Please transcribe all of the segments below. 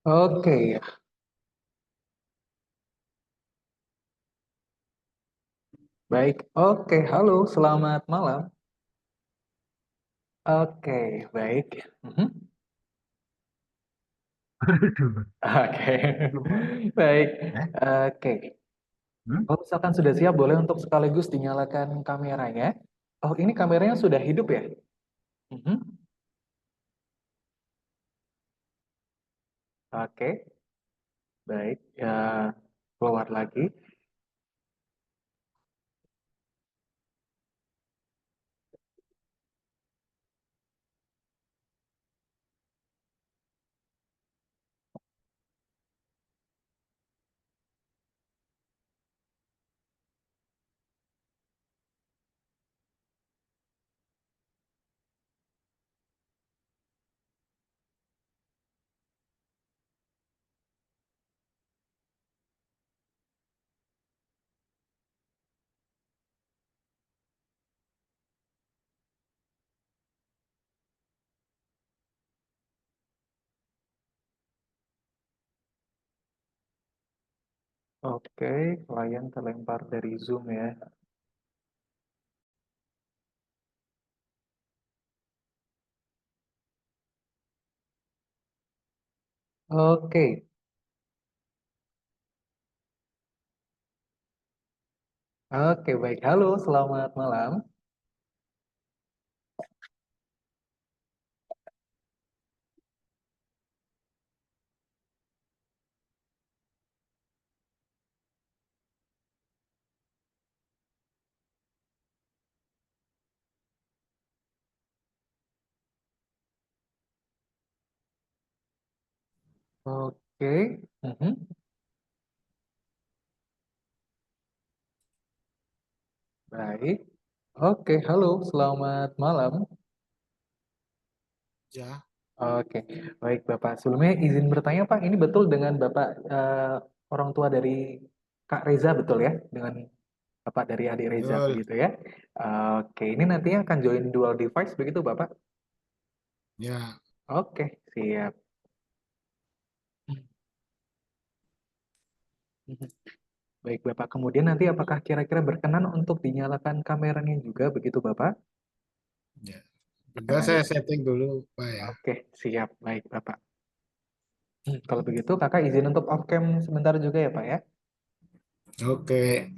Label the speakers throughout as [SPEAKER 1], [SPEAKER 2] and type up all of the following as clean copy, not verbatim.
[SPEAKER 1] Oke, baik. Oke, halo, selamat malam. Oke, baik. Mhm. Oke,
[SPEAKER 2] Belum mulai.
[SPEAKER 1] baik.
[SPEAKER 2] Eh?
[SPEAKER 1] Oke,
[SPEAKER 2] Hmm?
[SPEAKER 1] kalau misalkan sudah siap, boleh untuk sekaligus dinyalakan kameranya. Oh, ini kameranya sudah hidup ya? Mhm. Oke, baik. Ya, keluar lagi. Oke, klien terlempar dari Zoom ya. Oke, oke, baik. Halo, selamat malam. Oke, mhm. Baik. Oke, halo, selamat malam.
[SPEAKER 2] Ya,
[SPEAKER 1] Oke, baik Bapak. Sebelumnya izin bertanya Pak, ini betul dengan Bapak orang tua dari Kak Reza betul ya? Dengan Bapak dari adik Reza
[SPEAKER 2] betul.
[SPEAKER 1] begitu ya? Oke, ini nantinya akan join dual device begitu Bapak?
[SPEAKER 2] Ya,
[SPEAKER 1] Oke, siap. Baik Bapak, kemudian nanti apakah kira-kira berkenan untuk dinyalakan kameranya juga begitu Bapak?
[SPEAKER 2] ya. Tinggal
[SPEAKER 1] Berkenan
[SPEAKER 2] saya
[SPEAKER 1] ya?
[SPEAKER 2] setting dulu, Pak ya.
[SPEAKER 1] Oke, siap. Baik Bapak. Kalau begitu Kakak izin untuk off cam sebentar juga ya Pak ya?
[SPEAKER 2] Oke.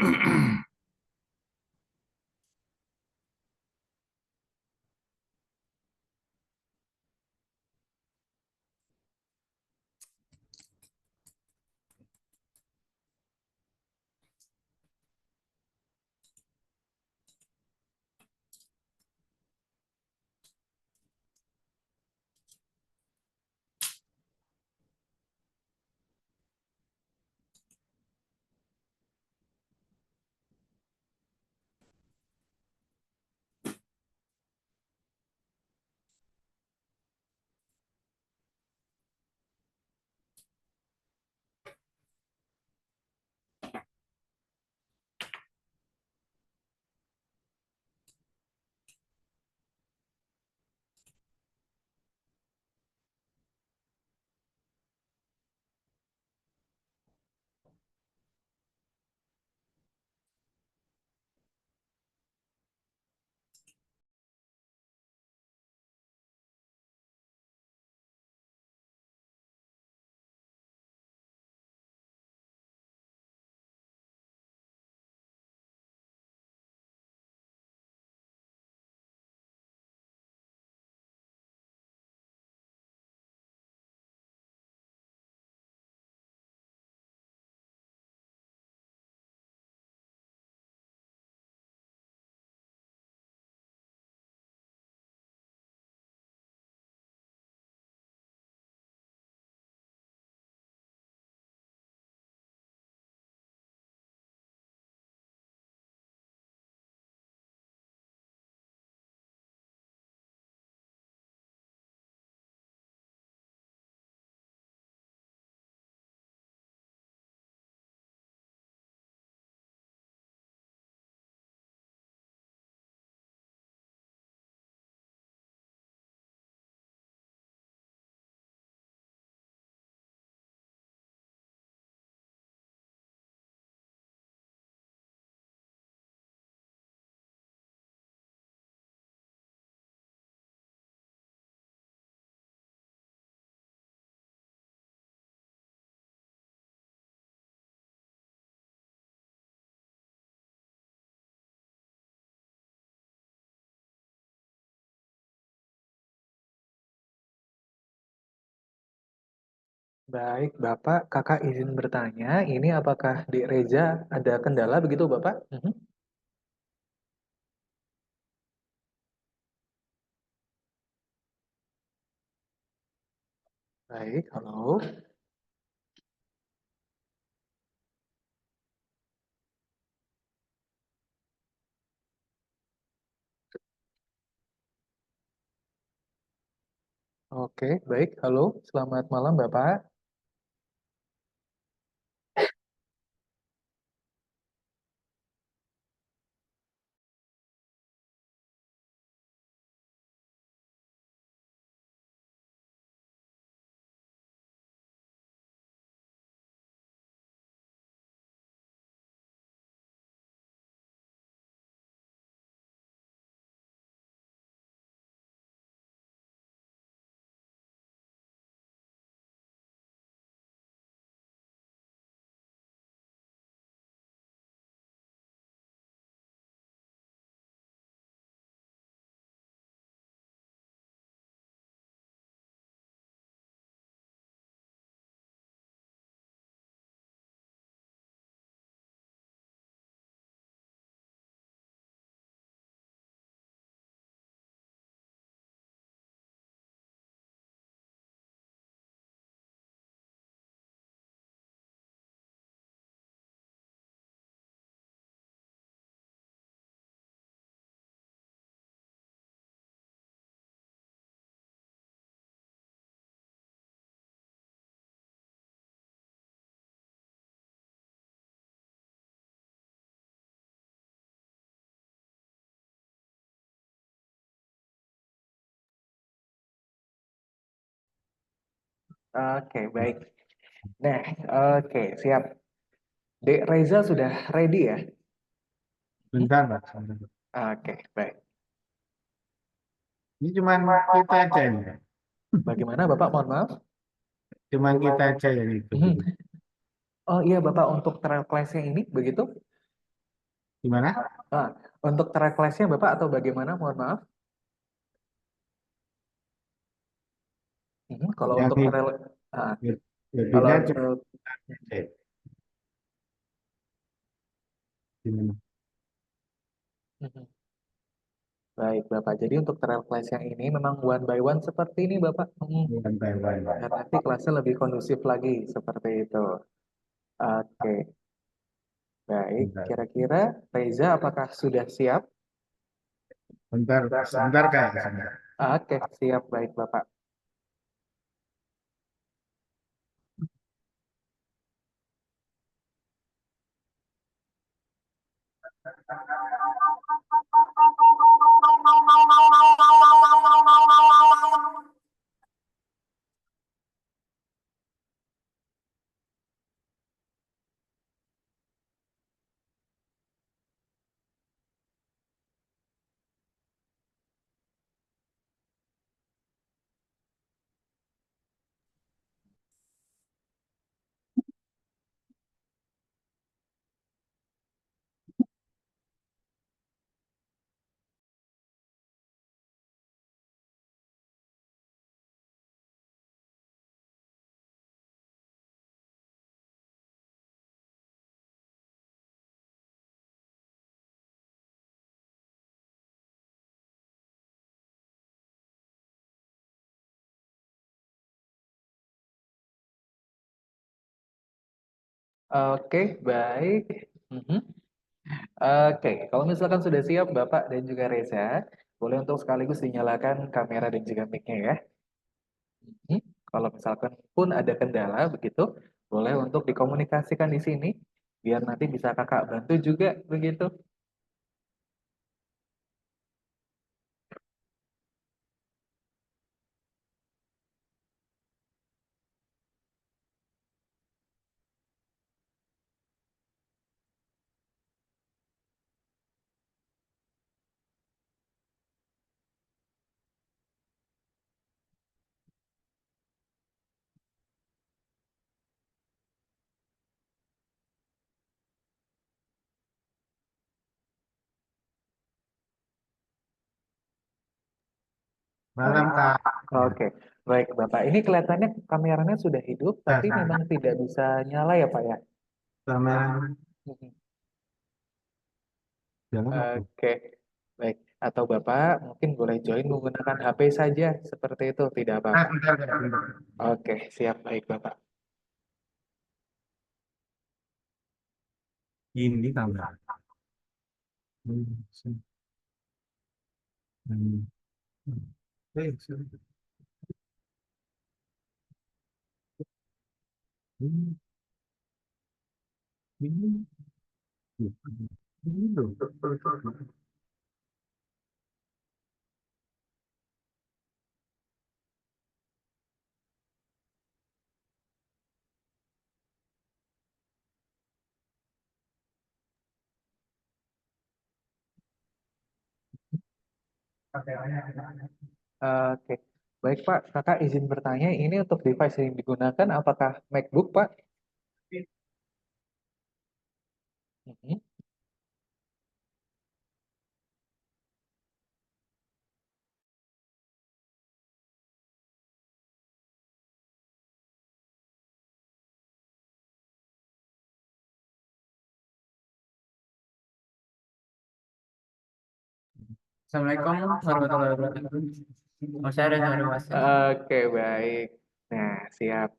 [SPEAKER 1] Baik, Bapak, Kakak izin bertanya, ini apakah di Reza ada kendala begitu, Bapak? Mhm. Baik, halo. Oke, baik, halo. Selamat malam, Bapak. Oke, baik. Nah, oke, siap. Dek Reza sudah ready ya? Hmm?
[SPEAKER 2] Bentar, Pak. Sebentar.
[SPEAKER 1] Oke, baik.
[SPEAKER 2] Ini cuman kita aja ini.
[SPEAKER 1] Bagaimana, Bapak? Mohon maaf.
[SPEAKER 2] Cuman kita aja yang itu
[SPEAKER 1] Mhm.
[SPEAKER 2] dulu.
[SPEAKER 1] Oh iya, Bapak, untuk trail class-nya ini, begitu?
[SPEAKER 2] Gimana?
[SPEAKER 1] Ah, untuk trail class-nya, Bapak, atau bagaimana? Mohon maaf. Mhm. Kalau
[SPEAKER 2] Yang
[SPEAKER 1] untuk trail, ah, kalau
[SPEAKER 2] lebihnya cuma
[SPEAKER 1] untuk
[SPEAKER 2] kita aja. Gimana?
[SPEAKER 1] Mhm. Baik, Bapak. Jadi untuk trail class yang ini memang one by one seperti ini, Bapak. Mhm.
[SPEAKER 2] Bukan Taiwan, Pak.
[SPEAKER 1] Dan nanti kelasnya lebih kondusif lagi, seperti itu. Oke, baik.
[SPEAKER 2] Bentar.
[SPEAKER 1] Kira-kira Reza apakah sudah siap?
[SPEAKER 2] Bentar, sebentar kayak sana.
[SPEAKER 1] Oke, siap. Baik, Bapak. Oke, baik. Mhm. Oke, kalau misalkan sudah siap Bapak dan juga Reza, boleh untuk sekaligus dinyalakan kamera dan juga mic-nya ya. Mhm. Kalau misalkan pun ada kendala begitu, boleh untuk dikomunikasikan di sini, biar nanti bisa Kakak bantu juga begitu.
[SPEAKER 2] Malam, Kak. Ya.
[SPEAKER 1] Oke. Baik, Bapak. Ini kelihatannya kameranya sudah hidup, tapi memang
[SPEAKER 2] Nah,
[SPEAKER 1] tidak bisa nyala ya, Pak ya?
[SPEAKER 2] kamera
[SPEAKER 1] Mhm.
[SPEAKER 2] jalan apa?
[SPEAKER 1] Oke, baik. Atau Bapak mungkin boleh join menggunakan HP saja, seperti itu, tidak
[SPEAKER 2] Ah,
[SPEAKER 1] apa-apa.
[SPEAKER 2] bentar, bentar, bentar.
[SPEAKER 1] Oke, siap, baik, Bapak.
[SPEAKER 2] Ini kamera. Hmm, hmm, sudah. Hmm, ini, ini loh.
[SPEAKER 1] Oke, baik, Pak. Kakak izin bertanya, ini untuk device yang digunakan apakah MacBook, Pak? Mhm.
[SPEAKER 3] Assalamualaikum warahmatullahi wabarakatuh. Mas saya ada suara masuk.
[SPEAKER 1] Oke, baik. Nah, siap.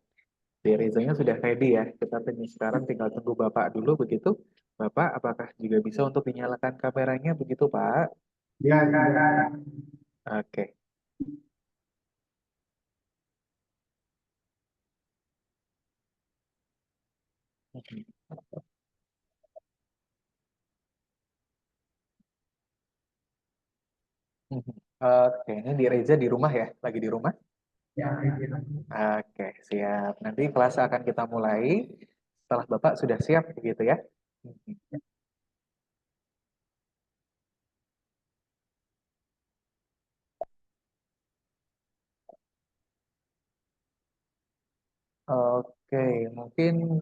[SPEAKER 1] Di Rizanya sudah ready ya. Kita sekarang tinggal tunggu Bapak dulu begitu. Bapak, apakah juga bisa untuk dinyalakan kameranya begitu, Pak?
[SPEAKER 2] Ya, ya, ya.
[SPEAKER 1] Oke. Mhm. Mhm. Oke, ini di Reza di rumah ya? Lagi di rumah?
[SPEAKER 2] Ya, ya.
[SPEAKER 1] Oke, siap. Nanti kelas akan kita mulai setelah Bapak sudah siap begitu ya. Mhm. Oke, mungkin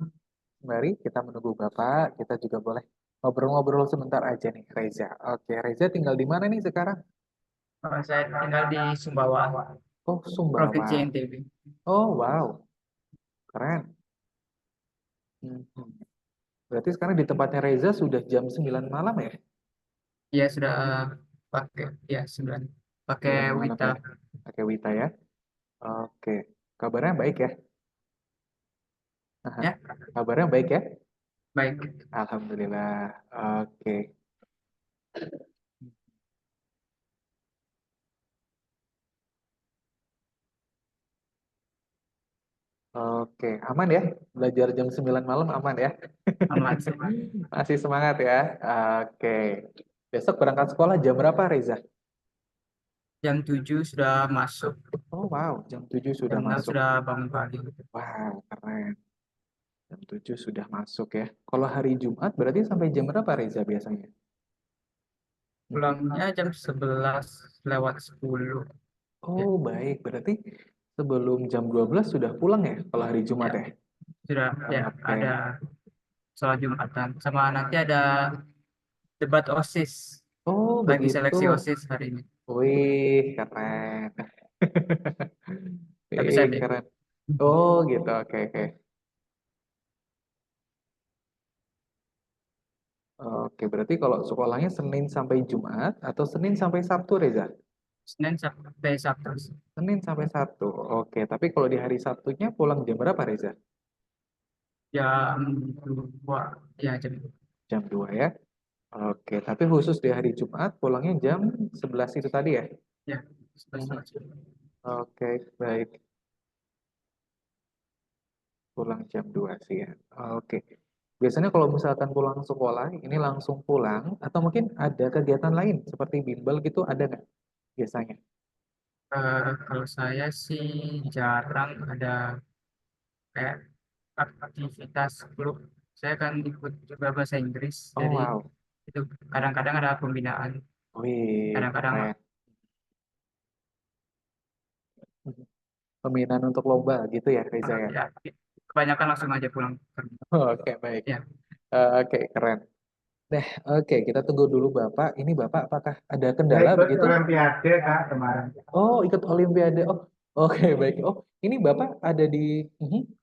[SPEAKER 1] mari kita menunggu Bapak. Kita juga boleh ngobrol-ngobrol sebentar aja nih, Reza. Oke, Reza tinggal di mana nih sekarang?
[SPEAKER 3] Saya tinggal di Sumbawa,
[SPEAKER 1] Oh,
[SPEAKER 3] Provinsi
[SPEAKER 1] Sumbawa.
[SPEAKER 3] NTB.
[SPEAKER 1] Oh, wow. Keren. Mhm. Berarti sekarang di tempatnya Reza sudah jam 9 malam ya?
[SPEAKER 3] Ya sudah pakai ya 9 pakai
[SPEAKER 1] 9 malam
[SPEAKER 3] Wita
[SPEAKER 1] ya? Pakai Wita ya? Oke. Kabarnya baik ya? Aha.
[SPEAKER 3] ya.
[SPEAKER 1] Kabarnya baik ya?
[SPEAKER 3] Baik.
[SPEAKER 1] Alhamdulillah. Oke. Oke. Aman ya? Belajar jam 9 malam aman ya?
[SPEAKER 3] Aman sih.
[SPEAKER 1] Masih semangat ya? Oke. Besok berangkat sekolah jam berapa, Reza?
[SPEAKER 3] Jam 7 sudah masuk,
[SPEAKER 1] Oh, wow. Jam 7 sudah
[SPEAKER 3] jam 6
[SPEAKER 1] masuk.
[SPEAKER 3] sudah bangun pagi.
[SPEAKER 1] Wow, keren. Jam 7 sudah masuk ya. Kalau hari Jumat berarti sampai jam berapa, Reza, biasanya? Mhm.
[SPEAKER 3] Pulangnya jam 11 lewat 10. Ya,
[SPEAKER 1] Oh, baik. Berarti sebelum jam 12 sudah pulang ya kalau hari Jumat
[SPEAKER 3] ya,
[SPEAKER 1] ya?
[SPEAKER 3] sudah ya
[SPEAKER 1] Oke.
[SPEAKER 3] ada sholat Jumatan sama nanti ada debat OSIS.
[SPEAKER 1] Oh,
[SPEAKER 3] Lagi
[SPEAKER 1] begitu.
[SPEAKER 3] seleksi OSIS hari ini.
[SPEAKER 1] Wih, keren.
[SPEAKER 3] Tapi saya
[SPEAKER 1] Wih,
[SPEAKER 3] deh.
[SPEAKER 1] keren. Oh, gitu. Oke, oke. Oke, berarti kalau sekolahnya Senin sampai Jumat atau Senin sampai Sabtu, Reza?
[SPEAKER 3] Senin sampai Sabtu
[SPEAKER 1] Senin sampai Sabtu. Oke, tapi kalau di hari Sabtunya pulang jam berapa, Reza?
[SPEAKER 3] jam 2 ya jam
[SPEAKER 1] Jam 2 ya? Oke, tapi khusus di hari Jumat pulangnya jam 11 itu tadi ya?
[SPEAKER 3] ya
[SPEAKER 1] Mhm.
[SPEAKER 3] 11
[SPEAKER 1] Oke, baik. Pulang jam 2 sih ya. Oke. Biasanya kalau misalkan pulang sekolah, ini langsung pulang, atau mungkin ada kegiatan lain seperti bimbel gitu, ada nggak biasanya?
[SPEAKER 3] Kalau saya sih jarang ada kayak aktivitas klub. Saya kan ikut juga bahasa Inggris,
[SPEAKER 1] Oh,
[SPEAKER 3] jadi
[SPEAKER 1] wow.
[SPEAKER 3] itu kadang-kadang ada pembinaan,
[SPEAKER 1] Wih,
[SPEAKER 3] kadang-kadang
[SPEAKER 1] keren. Pembinaan untuk lomba gitu ya, Reza ya?
[SPEAKER 3] ya kebanyakan langsung aja pulang kerja.
[SPEAKER 1] Oke, baik.
[SPEAKER 3] Ya,
[SPEAKER 1] Oke, keren. Nah, oke, kita tunggu dulu Bapak. Ini Bapak apakah ada
[SPEAKER 2] Ya
[SPEAKER 1] kendala
[SPEAKER 2] ikut
[SPEAKER 1] begitu?
[SPEAKER 2] Olimpiade Kak kemarin.
[SPEAKER 1] Oh, ikut Olimpiade. Oh, Oke, baik. Oh, ini Bapak ada di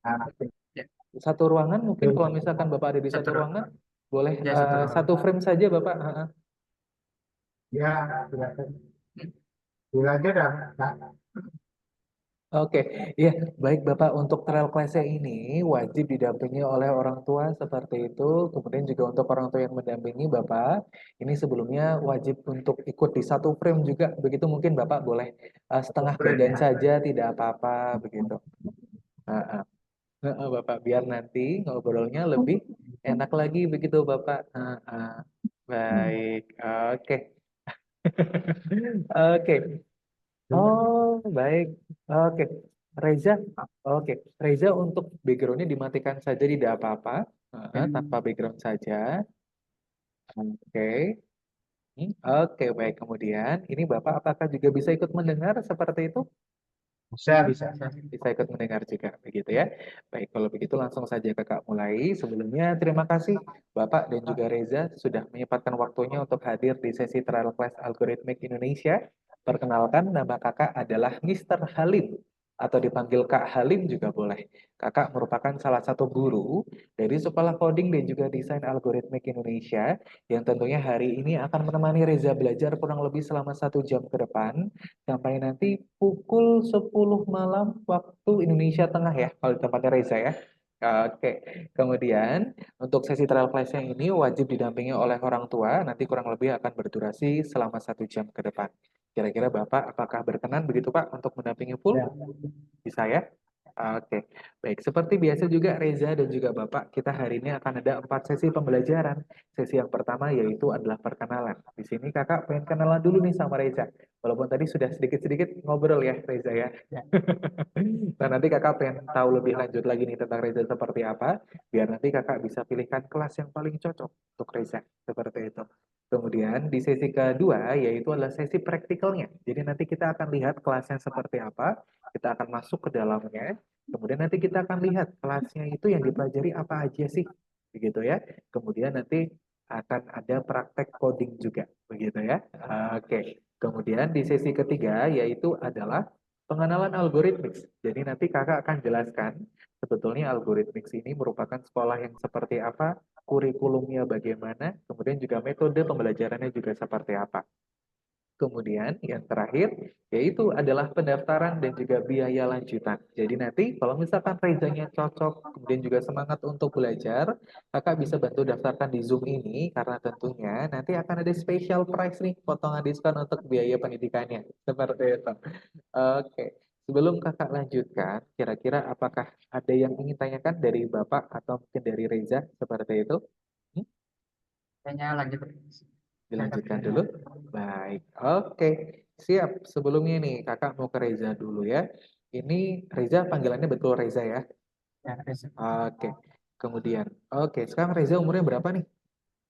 [SPEAKER 2] Nah,
[SPEAKER 3] Ya,
[SPEAKER 1] satu ruangan. Mungkin kalau
[SPEAKER 2] itu.
[SPEAKER 1] misalkan Bapak ada di satu
[SPEAKER 3] satu
[SPEAKER 1] ruangan, boleh
[SPEAKER 3] ya satu
[SPEAKER 1] satu
[SPEAKER 3] ruangan.
[SPEAKER 1] frame saja Bapak.
[SPEAKER 2] Ya, silakan. Silakan dah. Nah,
[SPEAKER 1] Oke, iya, baik Bapak. Untuk trail class-nya ini wajib didampingi oleh orang tua seperti itu. Kemudian juga untuk orang tua yang mendampingi Bapak, ini sebelumnya wajib untuk ikut di satu frame juga. Begitu mungkin Bapak boleh setengah
[SPEAKER 2] frame
[SPEAKER 1] badan
[SPEAKER 2] ya.
[SPEAKER 1] saja, tidak apa-apa begitu. Heeh. Heeh, Bapak, biar nanti ngobrolnya lebih enak lagi begitu Bapak. Heeh. Baik, oke. Oke. Oh, baik. Oke. Reza, oke. Reza untuk backgroundnya dimatikan saja, tidak apa-apa. Tanpa
[SPEAKER 3] Dan
[SPEAKER 1] background saja. Oke. Oke, baik. Kemudian, ini Bapak apakah juga bisa ikut mendengar seperti itu?
[SPEAKER 2] Bisa.
[SPEAKER 1] Bisa ikut mendengar juga, begitu ya. Baik, kalau begitu langsung saja Kakak mulai. Sebelumnya, terima kasih Bapak dan juga Reza sudah menyempatkan waktunya untuk hadir di sesi Trial Class Algorithmic Indonesia. Perkenalkan, nama Kakak adalah Mister Halim, atau dipanggil Kak Halim juga boleh. Kakak merupakan salah satu guru dari Sekolah Coding dan juga Desain Algoritmik Indonesia, yang tentunya hari ini akan menemani Reza belajar kurang lebih selama 1 jam ke depan, sampai nanti pukul 10 malam waktu Indonesia Tengah ya, kalau di tempatnya Reza ya. Oke, kemudian untuk sesi trial class-nya ini wajib didampingi oleh orang tua, nanti kurang lebih akan berdurasi selama 1 jam ke depan. Kira-kira Bapak apakah berkenan begitu Pak untuk mendampingi full?
[SPEAKER 2] Ya.
[SPEAKER 1] Bisa ya? Oke, baik. Seperti biasa juga Reza dan juga Bapak, kita hari ini akan ada 4 sesi pembelajaran. Sesi yang pertama yaitu adalah perkenalan. Di sini kakak pengen kenalan dulu nih sama Reza. Walaupun tadi sudah sedikit-sedikit ngobrol ya Reza ya.
[SPEAKER 3] ya,
[SPEAKER 1] Nah nanti kakak pengen tahu lebih lanjut lagi nih tentang Reza seperti apa, biar nanti kakak bisa pilihkan kelas yang paling cocok untuk Reza. Seperti itu. Kemudian di sesi kedua yaitu adalah sesi praktikalnya. Jadi nanti kita akan lihat kelasnya seperti apa, kita akan masuk ke dalamnya, kemudian nanti kita akan lihat kelasnya itu yang dipelajari apa aja sih, begitu ya. Kemudian nanti akan ada praktek coding juga, begitu ya. Oke. Kemudian di sesi ketiga yaitu adalah pengenalan algoritmik. Jadi nanti kakak akan jelaskan sebetulnya algoritmik ini merupakan sekolah yang seperti apa, kurikulumnya bagaimana, kemudian juga metode pembelajarannya juga seperti apa. Kemudian yang terakhir yaitu adalah pendaftaran dan juga biaya lanjutan. Jadi nanti kalau misalkan Rezanya cocok, kemudian juga semangat untuk belajar, kakak bisa bantu daftarkan di Zoom ini karena tentunya nanti akan ada special price nih, potongan diskon untuk biaya pendidikannya. Seperti itu. Oke, sebelum kakak lanjutkan, kira-kira apakah ada yang ingin tanyakan dari Bapak atau mungkin dari Reza seperti itu? Hmm?
[SPEAKER 3] kayaknya lanjut.
[SPEAKER 1] Dilanjutkan dulu. Baik, oke. Siap. Sebelumnya nih, kakak mau ke Reza dulu ya. Ini Reza panggilannya betul Reza ya.
[SPEAKER 3] Ya,
[SPEAKER 1] Oke. Kemudian, oke. Sekarang Reza umurnya berapa nih?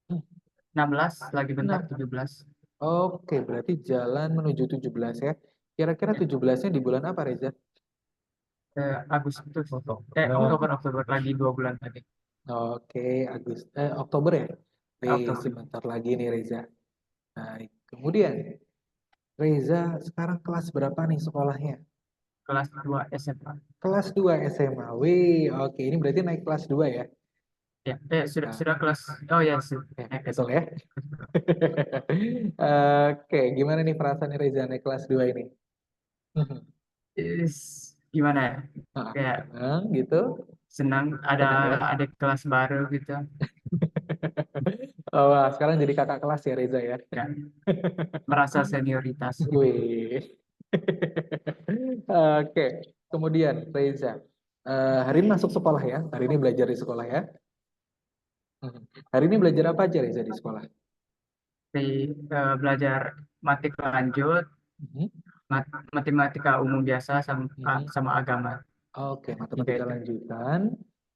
[SPEAKER 1] Hmm,
[SPEAKER 3] 16 lagi bentar
[SPEAKER 1] 6.
[SPEAKER 3] 17.
[SPEAKER 1] Oke, berarti jalan menuju 17 ya. Kira-kira
[SPEAKER 3] Ya,
[SPEAKER 1] 17-nya di bulan apa Reza?
[SPEAKER 3] Agustus.
[SPEAKER 1] Oh,
[SPEAKER 3] Oktober lagi 2 bulan lagi.
[SPEAKER 1] oke, Oktober ya.
[SPEAKER 3] Oktober.
[SPEAKER 1] Sebentar lagi nih Reza. Baik. Kemudian, Reza sekarang kelas berapa nih sekolahnya?
[SPEAKER 3] Kelas 2 SMA.
[SPEAKER 1] Kelas 2 SMA. Wih, oke. Ini berarti naik kelas 2 ya?
[SPEAKER 3] Ya,
[SPEAKER 1] Nah,
[SPEAKER 3] sudah kelas. Oh ya,
[SPEAKER 1] ya,
[SPEAKER 3] naik
[SPEAKER 1] betul
[SPEAKER 3] SMA.
[SPEAKER 1] ya. Oke, gimana nih perasaan Reza naik kelas 2 ini?
[SPEAKER 3] Gimana ya? Kayak
[SPEAKER 1] Senang gitu?
[SPEAKER 3] senang
[SPEAKER 1] Senang ya?
[SPEAKER 3] ada kelas baru gitu.
[SPEAKER 1] Oh, wah, sekarang jadi kakak kelas ya Reza ya?
[SPEAKER 3] Ya, merasa senioritas gitu.
[SPEAKER 1] Wih. Oke, kemudian Reza. Hari ini masuk sekolah ya? Hari ini belajar di sekolah ya? Hari ini belajar apa aja Reza di sekolah?
[SPEAKER 3] Di, belajar matik lanjut,
[SPEAKER 1] Mhm,
[SPEAKER 3] matematika umum biasa sama,
[SPEAKER 1] mhm.
[SPEAKER 3] sama agama.
[SPEAKER 1] Oke,
[SPEAKER 3] Tiga
[SPEAKER 1] matematika
[SPEAKER 3] itu.
[SPEAKER 1] lanjutan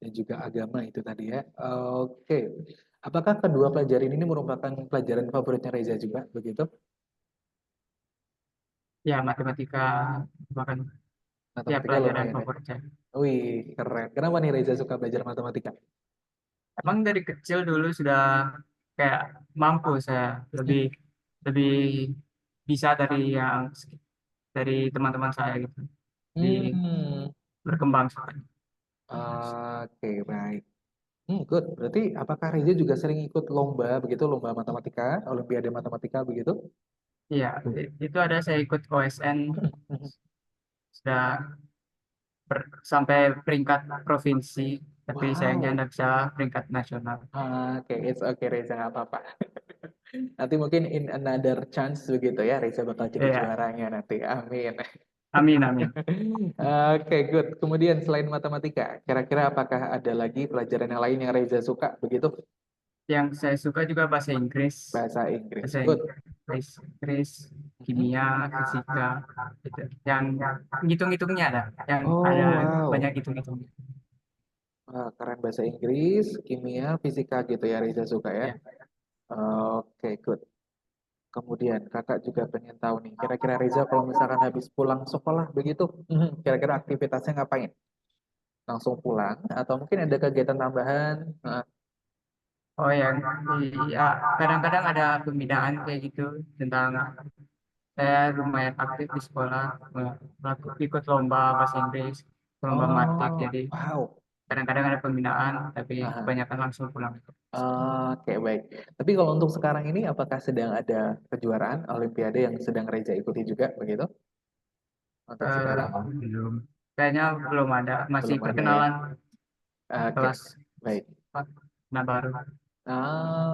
[SPEAKER 1] dan juga agama itu tadi ya. Oke, apakah kedua pelajaran ini merupakan pelajaran favoritnya Reza juga begitu?
[SPEAKER 3] Ya, matematika bahkan ya
[SPEAKER 1] Matematika
[SPEAKER 3] pelajaran
[SPEAKER 1] lumayan ya.
[SPEAKER 3] favorit saya.
[SPEAKER 1] Wih, keren. Kenapa nih Reza suka belajar matematika?
[SPEAKER 3] Emang dari kecil dulu sudah kayak mampu saya lebih lebih bisa dari teman-teman saya gitu. di
[SPEAKER 1] Hmm,
[SPEAKER 3] berkembang seperti itu.
[SPEAKER 1] oke, baik. Good. Berarti apakah Reza juga sering ikut lomba begitu, lomba matematika, Olimpiade matematika begitu?
[SPEAKER 3] Iya, itu ada saya ikut OSN sudah sampai peringkat provinsi, tapi sayangnya
[SPEAKER 1] Wow.
[SPEAKER 3] tidak bisa peringkat nasional.
[SPEAKER 1] Oke, it's okay Reza, nggak apa-apa. Nanti mungkin in another chance begitu ya, Reza bakal jadi
[SPEAKER 3] Iya,
[SPEAKER 1] juaranya nanti. Amin.
[SPEAKER 3] amin amin.
[SPEAKER 1] Oke, good. Kemudian selain matematika, kira-kira apakah ada lagi pelajaran yang lain yang Reza suka begitu?
[SPEAKER 3] Yang saya suka juga bahasa Inggris,
[SPEAKER 1] Bahasa Inggris.
[SPEAKER 3] bahasa
[SPEAKER 1] Good.
[SPEAKER 3] Inggris,
[SPEAKER 1] Mhm.
[SPEAKER 3] kimia, fisika, gitu. Yang hitung-hitungnya ada, yang ada
[SPEAKER 1] Oh, wow.
[SPEAKER 3] banyak hitung-hitungnya.
[SPEAKER 1] Wah, keren bahasa Inggris, kimia, fisika gitu ya Reza suka ya.
[SPEAKER 3] Ya,
[SPEAKER 1] Oke, good. Kemudian kakak juga pengen tahu nih, kira-kira Reza kalau misalkan habis pulang sekolah begitu, kira-kira aktivitasnya ngapain? Langsung pulang atau mungkin ada kegiatan tambahan? Nah,
[SPEAKER 3] oh yang ya kadang-kadang ada pembinaan kayak gitu tentang saya lumayan aktif di sekolah, ikut lomba bahasa Inggris, lomba matik,
[SPEAKER 1] oh,
[SPEAKER 3] jadi
[SPEAKER 1] wow.
[SPEAKER 3] kadang-kadang ada pembinaan, tapi
[SPEAKER 1] Aha.
[SPEAKER 3] kebanyakan langsung pulang.
[SPEAKER 1] Oke, baik. Tapi kalau untuk sekarang ini, apakah sedang ada kejuaraan Olimpiade yang sedang Reza ikuti juga begitu? Untuk
[SPEAKER 3] Eh,
[SPEAKER 1] sekarang
[SPEAKER 3] belum, kayaknya belum ada, masih
[SPEAKER 1] belum ada ya.
[SPEAKER 3] perkenalan
[SPEAKER 1] Oke,
[SPEAKER 3] kelas
[SPEAKER 1] baik.
[SPEAKER 3] 4, nah baru.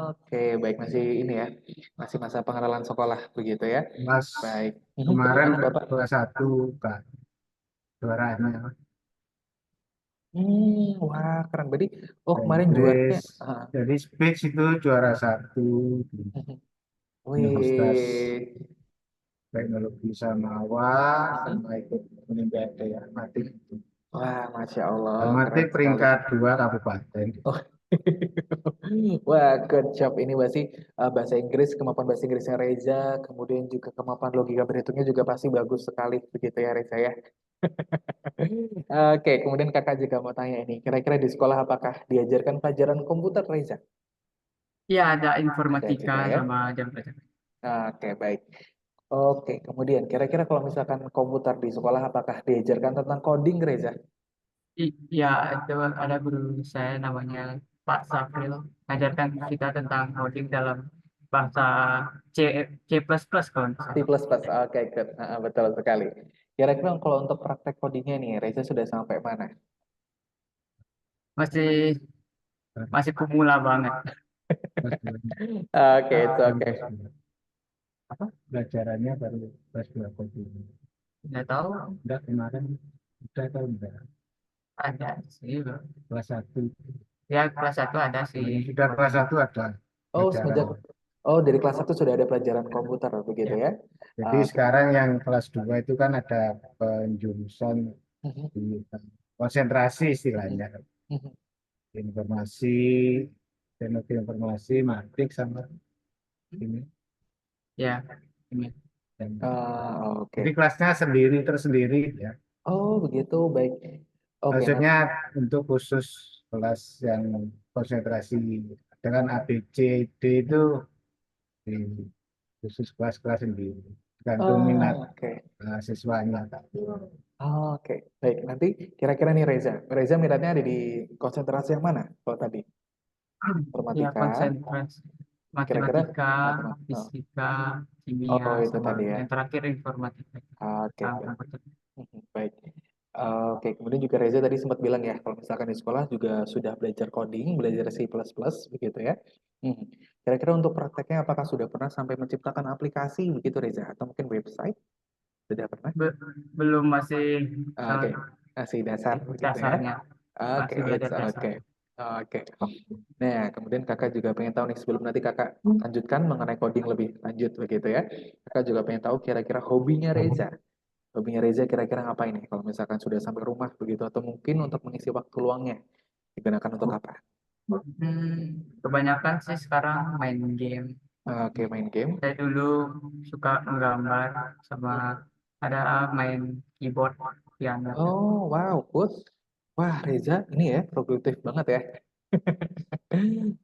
[SPEAKER 1] Oke, baik, masih ini ya, masih masa pengenalan sekolah begitu ya.
[SPEAKER 2] Mas
[SPEAKER 1] Baik.
[SPEAKER 2] kemarin
[SPEAKER 1] Gimana Bapak?
[SPEAKER 2] kelas satu Kak juaranya
[SPEAKER 1] Wah, keren. Berarti, oh
[SPEAKER 2] bahasa
[SPEAKER 1] kemarin juaranya.
[SPEAKER 2] Inggris. Jadi speech itu juara satu di Universitas
[SPEAKER 1] Wih.
[SPEAKER 2] Teknologi Samawa
[SPEAKER 1] Mhm.
[SPEAKER 2] sama ikut Olimpiade ya mati.
[SPEAKER 1] Wah, Masya Allah,
[SPEAKER 2] Mati
[SPEAKER 1] keren sekali.
[SPEAKER 2] peringkat 2 kabupaten.
[SPEAKER 1] Oh. Wah, good job. Ini pasti bahasa Inggris, kemampuan bahasa Inggrisnya Reza, kemudian juga kemampuan logika berhitungnya juga pasti bagus sekali begitu ya Reza ya. Oke, kemudian kakak juga mau tanya ini, kira-kira di sekolah apakah diajarkan pelajaran komputer Reza?
[SPEAKER 3] Iya ada
[SPEAKER 1] Ada
[SPEAKER 3] informatika
[SPEAKER 1] juga ya.
[SPEAKER 3] sama jam pelajaran.
[SPEAKER 1] Oke, baik. Oke, kemudian kira-kira kalau misalkan komputer di sekolah apakah diajarkan tentang coding Reza?
[SPEAKER 3] Iya itu ada guru saya namanya Pak Safril, ngajarkan kita tentang coding dalam bahasa C, C++ kalau nggak
[SPEAKER 1] C++,
[SPEAKER 3] salah.
[SPEAKER 1] oke, good. Betul sekali. Kira-kira kalau untuk praktek codingnya nih, Reza sudah sampai mana?
[SPEAKER 3] Masih masih pemula banget.
[SPEAKER 2] Kelas 2.
[SPEAKER 1] Oke, it's
[SPEAKER 2] Belum
[SPEAKER 1] okay.
[SPEAKER 2] kelas 2. Apa? Pelajarannya baru kelas 2 komputer.
[SPEAKER 3] Nggak tahu
[SPEAKER 2] Udah kemarin udah atau enggak?
[SPEAKER 3] ada sih Bro.
[SPEAKER 2] Kelas 1.
[SPEAKER 3] Ya kelas 1 ada sih
[SPEAKER 2] Kemarin sudah kelas
[SPEAKER 3] coding.
[SPEAKER 2] 1 ada
[SPEAKER 1] Oh,
[SPEAKER 2] pelajaran.
[SPEAKER 1] semenjak dari kelas 1 sudah ada pelajaran komputer begitu
[SPEAKER 3] Ya.
[SPEAKER 1] ya?
[SPEAKER 2] Jadi
[SPEAKER 1] Oke.
[SPEAKER 2] sekarang yang kelas 2 itu kan ada penjurusan
[SPEAKER 1] Mhm,
[SPEAKER 2] di konsentrasi
[SPEAKER 1] mhm,
[SPEAKER 2] istilahnya.
[SPEAKER 1] mhm.
[SPEAKER 2] Informasi, teknologi informasi, matik sama ini.
[SPEAKER 3] Ya, ini.
[SPEAKER 2] Dan,
[SPEAKER 1] Oke.
[SPEAKER 2] jadi kelasnya sendiri tersendiri ya.
[SPEAKER 1] Oh, begitu. Baik. Oke,
[SPEAKER 2] Maksudnya untuk khusus kelas yang konsentrasi dengan A, B, C, D itu di khusus kelas-kelas sendiri. Tergantung minat
[SPEAKER 1] oke.
[SPEAKER 2] siswanya.
[SPEAKER 1] Oke. Baik, nanti kira-kira nih Reza. Reza minatnya ada di konsentrasi yang mana? Kalau tadi
[SPEAKER 3] Ya
[SPEAKER 1] informatika,
[SPEAKER 3] konsentrasi
[SPEAKER 1] kira-kira
[SPEAKER 3] matematika,
[SPEAKER 1] matematika.
[SPEAKER 3] fisika, kimia,
[SPEAKER 1] Oh, itu
[SPEAKER 3] sama
[SPEAKER 1] tadi ya.
[SPEAKER 3] yang terakhir informatika.
[SPEAKER 1] Oke,
[SPEAKER 3] Nah,
[SPEAKER 1] good.
[SPEAKER 3] komputer.
[SPEAKER 1] Baik. Oke, kemudian juga Reza tadi sempat bilang ya, kalau misalkan di sekolah juga sudah belajar coding, belajar C++, begitu ya. Mhm. Kira-kira untuk prakteknya apakah sudah pernah sampai menciptakan aplikasi begitu Reza? Atau mungkin website? Sudah pernah?
[SPEAKER 3] Belum, masih
[SPEAKER 1] Oke,
[SPEAKER 3] sangat
[SPEAKER 1] masih dasar begitu ya.
[SPEAKER 3] dasarnya,
[SPEAKER 1] Oke,
[SPEAKER 3] masih
[SPEAKER 1] it's
[SPEAKER 3] belajar
[SPEAKER 1] okay.
[SPEAKER 3] dasarnya.
[SPEAKER 1] Oke. Nah, kemudian kakak juga pengen tahu nih sebelum nanti kakak lanjutkan mengenai coding lebih lanjut begitu ya. Kakak juga pengen tahu kira-kira hobinya Reza. Hobinya Reza kira-kira ngapain nih kalau misalkan sudah sampai rumah begitu atau mungkin untuk mengisi waktu luangnya digunakan untuk apa?
[SPEAKER 3] Kebanyakan sih sekarang main game.
[SPEAKER 1] Oke, main game.
[SPEAKER 3] Saya dulu suka menggambar sama ada main keyboard, piano.
[SPEAKER 1] Oh, wow, good. Wah, Reza ini ya produktif banget ya.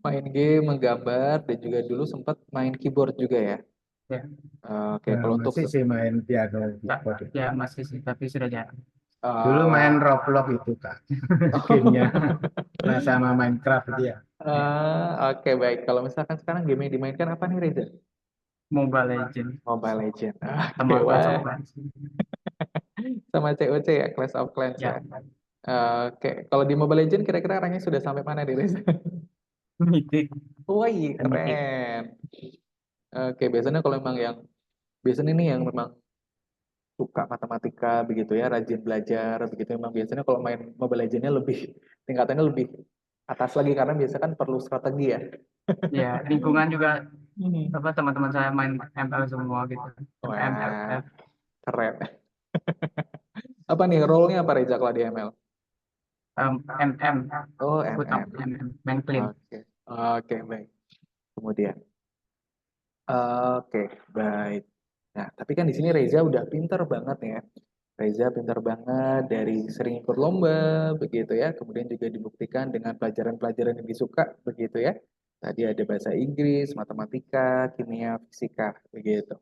[SPEAKER 1] Main game, menggambar, dan juga dulu sempat main keyboard juga ya.
[SPEAKER 3] Ya,
[SPEAKER 1] Oke, kalau untuk
[SPEAKER 2] Masih sih main piano
[SPEAKER 3] tak,
[SPEAKER 2] keyboard.
[SPEAKER 3] ya masih sih, tapi sudah jarang.
[SPEAKER 2] Dulu main
[SPEAKER 1] Oh,
[SPEAKER 2] Roblox itu Kak, gamenya. Nah, sama Minecraft dia.
[SPEAKER 1] oke baik. Kalau misalkan sekarang game yang dimainkan apa nih Reza?
[SPEAKER 3] Mobile Legends
[SPEAKER 1] Mobile Legend. Oke,
[SPEAKER 3] sama Clash of
[SPEAKER 1] wah.
[SPEAKER 3] Clans.
[SPEAKER 1] Sama COC ya, Clash of Clans ya.
[SPEAKER 3] Ya,
[SPEAKER 1] Oke, kalau di Mobile Legend kira-kira ranking sudah sampai mana nih Reza?
[SPEAKER 3] Mythic,
[SPEAKER 1] Wih,
[SPEAKER 3] Mythic.
[SPEAKER 1] keren. Oke, biasanya kalau memang yang biasanya nih yang memang suka matematika begitu ya, rajin belajar begitu memang biasanya kalau main Mobile Legends-nya lebih tingkatannya lebih atas lagi karena biasanya kan perlu strategi ya.
[SPEAKER 3] Ya, lingkungan juga
[SPEAKER 1] Hmm.
[SPEAKER 3] apa teman-teman saya main ML semua gitu.
[SPEAKER 1] Wah,
[SPEAKER 3] MMLF,
[SPEAKER 1] keren. Apa nih role-nya apa Reza kalau di ML?
[SPEAKER 3] MM,
[SPEAKER 1] Oh,
[SPEAKER 3] put up
[SPEAKER 1] MM.
[SPEAKER 3] MM, main clean.
[SPEAKER 1] Oke. Oke, baik. Kemudian oke, baik. Nah, tapi kan di sini Reza udah pinter banget ya. Reza pinter banget dari sering ikut lomba, begitu ya. Kemudian juga dibuktikan dengan pelajaran-pelajaran yang disuka, begitu ya. Tadi ada bahasa Inggris, matematika, kimia, fisika, begitu.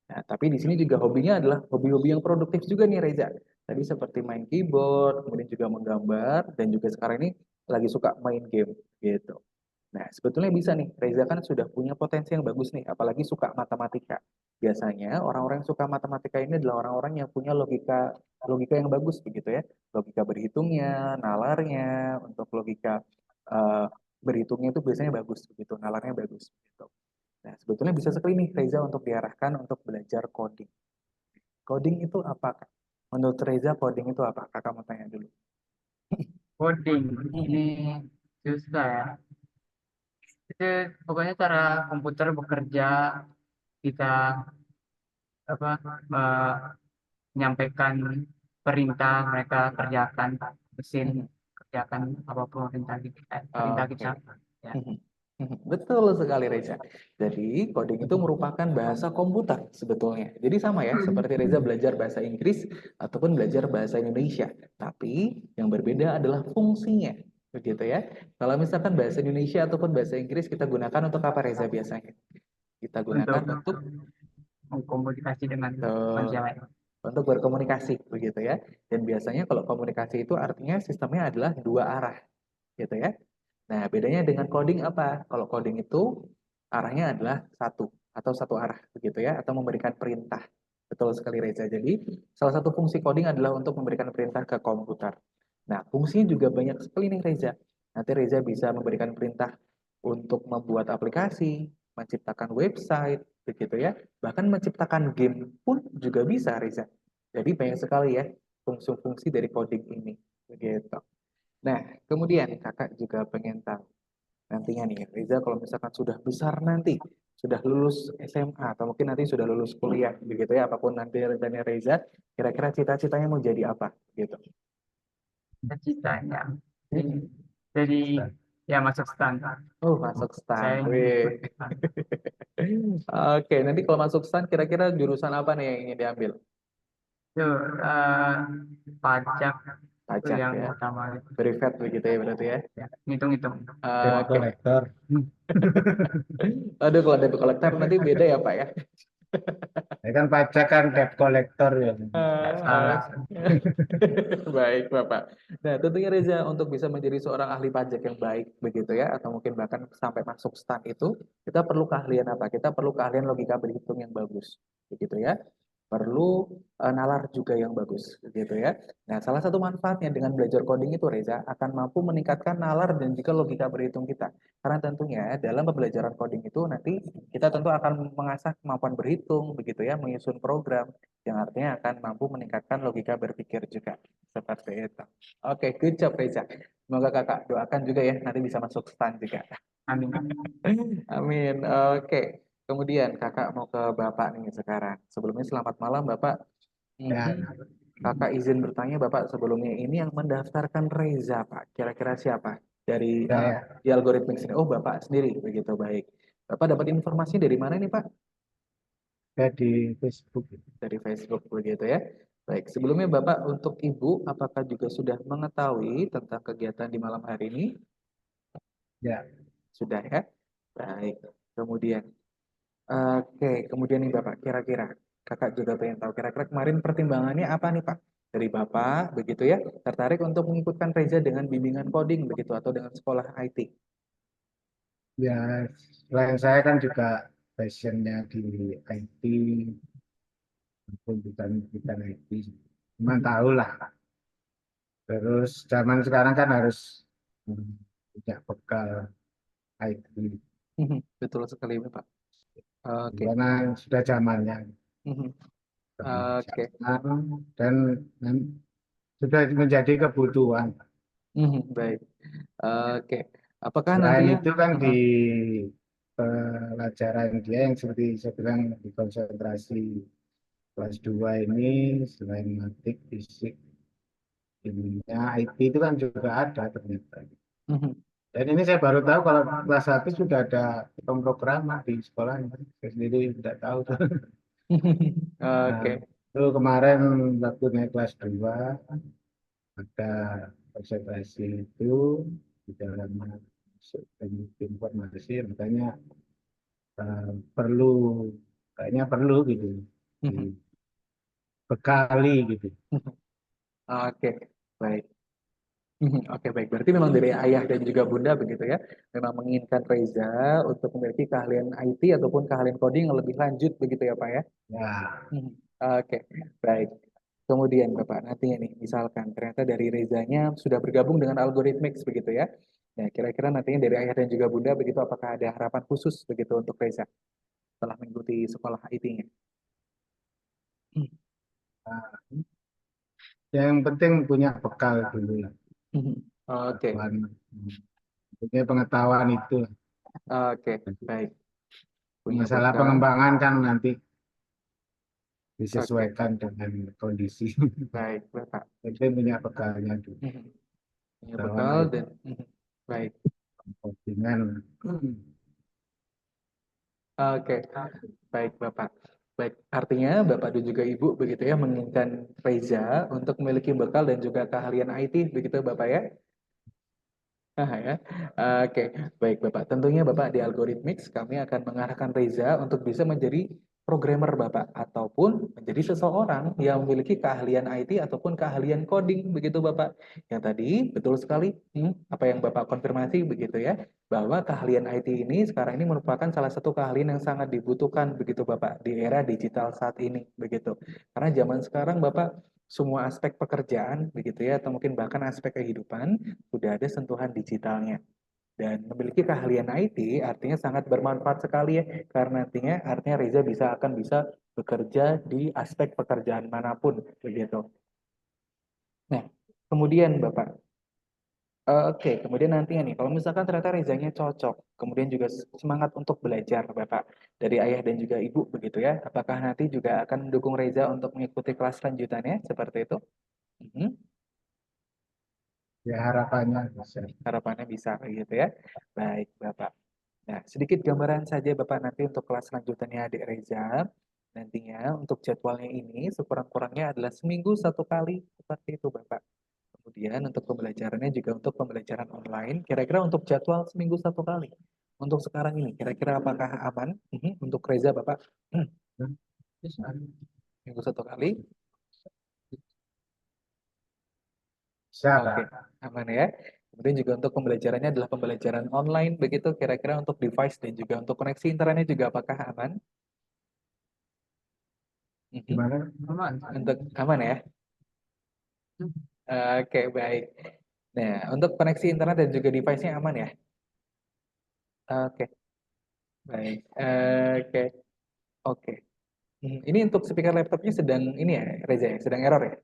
[SPEAKER 1] Nah, tapi di sini juga hobinya adalah hobi-hobi yang produktif juga nih Reza. Tadi seperti main keyboard, kemudian juga menggambar, dan juga sekarang ini lagi suka main game, gitu. Nah, sebetulnya bisa nih, Reza kan sudah punya potensi yang bagus nih, apalagi suka matematika. Biasanya orang-orang yang suka matematika ini adalah orang-orang yang punya logika logika yang bagus begitu ya. Logika berhitungnya, nalarnya, untuk logika eh, berhitungnya itu biasanya bagus begitu, nalarnya bagus begitu. Nah, sebetulnya bisa sekali nih Reza untuk diarahkan untuk belajar coding. Coding itu apa, Kak? Menurut Reza coding itu apa? Kakak mau tanya dulu.
[SPEAKER 3] Coding ini susah ya. Itu pokoknya cara komputer bekerja, kita apa eh, menyampaikan perintah mereka kerjakan, mesin kerjakan apapun perintah kita, perintah kita.
[SPEAKER 1] Oke.
[SPEAKER 3] Ya,
[SPEAKER 1] Betul sekali Reza. Jadi coding itu merupakan bahasa komputer sebetulnya. Jadi sama ya, seperti Reza belajar bahasa Inggris ataupun belajar bahasa Indonesia. Tapi yang berbeda adalah fungsinya. Begitu ya. Kalau misalkan bahasa Indonesia ataupun bahasa Inggris kita gunakan untuk apa Reza biasanya? Kita
[SPEAKER 3] untuk
[SPEAKER 1] gunakan untuk
[SPEAKER 3] mengkomunikasi dengan
[SPEAKER 1] eh,
[SPEAKER 3] manusia lain.
[SPEAKER 1] untuk berkomunikasi begitu ya. Dan biasanya kalau komunikasi itu artinya sistemnya adalah dua arah gitu ya. Nah, bedanya dengan coding apa? Kalau coding itu arahnya adalah satu atau satu arah begitu ya, atau memberikan perintah. Betul sekali Reza. Jadi, salah satu fungsi coding adalah untuk memberikan perintah ke komputer. Nah, fungsinya juga banyak sekali nih Reza. Nanti Reza bisa memberikan perintah untuk membuat aplikasi, menciptakan website, begitu ya. Bahkan menciptakan game pun juga bisa Reza. Jadi banyak sekali ya fungsi-fungsi dari coding ini. Begitu. Nah, kemudian kakak juga pengen tahu nantinya nih, Reza kalau misalkan sudah besar nanti, sudah lulus SMA atau mungkin nanti sudah lulus kuliah, begitu ya, apapun nanti rencananya Reza, kira-kira cita-citanya mau jadi apa, gitu.
[SPEAKER 3] Cita-citanya jadi ya masuk stan.
[SPEAKER 1] Oh, masuk STAN.
[SPEAKER 3] Saya ingin
[SPEAKER 1] Wih.
[SPEAKER 3] ikut stan.
[SPEAKER 1] Oke, nanti kalau masuk STAN, kira-kira jurusan apa nih yang ingin diambil?
[SPEAKER 3] Itu pajak itu
[SPEAKER 1] Pajak
[SPEAKER 3] yang
[SPEAKER 1] ya,
[SPEAKER 3] utama.
[SPEAKER 1] privat begitu ya berarti ya.
[SPEAKER 3] Ya, ngitung-ngitung.
[SPEAKER 2] Debt
[SPEAKER 1] Oke.
[SPEAKER 2] collector.
[SPEAKER 1] Aduh, kalau debt collector nanti beda ya Pak ya.
[SPEAKER 2] Ya kan pajak kan debt collector ya.
[SPEAKER 3] Nggak
[SPEAKER 1] Ah,
[SPEAKER 3] salah.
[SPEAKER 1] baik, Bapak. Nah, tentunya Reza untuk bisa menjadi seorang ahli pajak yang baik begitu ya, atau mungkin bahkan sampai masuk stan itu, kita perlu keahlian apa? Kita perlu keahlian logika berhitung yang bagus, begitu ya. Perlu nalar juga yang bagus, begitu ya. Nah, salah satu manfaatnya dengan belajar coding itu, Reza, akan mampu meningkatkan nalar dan juga logika berhitung kita. Karena tentunya dalam pembelajaran coding itu nanti kita tentu akan mengasah kemampuan berhitung, begitu ya, menyusun program yang artinya akan mampu meningkatkan logika berpikir juga. Seperti itu. Oke, good job Reza. Semoga kakak doakan juga ya, nanti bisa masuk STAN juga.
[SPEAKER 3] Amin.
[SPEAKER 1] Amin. Oke. Kemudian kakak mau ke bapak nih sekarang. Sebelumnya selamat malam bapak.
[SPEAKER 2] Ya,
[SPEAKER 1] Mhm. Kakak izin bertanya bapak sebelumnya ini yang mendaftarkan Reza pak. Kira-kira siapa dari
[SPEAKER 2] saya
[SPEAKER 1] di algoritmik sini? Oh bapak sendiri begitu baik. Bapak dapat informasi dari mana nih pak?
[SPEAKER 2] saya di Facebook.
[SPEAKER 1] Dari Facebook begitu ya. Baik, sebelumnya Bapak untuk Ibu, apakah juga sudah mengetahui tentang kegiatan di malam hari ini?
[SPEAKER 2] Ya,
[SPEAKER 1] Sudah ya? Baik. Kemudian, oke, kemudian nih Bapak, kira-kira Kakak juga pengen tahu kira-kira kemarin pertimbangannya apa nih Pak? dari Bapak begitu ya, tertarik untuk mengikutkan Reza dengan bimbingan coding begitu atau dengan sekolah IT?
[SPEAKER 2] Ya, selain saya kan juga passionnya di IT, bukan IT. Cuman tahu lah. Terus zaman sekarang kan harus hmm, punya bekal IT.
[SPEAKER 1] Betul sekali Bapak. Oke.
[SPEAKER 2] Karena sudah zamannya.
[SPEAKER 1] Mhm.
[SPEAKER 2] Zaman
[SPEAKER 1] Oke.
[SPEAKER 2] sekarang dan sudah menjadi kebutuhan.
[SPEAKER 1] Baik. Oke. Apakah
[SPEAKER 2] Selain
[SPEAKER 1] nantinya
[SPEAKER 2] itu kan di pelajaran dia yang seperti saya bilang di konsentrasi kelas 2 ini selain matik, fisik, ilmunya IT itu kan juga ada ternyata.
[SPEAKER 1] Mhm.
[SPEAKER 2] Dan ini saya baru tahu kalau kelas 1 sudah ada pemrograman di sekolah. Saya sendiri tidak tahu tuh. Nah,
[SPEAKER 1] Oke.
[SPEAKER 2] itu kemarin waktu naik kelas 2 ada konsentrasi itu di dalam masuk teknik informasi makanya perlu kayaknya perlu gitu dibekali gitu.
[SPEAKER 1] Oke, baik. Oke, baik. Berarti memang dari ayah dan juga bunda begitu ya, memang menginginkan Reza untuk memiliki keahlian IT ataupun keahlian coding yang lebih lanjut begitu ya, Pak ya?
[SPEAKER 2] Ya,
[SPEAKER 1] Mhm. Oke, baik. Kemudian Bapak, nantinya nih, misalkan ternyata dari Rezanya sudah bergabung dengan Algorithmics begitu ya. Nah, kira-kira nantinya dari ayah dan juga bunda begitu, apakah ada harapan khusus begitu untuk Reza setelah mengikuti sekolah IT-nya?
[SPEAKER 2] yang penting punya bekal dulu lah.
[SPEAKER 1] Oke,
[SPEAKER 2] Pengetahuan, punya pengetahuan itu.
[SPEAKER 1] oke, baik. Punya
[SPEAKER 2] Masalah
[SPEAKER 1] bekal.
[SPEAKER 2] pengembangan kan nanti
[SPEAKER 1] Oke,
[SPEAKER 2] disesuaikan dengan kondisi.
[SPEAKER 1] baik, Bapak.
[SPEAKER 2] Penting punya bekalnya dulu.
[SPEAKER 1] Punya
[SPEAKER 2] Pengetahuan
[SPEAKER 1] bekal
[SPEAKER 2] IT,
[SPEAKER 1] dan baik.
[SPEAKER 2] dengan
[SPEAKER 1] Oke, baik Bapak. Baik, artinya Bapak dan juga Ibu begitu ya menginginkan Reza untuk memiliki bekal dan juga keahlian IT begitu Bapak ya. Ya. Oke, baik Bapak. Tentunya Bapak di Algorithmics kami akan mengarahkan Reza untuk bisa menjadi programmer Bapak ataupun menjadi seseorang yang memiliki keahlian IT ataupun keahlian coding begitu Bapak. Yang tadi betul sekali apa yang Bapak konfirmasi begitu ya, bahwa keahlian IT ini sekarang ini merupakan salah satu keahlian yang sangat dibutuhkan begitu Bapak di era digital saat ini begitu. Karena zaman sekarang Bapak semua aspek pekerjaan begitu ya atau mungkin bahkan aspek kehidupan sudah ada sentuhan digitalnya. Dan memiliki keahlian IT artinya sangat bermanfaat sekali ya, karena nantinya artinya Reza bisa bekerja di aspek pekerjaan manapun begitu. Nah, kemudian Bapak, oke, kemudian nantinya nih, kalau misalkan ternyata Rezanya cocok, kemudian juga semangat untuk belajar Bapak dari ayah dan juga ibu begitu ya, apakah nanti juga akan mendukung Reza untuk mengikuti kelas lanjutannya seperti itu? Mhm.
[SPEAKER 2] ya harapannya bisa.
[SPEAKER 1] Harapannya bisa begitu ya. Baik, Bapak. Nah, sedikit gambaran saja Bapak nanti untuk kelas lanjutannya adik Reza. Nantinya untuk jadwalnya ini sekurang-kurangnya adalah seminggu satu kali seperti itu Bapak. Kemudian untuk pembelajarannya juga untuk pembelajaran online. Kira-kira untuk jadwal seminggu satu kali. Untuk sekarang ini, kira-kira apakah aman untuk Reza Bapak? Minggu satu kali.
[SPEAKER 2] Bisa,
[SPEAKER 1] Oke,
[SPEAKER 2] Kak.
[SPEAKER 1] aman ya. Kemudian juga untuk pembelajarannya adalah pembelajaran online begitu. Kira-kira untuk device dan juga untuk koneksi internetnya juga apakah aman? Mhm.
[SPEAKER 2] Gimana?
[SPEAKER 3] Aman.
[SPEAKER 1] Untuk aman ya. Oke, baik. Nah, untuk koneksi internet dan juga device-nya aman ya? Oke, baik. Oke, oke. Ini untuk speaker laptopnya sedang ini ya, Reza ya? Sedang error ya?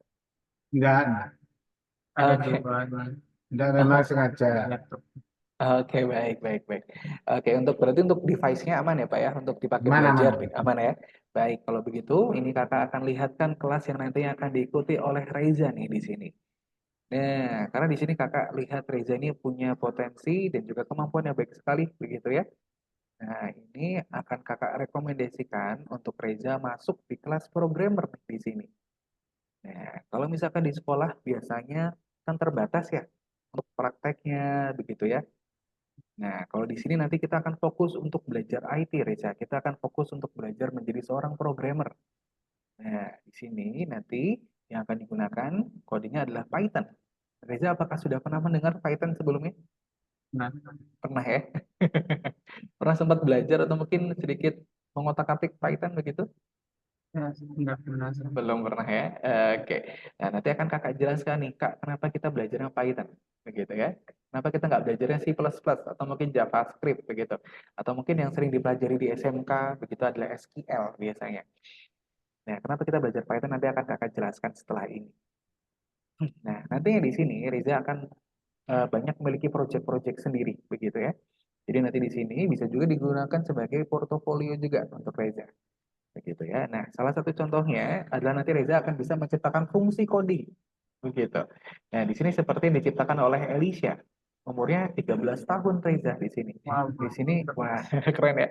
[SPEAKER 2] Enggak.
[SPEAKER 3] Ada
[SPEAKER 1] Oke.
[SPEAKER 3] dua di
[SPEAKER 2] Enggak memang sengaja.
[SPEAKER 3] laptop.
[SPEAKER 1] Oke, baik, baik, baik. Oke, untuk berarti untuk device-nya aman ya, Pak ya, untuk dipakai
[SPEAKER 2] Aman,
[SPEAKER 1] belajar,
[SPEAKER 2] aman.
[SPEAKER 1] aman ya. Baik, kalau begitu, ini kakak akan lihatkan kelas yang nantinya akan diikuti oleh Reza nih di sini. Nah, karena di sini kakak lihat Reza ini punya potensi dan juga kemampuan yang baik sekali, begitu ya. Nah, ini akan kakak rekomendasikan untuk Reza masuk di kelas programmer di sini. Nah, kalau misalkan di sekolah biasanya kan terbatas ya untuk prakteknya, begitu ya. Nah, kalau di sini nanti kita akan fokus untuk belajar IT, Reza. Kita akan fokus untuk belajar menjadi seorang programmer. Nah, di sini nanti Yang akan digunakan codingnya adalah Python. Reza, apakah sudah pernah mendengar Python sebelumnya?
[SPEAKER 3] Nah,
[SPEAKER 1] Pernah ya? Pernah sempat belajar atau mungkin sedikit mengotak-atik Python begitu?
[SPEAKER 3] ya, nggak pernah sih.
[SPEAKER 1] Belum pernah ya? Oke. Nah, nanti akan kakak jelaskan nih, Kak, kenapa kita belajarnya Python, begitu ya? Kenapa kita nggak belajarnya C++ atau mungkin JavaScript, begitu? Atau mungkin yang sering dipelajari di SMK, begitu adalah SQL biasanya. Nah, kenapa kita belajar Python nanti akan kakak jelaskan setelah ini. Nah, nantinya di sini Riza akan banyak memiliki proyek-proyek sendiri, begitu ya. Jadi nanti di sini bisa juga digunakan sebagai portofolio juga untuk Reza. Begitu ya. Nah, salah satu contohnya adalah nanti Reza akan bisa menciptakan fungsi coding. Begitu. Nah, di sini seperti yang diciptakan oleh Elisha. Umurnya 13 tahun Reza di sini.
[SPEAKER 3] Wow,
[SPEAKER 1] Di sini, wah, keren ya.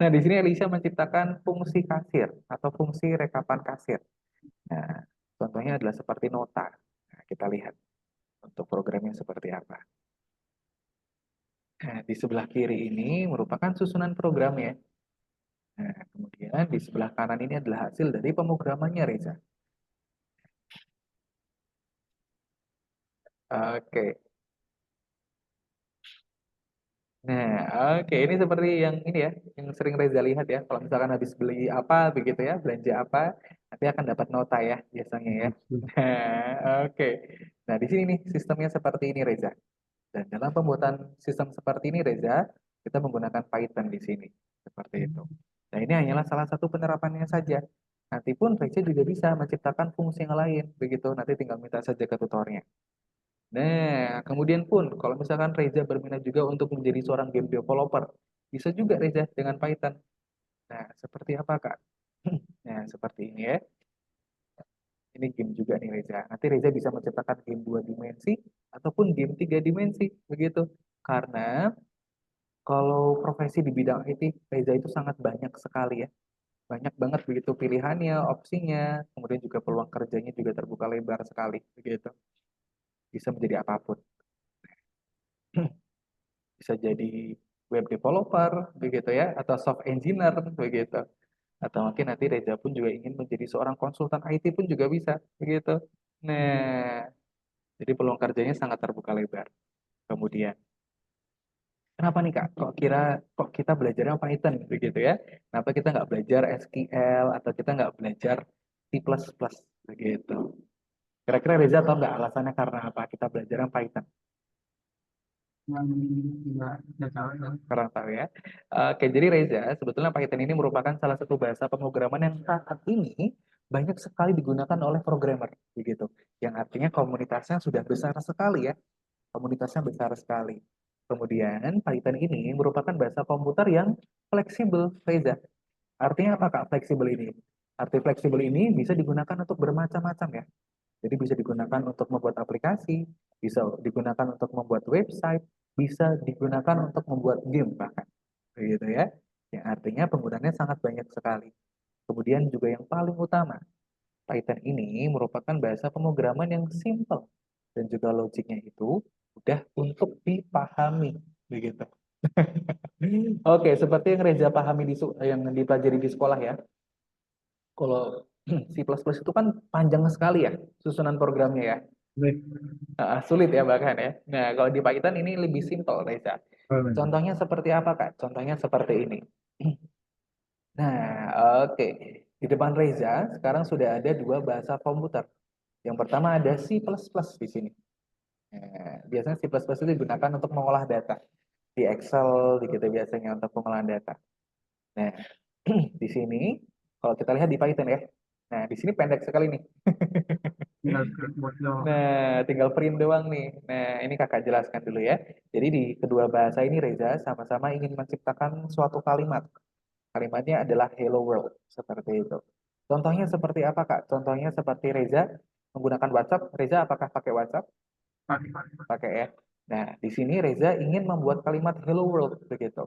[SPEAKER 1] Nah, di sini Elisha menciptakan fungsi kasir atau fungsi rekapan kasir. Nah, contohnya adalah seperti nota. Nah, kita lihat untuk programnya seperti apa. Nah, di sebelah kiri ini merupakan susunan programnya. Nah, kemudian di sebelah kanan ini adalah hasil dari pemrogramannya, Reza. Oke. Nah, oke. Ini seperti yang ini ya, yang sering Reza lihat ya. Kalau misalkan habis beli apa begitu ya, belanja apa, nanti akan dapat nota ya, biasanya ya. Nah, oke. Nah, di sini nih sistemnya seperti ini, Reza. Dan dalam pembuatan sistem seperti ini, Reza, kita menggunakan Python di sini. Seperti itu. Nah, ini hanyalah salah satu penerapannya saja. Nanti pun Reza juga bisa menciptakan fungsi yang lain. Begitu, nanti tinggal minta saja ke tutornya. Nah, kemudian pun kalau misalkan Reza berminat juga untuk menjadi seorang game developer, bisa juga Reza dengan Python. Nah, seperti apa, Kak? Nah, seperti ini ya. Ini game juga nih Reza. Nanti Reza bisa menciptakan game 2 dimensi ataupun game 3 dimensi, begitu. Karena kalau profesi di bidang IT, Reza itu sangat banyak sekali ya. Banyak banget begitu pilihannya, opsinya, kemudian juga peluang kerjanya juga terbuka lebar sekali, begitu. Bisa menjadi apapun. Bisa jadi web developer begitu ya, atau soft engineer begitu, atau mungkin nanti Reza pun juga ingin menjadi seorang konsultan IT pun juga bisa begitu. Nah, jadi peluang kerjanya sangat terbuka lebar. Kemudian kenapa nih Kak kok kita belajarnya Python begitu ya, kenapa kita nggak belajar SQL atau kita nggak belajar C++ begitu? Kira-kira Reza tahu nggak alasannya karena apa kita belajarnya Python?
[SPEAKER 3] yang nggak tahu ya.
[SPEAKER 1] Kurang tahu ya. Oke, jadi Reza, sebetulnya Python ini merupakan salah satu bahasa pemrograman yang saat ini banyak sekali digunakan oleh programmer, begitu. Yang artinya komunitasnya sudah besar sekali ya, komunitasnya besar sekali. Kemudian Python ini merupakan bahasa komputer yang fleksibel, Reza. Artinya apa Kak fleksibel ini? Arti fleksibel ini bisa digunakan untuk bermacam-macam ya. Jadi bisa digunakan untuk membuat aplikasi, bisa digunakan untuk membuat website, bisa digunakan untuk membuat game bahkan. Begitu ya. Yang artinya penggunanya sangat banyak sekali. Kemudian juga yang paling utama, Python ini merupakan bahasa pemrograman yang simple dan juga logiknya itu mudah untuk dipahami. Begitu. Oke, seperti yang Reza pahami yang dipelajari di sekolah ya. Kalau C++ itu kan panjang sekali ya susunan programnya ya.
[SPEAKER 2] Baik.
[SPEAKER 1] Sulit ya bahkan ya. Nah, kalau di Python ini lebih simpel, Reza.
[SPEAKER 2] Oh, baik.
[SPEAKER 1] Contohnya seperti apa, Kak? Contohnya seperti ini. Nah, oke. Di depan Reza, sekarang sudah ada dua bahasa komputer. Yang pertama ada C++ di sini. Nah, biasanya C++ itu digunakan untuk mengolah data. Di Excel, gitu biasanya untuk pengolahan data. Nah, di sini, kalau kita lihat di Python ya. Nah, di sini pendek sekali nih.
[SPEAKER 3] Tinggal klik buat doang.
[SPEAKER 1] Nah, tinggal print doang nih. Nah, ini kakak jelaskan dulu ya. Jadi di kedua bahasa ini Reza sama-sama ingin menciptakan suatu kalimat. Kalimatnya adalah Hello World, seperti itu. Contohnya seperti apa Kak? Contohnya seperti Reza menggunakan WhatsApp. Reza apakah pakai WhatsApp?
[SPEAKER 3] Pakai.
[SPEAKER 1] Pakai ya. Nah, di sini Reza ingin membuat kalimat Hello World, begitu.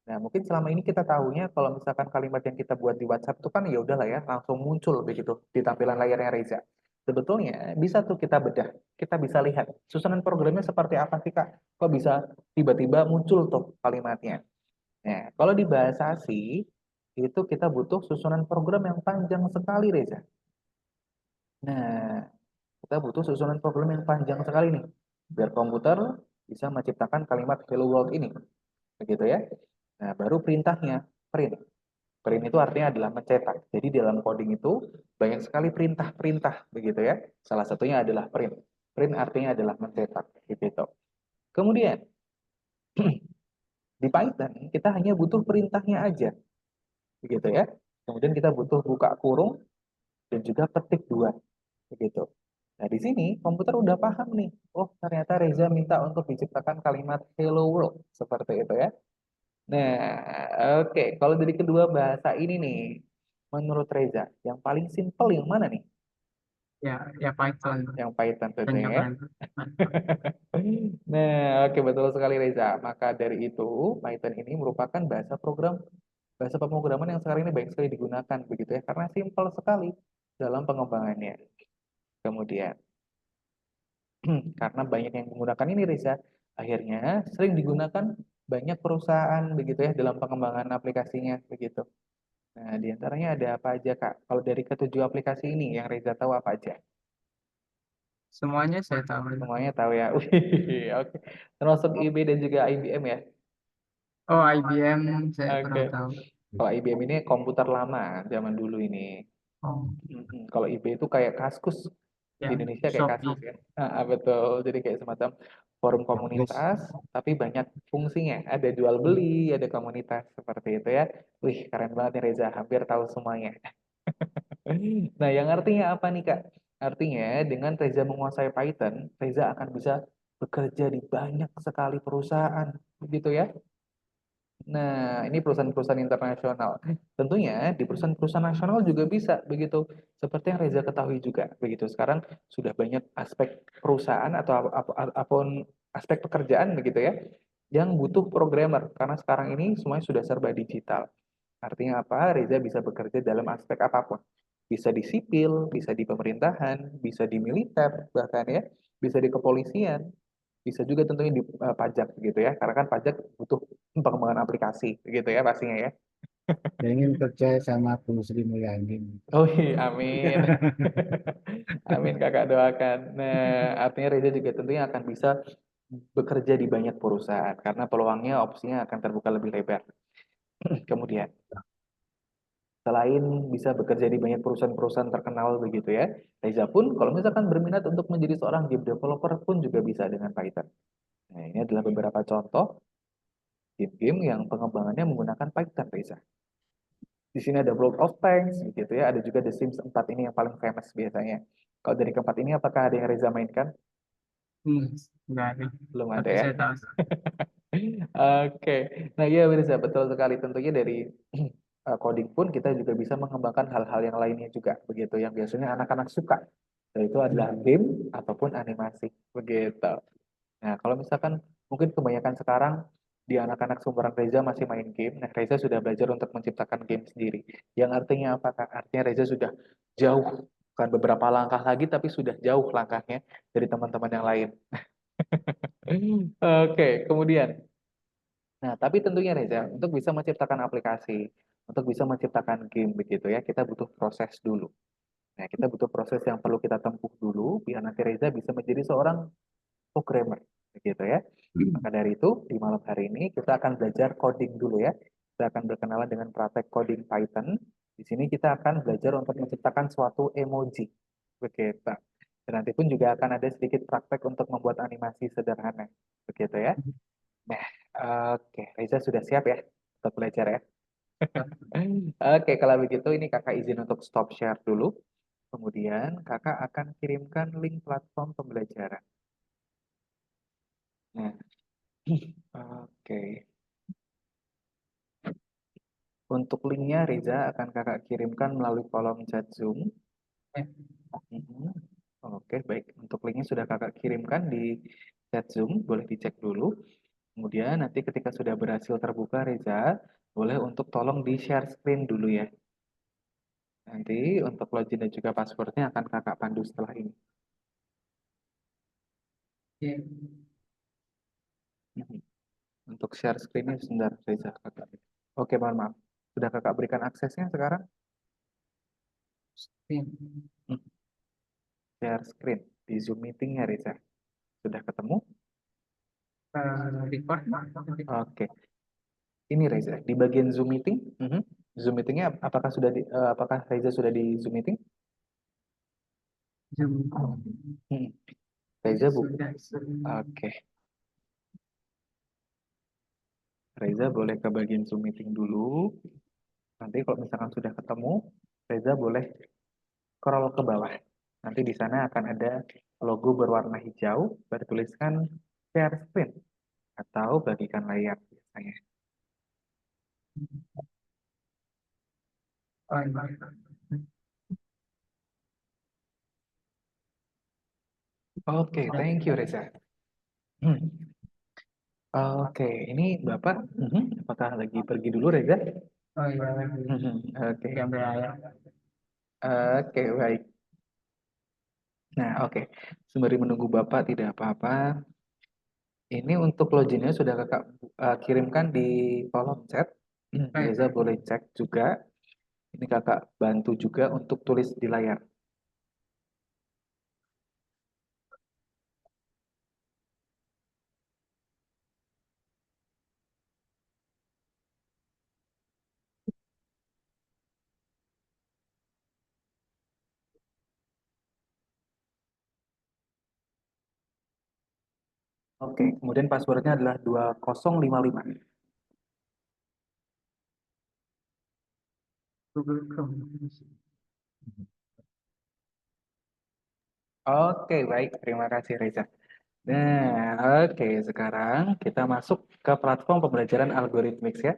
[SPEAKER 1] Nah, mungkin selama ini kita tahunya kalau misalkan kalimat yang kita buat di WhatsApp itu kan ya udahlah ya, langsung muncul begitu di tampilan layarnya Reza. Sebetulnya bisa tuh kita bedah, kita bisa lihat susunan programnya seperti apa sih Kak? Kok bisa tiba-tiba muncul tuh kalimatnya? Nah, kalau di bahasa C itu kita butuh susunan program yang panjang sekali Reza. Nah, kita butuh susunan program yang panjang sekali nih, biar komputer bisa menciptakan kalimat hello world ini, begitu ya. Nah, baru perintahnya, print. Print itu artinya adalah mencetak. Jadi di dalam coding itu banyak sekali perintah-perintah, begitu ya. Salah satunya adalah print. Print artinya adalah mencetak, gitu. Kemudian, di Python kita hanya butuh perintahnya aja, begitu ya. Kemudian kita butuh buka kurung dan juga petik dua, begitu. Nah, di sini komputer udah paham nih. Oh, ternyata Reza minta untuk diciptakan kalimat hello world seperti itu ya. Nah, oke. Kalau dari kedua bahasa ini nih, menurut Reza, yang paling simpel yang mana nih?
[SPEAKER 3] Ya Python
[SPEAKER 1] Yang Python
[SPEAKER 3] dan
[SPEAKER 1] tentunya ya.
[SPEAKER 3] juga Python.
[SPEAKER 1] Nah, oke betul sekali Reza. Maka dari itu, Python ini merupakan bahasa pemrograman yang sekarang ini banyak sekali digunakan begitu ya, karena simpel sekali dalam pengembangannya. Kemudian, karena banyak yang menggunakan ini Reza, akhirnya sering digunakan banyak perusahaan begitu ya dalam pengembangan aplikasinya begitu. Nah, di antaranya ada apa aja Kak? Kalau dari ketujuh aplikasi ini yang Reza tahu apa aja?
[SPEAKER 3] Semuanya saya tahu.
[SPEAKER 1] Semuanya tahu ya. Wih, oke. Termasuk IB dan juga IBM ya.
[SPEAKER 3] Oh, IBM saya
[SPEAKER 1] Oke.
[SPEAKER 3] kurang tahu.
[SPEAKER 1] Kalau IBM ini komputer lama zaman dulu ini.
[SPEAKER 3] Oh,
[SPEAKER 1] Kalau IB itu kayak Kaskus di
[SPEAKER 3] ya
[SPEAKER 1] Indonesia kayak Kaskus
[SPEAKER 3] Shopee.
[SPEAKER 1] ya. Betul. Jadi kayak semacam forum
[SPEAKER 2] Inggris.
[SPEAKER 1] komunitas, tapi banyak fungsinya. Ada jual beli, ada komunitas seperti itu ya. Wih, keren banget nih Reza. Hampir tahu semuanya. Nah, yang artinya apa nih Kak? Artinya dengan Reza menguasai Python, Reza akan bisa bekerja di banyak sekali perusahaan, begitu ya. Nah, ini perusahaan-perusahaan internasional. Tentunya di perusahaan-perusahaan nasional juga bisa begitu. Seperti yang Reza ketahui juga begitu. Sekarang sudah banyak aspek perusahaan atau apapun aspek pekerjaan begitu ya yang butuh programmer karena sekarang ini semuanya sudah serba digital. Artinya apa? Reza bisa bekerja dalam aspek apapun. Bisa di sipil, bisa di pemerintahan, bisa di militer bahkan ya, bisa di kepolisian, bisa juga tentunya di pajak gitu ya, karena kan pajak butuh pengembangan aplikasi gitu ya pastinya ya.
[SPEAKER 2] Saya ingin kerja sama Bu Sri Mulyani.
[SPEAKER 1] Oh iya, amin. Amin kakak doakan. Nah, artinya Reza juga tentunya akan bisa bekerja di banyak perusahaan karena peluangnya opsinya akan terbuka lebih lebar. Kemudian, selain bisa bekerja di banyak perusahaan-perusahaan terkenal begitu ya, Reza pun kalau misalkan berminat untuk menjadi seorang game developer pun juga bisa dengan Python. Nah, ini adalah beberapa contoh game-game yang pengembangannya menggunakan Python, Reza. Di sini ada World of Tanks, gitu ya. Ada juga The Sims 4 ini yang paling famous biasanya. Kalau dari keempat ini, apakah ada yang Reza mainkan?
[SPEAKER 3] Hmm, enggak ada.
[SPEAKER 1] Belum ada
[SPEAKER 3] Tapi
[SPEAKER 1] ya.
[SPEAKER 3] saya tahu.
[SPEAKER 1] Oke. Nah, iya Reza, betul sekali. Tentunya dari coding pun kita juga bisa mengembangkan hal-hal yang lainnya juga, begitu. Yang biasanya anak-anak suka. Yaitu adalah game ataupun animasi, begitu. Nah, kalau misalkan mungkin kebanyakan sekarang di anak-anak seumuran Reza masih main game, nah Reza sudah belajar untuk menciptakan game sendiri. Yang artinya apa, Kak? Artinya Reza sudah jauh, bukan beberapa langkah lagi, tapi sudah jauh langkahnya dari teman-teman yang lain. Oke, kemudian. Nah, tapi tentunya Reza, untuk bisa menciptakan aplikasi, untuk bisa menciptakan game begitu ya, kita butuh proses dulu. Nah, kita butuh proses yang perlu kita tempuh dulu, biar nanti Reza bisa menjadi seorang programmer begitu ya. Maka dari itu di malam hari ini kita akan belajar coding dulu ya. Kita akan berkenalan dengan praktek coding Python. Di sini kita akan belajar untuk menciptakan suatu emoji begitu. Dan nanti pun juga akan ada sedikit praktek untuk membuat animasi sederhana begitu ya. Nah, oke, Reza sudah siap ya untuk belajar ya. Oke, kalau begitu ini kakak izin untuk stop share dulu. Kemudian kakak akan kirimkan link platform pembelajaran. Nah, oke. Untuk linknya Reza akan kakak kirimkan melalui kolom chat Zoom.
[SPEAKER 3] Ya.
[SPEAKER 1] Mhm. Oke, baik. Untuk linknya sudah kakak kirimkan di chat Zoom, boleh dicek dulu. Kemudian nanti ketika sudah berhasil terbuka Reza, boleh untuk tolong di share screen dulu ya. Nanti untuk login dan juga passwordnya akan kakak pandu setelah ini.
[SPEAKER 3] Ya.
[SPEAKER 1] Mhm. Untuk share screennya sebentar Reza kakak. Oke, mohon maaf. Sudah kakak berikan aksesnya sekarang?
[SPEAKER 3] Ya.
[SPEAKER 1] Mhm. share screen di Zoom meetingnya Reza. Sudah ketemu?
[SPEAKER 3] Record.
[SPEAKER 1] Oke. Ini Reza, di bagian Zoom meeting, Zoom meetingnya apakah apakah Reza sudah di Zoom meeting?
[SPEAKER 3] Zoom.
[SPEAKER 1] Hmm. Reza
[SPEAKER 3] Sudah.
[SPEAKER 1] Oke. Reza boleh ke bagian Zoom meeting dulu. Nanti kalau misalkan sudah ketemu, Reza boleh scroll ke bawah. Nanti di sana akan ada logo berwarna hijau bertuliskan share screen atau bagikan layar biasanya.
[SPEAKER 3] Oh, iya.
[SPEAKER 1] Oke, thank you Reza. Hmm. Oke, ini Bapak, apakah lagi pergi dulu Reza?
[SPEAKER 3] Oh iya,
[SPEAKER 1] Oke,
[SPEAKER 3] gambar layar.
[SPEAKER 1] oke baik. Nah, oke. Sembari menunggu Bapak tidak apa-apa. Ini untuk loginnya sudah Kakak kirimkan di kolom chat. Reza boleh cek juga. Ini Kakak bantu juga untuk tulis di layar. Oke, kemudian passwordnya adalah 2055.
[SPEAKER 3] Google Chrome.
[SPEAKER 1] Oke, baik. Terima kasih Reza. Nah, oke. Sekarang kita masuk ke platform pembelajaran algoritmik ya.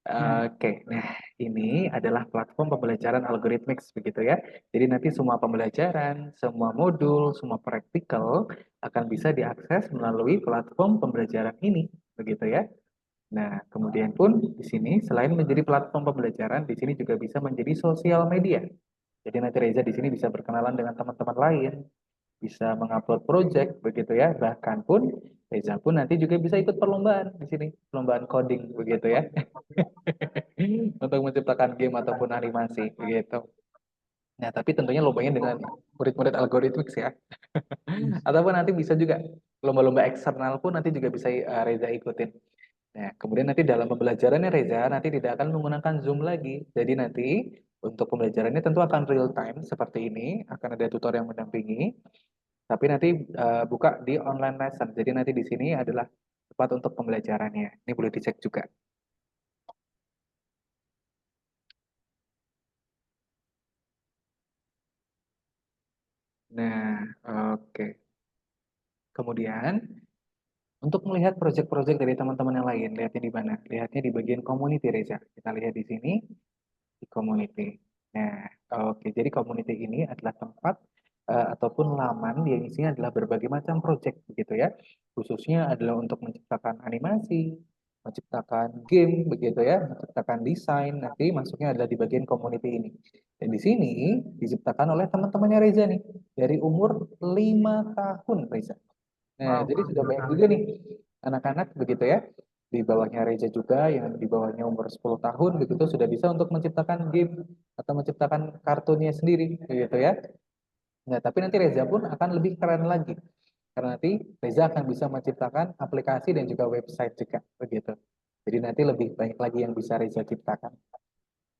[SPEAKER 1] Oke, nah ini adalah platform pembelajaran algoritmik begitu ya. Jadi nanti semua pembelajaran, semua modul, semua praktikal akan bisa diakses melalui platform pembelajaran ini, begitu ya. Nah, kemudian pun di sini selain menjadi platform pembelajaran, di sini juga bisa menjadi sosial media. Jadi nanti Reza di sini bisa berkenalan dengan teman-teman lain, bisa mengupload project begitu ya. Bahkan pun Reza pun nanti juga bisa ikut perlombaan di sini, perlombaan coding begitu ya. Untuk menciptakan game ataupun animasi begitu. Nah, tapi tentunya lombanya dengan murid-murid algoritmik ya. Ataupun nanti bisa juga lomba-lomba eksternal pun nanti juga bisa Reza ikutin. Nah, kemudian nanti dalam pembelajarannya Reza nanti tidak akan menggunakan Zoom lagi. Jadi nanti untuk pembelajarannya tentu akan real time seperti ini, akan ada tutor yang mendampingi. Tapi nanti buka di online lesson. Jadi nanti di sini adalah tempat untuk pembelajarannya. Ini boleh dicek juga. Nah, oke. Kemudian untuk melihat proyek-proyek dari teman-teman yang lain, lihatnya di mana? Lihatnya di bagian community, Reza. Kita lihat di sini, di community. Nah, oke. Jadi community ini adalah tempat ataupun laman yang isinya adalah berbagai macam proyek, begitu ya. Khususnya adalah untuk menciptakan animasi, menciptakan game, begitu ya, menciptakan desain. Nanti masuknya adalah di bagian community ini. Dan di sini diciptakan oleh teman-temannya Reza nih, dari umur 5 tahun, Reza. Nah,
[SPEAKER 3] Wow.
[SPEAKER 1] jadi sudah banyak juga nih anak-anak begitu ya. Di bawahnya Reza juga yang di bawahnya umur 10 tahun begitu sudah bisa untuk menciptakan game atau menciptakan kartunnya sendiri begitu ya. Nah, tapi nanti Reza pun akan lebih keren lagi. Karena nanti Reza akan bisa menciptakan aplikasi dan juga website juga begitu. Jadi nanti lebih banyak lagi yang bisa Reza ciptakan.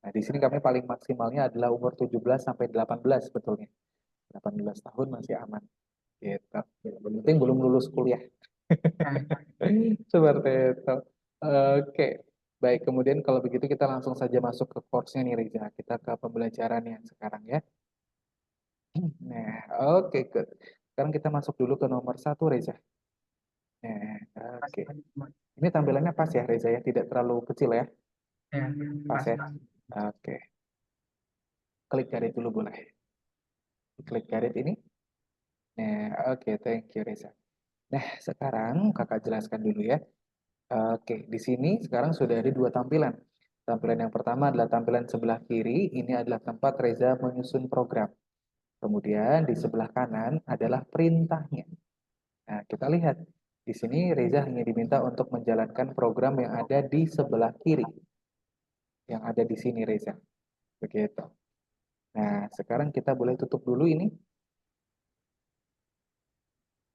[SPEAKER 1] Nah, di sini kami paling maksimalnya adalah umur 17 sampai 18 sebetulnya. 18 tahun masih aman gitu. Yang penting belum lulus kuliah. Seperti itu. Oke. Baik, kemudian kalau begitu kita langsung saja masuk ke course-nya nih Reza. Kita ke pembelajarannya sekarang ya. Nah, oke, good. Sekarang kita masuk dulu ke nomor satu Reza. Nah, oke. Ini tampilannya pas ya Reza ya, tidak terlalu kecil ya. Pas ya. Oke. Klik garis dulu boleh. Klik garis ini. Nah, oke, thank you Reza. Nah, sekarang kakak jelaskan dulu ya. Oke, di sini sekarang sudah ada dua tampilan. Tampilan yang pertama adalah tampilan sebelah kiri, ini adalah tempat Reza menyusun program. Kemudian di sebelah kanan adalah perintahnya. Nah, kita lihat. Di sini Reza hanya diminta untuk menjalankan program yang ada di sebelah kiri. Yang ada di sini Reza. Begitu. Nah, sekarang kita boleh tutup dulu ini.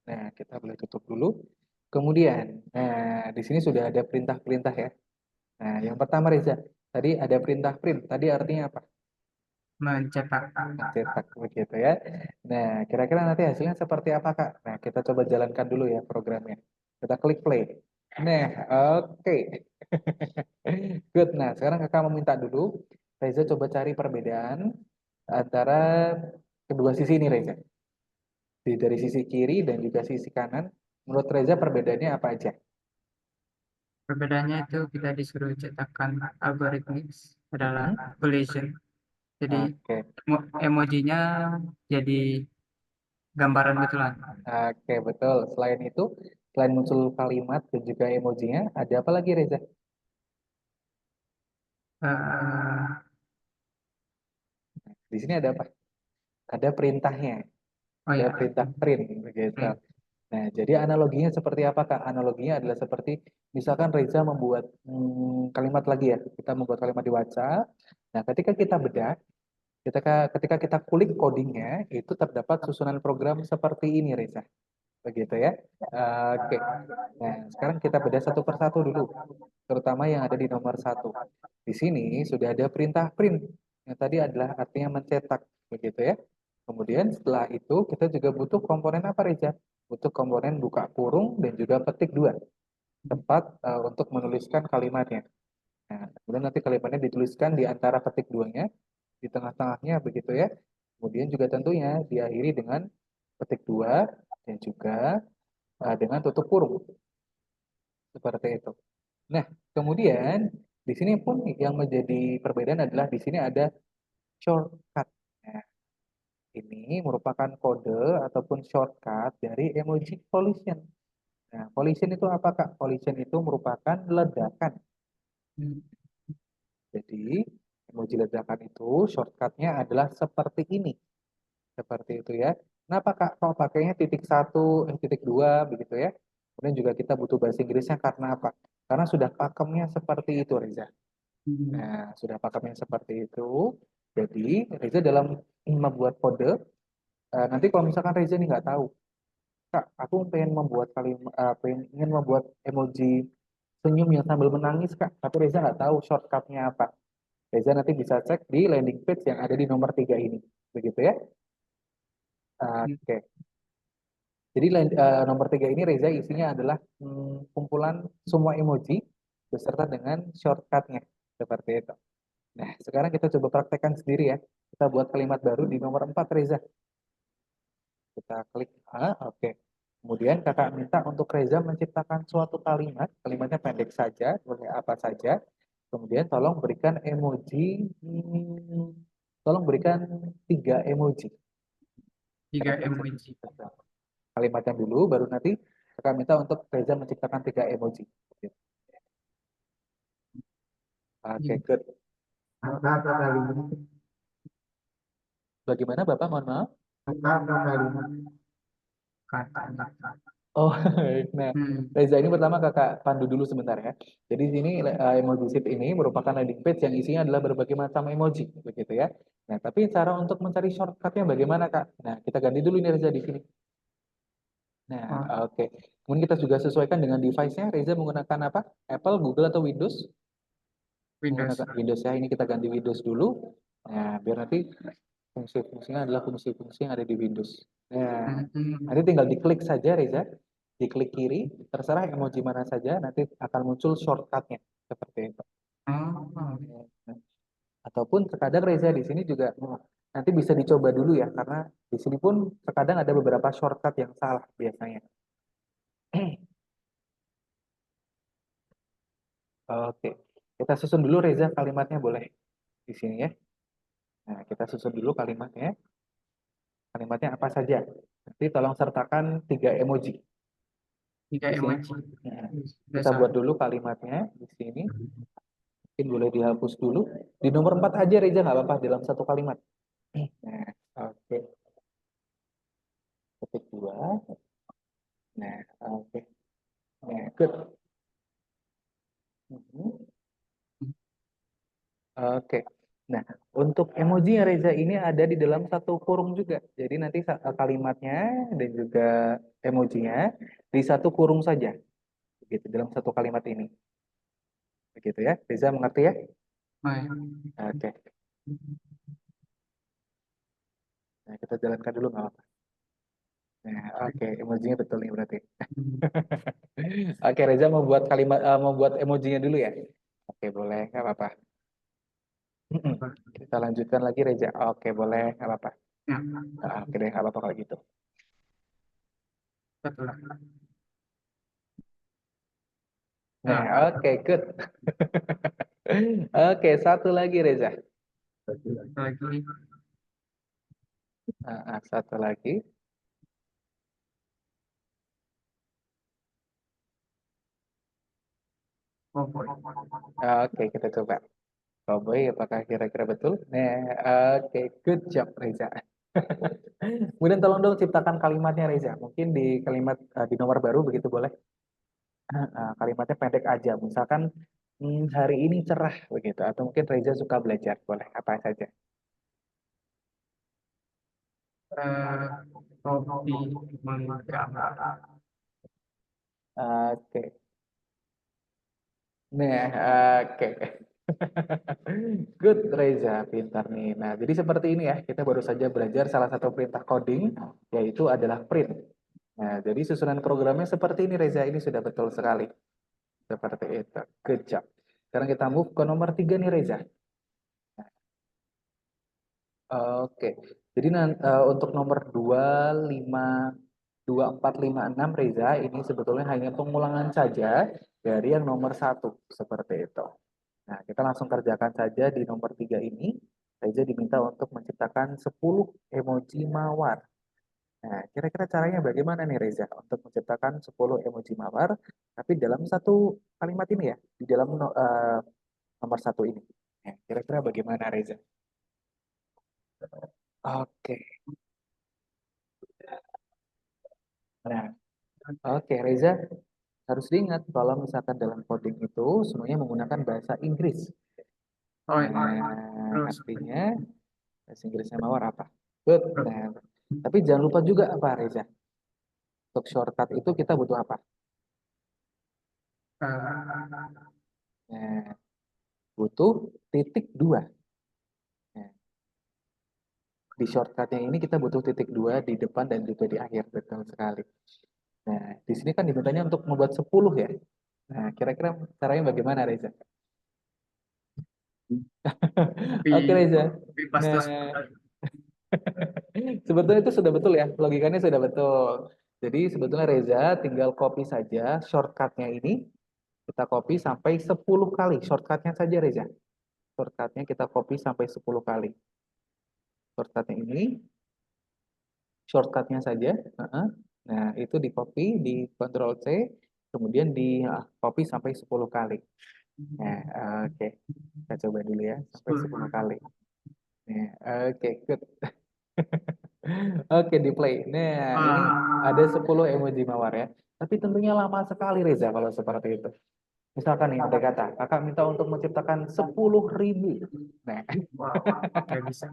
[SPEAKER 1] Nah, kita boleh tutup dulu. Kemudian, nah di sini sudah ada perintah-perintah ya. Nah, yang pertama Reza, tadi ada perintah print. Tadi artinya apa?
[SPEAKER 3] Mencetak.
[SPEAKER 1] Cetak begitu ya. Nah, kira-kira nanti hasilnya seperti apa, Kak? Nah, kita coba jalankan dulu ya programnya. Kita klik play. Nah, oke. Good. Nah, sekarang Kakak meminta dulu. Reza coba cari perbedaan antara kedua sisi ini, Reza. Dari sisi kiri dan juga sisi kanan. Menurut Reza perbedaannya apa aja?
[SPEAKER 3] Perbedaannya itu kita disuruh cetakkan algoritmik adalah
[SPEAKER 1] Mhm.
[SPEAKER 3] collision. Jadi
[SPEAKER 1] Oke.
[SPEAKER 3] emojinya jadi gambaran betulan.
[SPEAKER 1] Oke, betul. Selain itu, selain muncul kalimat dan juga emojinya, ada apa lagi, Reza?
[SPEAKER 3] Eh,
[SPEAKER 1] Di sini ada apa? Ada perintahnya.
[SPEAKER 3] oh
[SPEAKER 1] Ada
[SPEAKER 3] ya,
[SPEAKER 1] perintah print begitu.
[SPEAKER 3] print.
[SPEAKER 1] Nah, jadi analoginya seperti apa, Kak? Analoginya adalah seperti misalkan Reza membuat kalimat lagi ya. Kita membuat kalimat di WhatsApp. Nah, ketika kita bedah, ketika kita kulik codingnya, itu terdapat susunan program seperti ini, Reza. Begitu ya. Oke. Nah, sekarang kita bedah satu persatu dulu, terutama yang ada di nomor satu. Di sini sudah ada perintah print, yang tadi adalah artinya mencetak, begitu ya. Kemudian setelah itu kita juga butuh komponen apa, Reza? Butuh komponen buka kurung dan juga petik dua, tempat untuk menuliskan kalimatnya. Nah, kemudian nanti kalimatnya dituliskan di antara petik duanya, di tengah-tengahnya, begitu ya. Kemudian juga tentunya diakhiri dengan petik dua dan juga dengan tutup kurung, seperti itu. Nah, kemudian di sini pun yang menjadi perbedaan adalah di sini ada shortcut. Nah, ini merupakan kode ataupun shortcut dari emoji collision. Nah, collision itu apa, Kak? Collision itu merupakan ledakan. Jadi, emoji ledakan itu shortcutnya adalah seperti ini. Seperti itu ya. Kenapa, Kak? Kok pakainya titik satu, titik dua, begitu ya? Kemudian juga kita butuh bahasa Inggrisnya karena apa? Karena sudah pakemnya seperti itu, Reza. Nah, sudah pakemnya seperti itu. Jadi, Reza dalam membuat kode, nanti kalau misalkan Reza ini nggak tahu, Kak, aku pengen membuat ingin membuat emoji senyum yang sambil menangis, Kak. Tapi Reza nggak tahu shortcutnya apa. Reza nanti bisa cek di landing page yang ada di nomor 3 ini. Begitu ya. Oke. Jadi nomor 3 ini Reza isinya adalah kumpulan semua emoji beserta dengan shortcutnya. Seperti itu. Nah, sekarang kita coba praktekkan sendiri ya. Kita buat kalimat baru di nomor 4, Reza. Kita klik A, oke. Kemudian kakak minta untuk Reza menciptakan suatu kalimat, kalimatnya pendek saja, boleh apa saja. Kemudian tolong berikan 3 emoji.
[SPEAKER 3] 3 emoji.
[SPEAKER 1] Kalimatnya dulu, baru nanti kakak minta untuk Reza menciptakan 3 emoji. Oke, good.
[SPEAKER 2] Kata kalimat,
[SPEAKER 1] Bagaimana Bapak? Mohon maaf.
[SPEAKER 2] kata kalimat.
[SPEAKER 3] Katanya.
[SPEAKER 1] Oh, nah,
[SPEAKER 3] Hmm.
[SPEAKER 1] Reza ini pertama kakak pandu dulu sebentar ya. Jadi di sini emoji sheet ini merupakan landing page yang isinya adalah berbagai macam emoji, begitu ya. Nah, tapi cara untuk mencari shortcutnya bagaimana, Kak? Nah, kita ganti dulu ini Reza di sini. Nah,
[SPEAKER 3] Oh,
[SPEAKER 1] oke. Kemudian kita juga sesuaikan dengan device-nya. Reza menggunakan apa? Apple, Google, atau Windows?
[SPEAKER 3] Windows.
[SPEAKER 1] Menggunakan Windows ya. Ini kita ganti Windows dulu. Nah, biar nanti fungsi-fungsinya adalah fungsi-fungsi yang ada di Windows. Nah, nanti
[SPEAKER 3] Hmm.
[SPEAKER 1] tinggal diklik saja, Reza. Diklik kiri, terserah emoji mana saja, nanti akan muncul shortcutnya. Seperti itu.
[SPEAKER 3] Oh,
[SPEAKER 1] Ataupun terkadang Reza di sini juga nanti bisa dicoba dulu ya, karena di sini pun terkadang ada beberapa shortcut yang salah biasanya. Oke, kita susun dulu Reza kalimatnya boleh di sini ya. Nah, kita susun dulu kalimatnya. Kalimatnya apa saja? Nanti tolong sertakan 3 emoji
[SPEAKER 3] tiga
[SPEAKER 1] di sini.
[SPEAKER 3] emoji.
[SPEAKER 1] Nah, kita
[SPEAKER 3] Dasar.
[SPEAKER 1] buat dulu kalimatnya di sini. Mungkin boleh dihapus dulu. Di nomor 4 aja Reza nggak apa-apa dalam satu kalimat. Nah, oke. Ketik dua. Nah, oke. Nah, good. Mhm. Oke. Nah, untuk emojinya Reza ini ada di dalam satu kurung juga. Jadi nanti kalimatnya dan juga emojinya di satu kurung saja, begitu dalam satu kalimat ini, begitu ya. Reza mengerti ya?
[SPEAKER 3] Oh, ya.
[SPEAKER 1] Oke. Nah, kita jalankan dulu nggak apa-apa. Nah, oke, emojinya betul nih berarti. Oke, Reza mau buat kalimat, mau buat emojinya dulu ya? Oke, boleh, nggak apa-apa. Kita lanjutkan lagi Reza. Oke, boleh, nggak apa-apa.
[SPEAKER 3] Ya,
[SPEAKER 1] Oke deh, nggak apa-apa kalau gitu.
[SPEAKER 3] betul.
[SPEAKER 1] Nah,
[SPEAKER 3] Nah,
[SPEAKER 1] oke, good. Oke, satu lagi Reza.
[SPEAKER 3] lagi
[SPEAKER 1] Satu lagi.
[SPEAKER 3] cowboy.
[SPEAKER 1] Oke, kita coba. Cowboy, apakah kira-kira betul? Nah, oke, good job Reza. Kemudian tolong dong ciptakan kalimatnya Reza. Mungkin di kalimat di nomor baru begitu boleh. Kalimatnya pendek aja. Misalkan hari ini cerah begitu. Atau mungkin Reza suka belajar. Boleh apa saja.
[SPEAKER 3] Eh, Kopi menggambar.
[SPEAKER 1] Oke. Nah, oke. Good Reza, pintar nih. Nah, jadi seperti ini ya. Kita baru saja belajar salah satu perintah coding, yaitu adalah print. Nah, jadi susunan programnya seperti ini Reza. Ini sudah betul sekali. Seperti itu. Good job. Sekarang kita move ke nomor 3 nih Reza. Oke, jadi untuk nomor 2456 Reza, ini sebetulnya hanya pengulangan saja dari yang nomor satu, seperti itu. Nah, kita langsung kerjakan saja di nomor 3 ini. Reza diminta untuk menciptakan 10 emoji mawar. Nah, kira-kira caranya bagaimana nih Reza untuk menciptakan 10 emoji mawar, tapi dalam satu kalimat ini ya, di dalam nomor satu ini. Nah, kira-kira bagaimana Reza? Oke. Nah, oke, Reza harus diingat kalau misalkan dalam coding itu semuanya menggunakan bahasa Inggris.
[SPEAKER 3] Oh, ya.
[SPEAKER 1] Nah,
[SPEAKER 3] Terus,
[SPEAKER 1] artinya bahasa Inggrisnya mawar apa? Good. Nah, tapi jangan lupa juga apa, Reza? Untuk shortcut itu kita butuh apa?
[SPEAKER 3] eh,
[SPEAKER 1] Nah, butuh titik dua. Nah, di shortcutnya ini kita butuh titik dua di depan dan juga di akhir. Betul sekali. Nah, di sini kan dimintanya untuk membuat 10 ya. Nah, kira-kira caranya bagaimana, Reza?
[SPEAKER 3] kopi
[SPEAKER 1] Oke, Reza.
[SPEAKER 3] kopi pasta
[SPEAKER 1] Nah, sebetulnya itu sudah betul ya, logikanya sudah betul. Jadi sebetulnya Reza tinggal copy saja shortcutnya ini, kita copy sampai 10 kali. Shortcutnya saja Reza. Shortcutnya kita copy sampai 10 kali. Shortcutnya ini, shortcutnya saja. Nah, itu di copy, di Ctrl C, kemudian di copy sampai 10 kali. Nah, oke. Kita coba dulu ya, sampai 10
[SPEAKER 3] sepuluh.
[SPEAKER 1] kali. Nah, oke, good. Oke, di play. Nah, ini ada
[SPEAKER 3] Ah,
[SPEAKER 1] 10 emoji mawar ya. Tapi tentunya lama sekali Reza kalau seperti itu. Misalkan nih, ada kata, kakak minta untuk menciptakan 10.000. Nah,
[SPEAKER 3] wow, nggak bisa.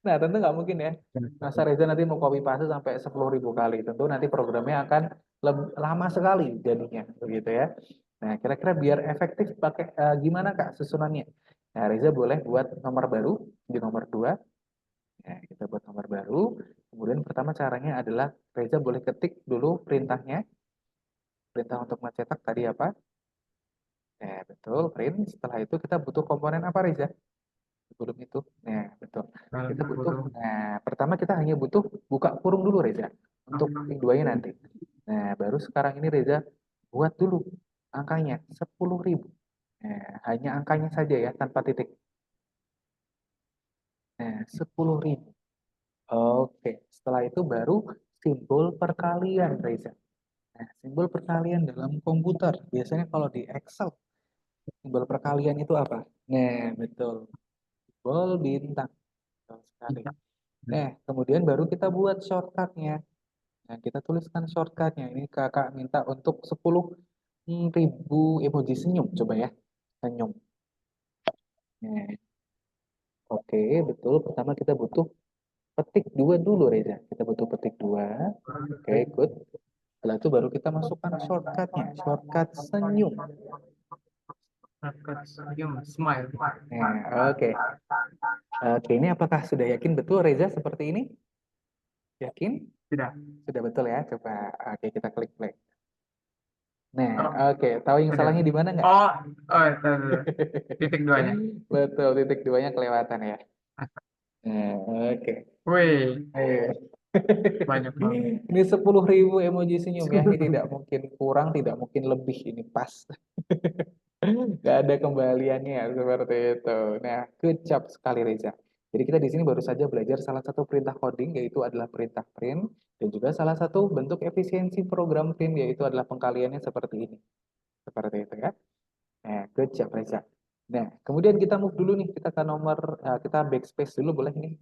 [SPEAKER 1] nah tentu nggak mungkin ya. Masa Reza nanti mau copy paste sampai 10.000 kali. Tentu nanti programnya akan lama sekali jadinya, begitu ya. Nah, kira-kira biar efektif pakai gimana Kak susunannya? Nah, Reza boleh buat nomor baru di nomor 2. Ya, kita buat nomor baru. Kemudian pertama caranya adalah Reza boleh ketik dulu perintahnya. Perintah untuk mencetak tadi apa? Betul, print. Setelah itu kita butuh komponen apa Reza? Sebelum itu. Betul. Kita butuh.
[SPEAKER 3] Kurung.
[SPEAKER 1] Pertama kita hanya butuh buka kurung dulu Reza. Untuk yang duanya nanti. Nah, baru sekarang ini Reza buat dulu angkanya 10.000. Hanya angkanya saja ya, tanpa titik. 10.000. Oke, setelah itu baru simbol perkalian, Reza. Nah, simbol perkalian dalam komputer, biasanya kalau di Excel, simbol perkalian itu apa? Nah, betul. Simbol bintang. Betul sekali. Nah, kemudian baru kita buat shortcutnya. Nah, kita tuliskan shortcutnya. Ini kakak minta untuk 10.000 emoji senyum. Coba ya, senyum. Nah, Oke, betul. Pertama kita butuh petik 2 dulu, Reza. Kita butuh petik 2. Oke, good. Setelah itu baru kita masukkan shortcutnya. Shortcut senyum.
[SPEAKER 3] Shortcut senyum, smile.
[SPEAKER 1] Nah, oke. Oke, ini apakah sudah yakin betul, Reza, seperti ini? Yakin?
[SPEAKER 3] Sudah.
[SPEAKER 1] Sudah betul ya? Coba, oke, kita klik play. Nah,
[SPEAKER 3] Oh,
[SPEAKER 1] oke. Tahu yang
[SPEAKER 3] sudah.
[SPEAKER 1] salahnya di mana nggak?
[SPEAKER 3] Oh, oh, itu. Titik duanya.
[SPEAKER 1] Betul, titik 2-nya kelewatan ya. Nah, oke.
[SPEAKER 3] Wih,
[SPEAKER 1] Ayo.
[SPEAKER 3] banyak banget.
[SPEAKER 1] Ini 10.000 emoji senyum ya. Ini tidak mungkin kurang, tidak mungkin lebih. Ini pas. Nggak ada kembaliannya seperti itu. Nah, good job sekali Reza. Jadi kita di sini baru saja belajar salah satu perintah coding yaitu adalah perintah print dan juga salah satu bentuk efisiensi program print yaitu adalah pengkaliannya seperti ini. Seperti itu ya. Nah, good job Reza. Nah, kemudian kita move dulu nih, kita ke nomor, kita backspace dulu boleh nih.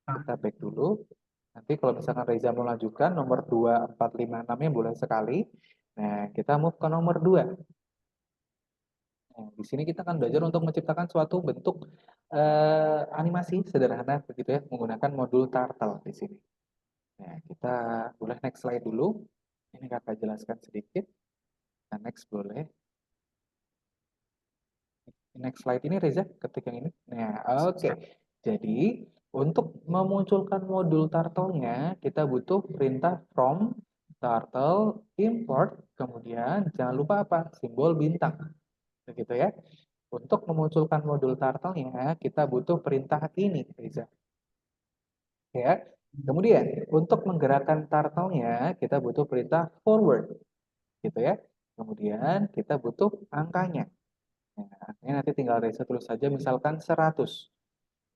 [SPEAKER 1] Kita back dulu. Nanti kalau misalkan Reza mau lanjutkan, nomor 2, 4, 5, 6-nya boleh sekali. Nah, kita move ke nomor 2. Nah, di sini kita akan belajar untuk menciptakan suatu bentuk animasi sederhana begitu ya, menggunakan modul turtle di sini. Nah, kita boleh next slide dulu. Ini kakak jelaskan sedikit. Nah, next boleh. Next slide ini Reza, ketik yang ini. Nah, oke. Jadi, untuk memunculkan modul turtle-nya, kita butuh perintah from turtle import, kemudian jangan lupa apa? Simbol bintang. Begitu ya. Untuk memunculkan modul turtle-nya, kita butuh perintah ini, Reza. Ya. Kemudian, untuk menggerakkan turtle-nya, kita butuh perintah forward. Gitu ya. Kemudian, kita butuh angkanya. Nah, ini nanti tinggal Reza tulis saja misalkan 100.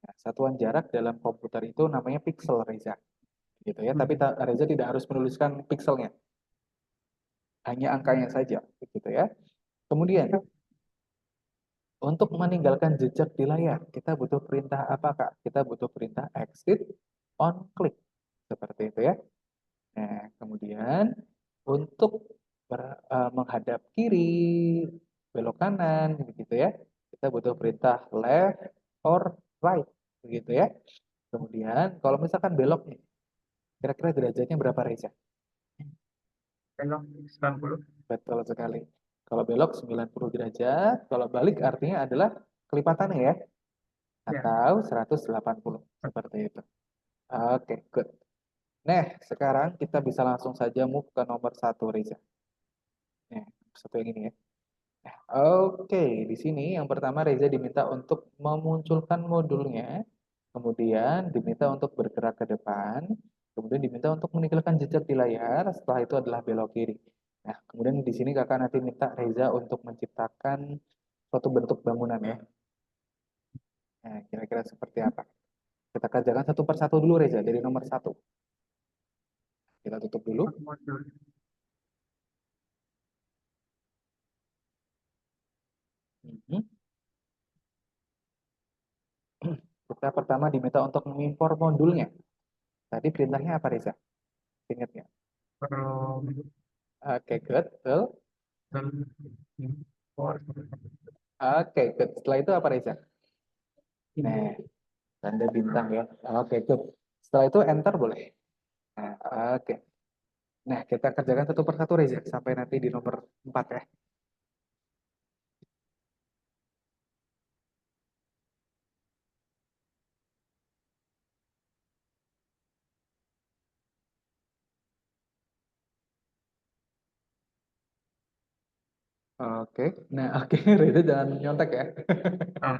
[SPEAKER 1] Nah, satuan jarak dalam komputer itu namanya pixel Reza. Gitu ya, tapi Reza tidak harus menuliskan pixelnya. Hanya angkanya saja, gitu ya. Kemudian, untuk meninggalkan jejak di layar, kita butuh perintah apa, Kak? Kita butuh perintah exit on click. Seperti itu ya. Nah, kemudian untuk menghadap kiri, belok kanan, begitu ya. Kita butuh perintah left or right, begitu ya. Kemudian kalau misalkan belok nih, kira-kira derajatnya berapa Reza?
[SPEAKER 3] Belok 90.
[SPEAKER 1] Betul sekali. Kalau belok 90 derajat, kalau balik artinya adalah kelipatannya ya,
[SPEAKER 3] Ya.
[SPEAKER 1] atau 180, seperti itu. Oke, good. Nah, sekarang kita bisa langsung saja move ke nomor 1 Reza. Nah, satu yang ini ya. Oke, di sini yang pertama Reza diminta untuk memunculkan modulnya, kemudian diminta untuk bergerak ke depan, kemudian diminta untuk meninggalkan jejak di layar, setelah itu adalah belok kiri. Nah, kemudian di sini kakak nanti minta Reza untuk menciptakan suatu bentuk bangunan ya. Nah, kira-kira seperti apa? Kita kerjakan satu persatu dulu Reza, dari nomor 1. Kita tutup dulu.
[SPEAKER 3] Modul.
[SPEAKER 1] Mhm. Kita pertama diminta untuk mengimpor modulnya. Tadi perintahnya apa Reza? Ingat nggak?
[SPEAKER 3] From
[SPEAKER 1] Oke, good. Betul.
[SPEAKER 3] import.
[SPEAKER 1] Oke, good. Setelah itu apa Reza? Nah, tanda bintang ya. Oke, good. Setelah itu enter boleh. Nah, oke. Nah, kita kerjakan satu persatu Reza sampai nanti di nomor 4 ya. Oke. Nah, oke Reza jangan nyontek ya.
[SPEAKER 3] Ah,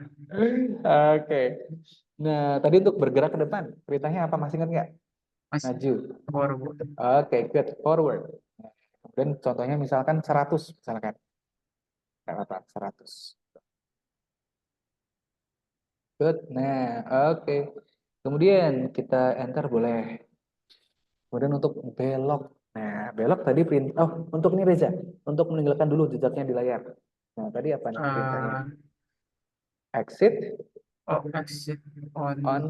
[SPEAKER 1] Oke. Nah, tadi untuk bergerak ke depan, perintahnya apa? Masih ingat nggak?
[SPEAKER 3] masih
[SPEAKER 1] Maju.
[SPEAKER 3] forward.
[SPEAKER 1] Oke, good. Forward. Nah, kemudian contohnya misalkan 100, misalkan. Nggak apa-apa, 100. Good. Nah, oke. Kemudian kita enter boleh. Kemudian untuk belok. Nah, belok tadi perintah. Oh, untuk ini Reza. Untuk meninggalkan dulu jejaknya di layar. Nah, tadi apa nih perintahnya?
[SPEAKER 3] Uh,
[SPEAKER 1] Exit
[SPEAKER 3] oh, exit
[SPEAKER 1] on
[SPEAKER 3] on.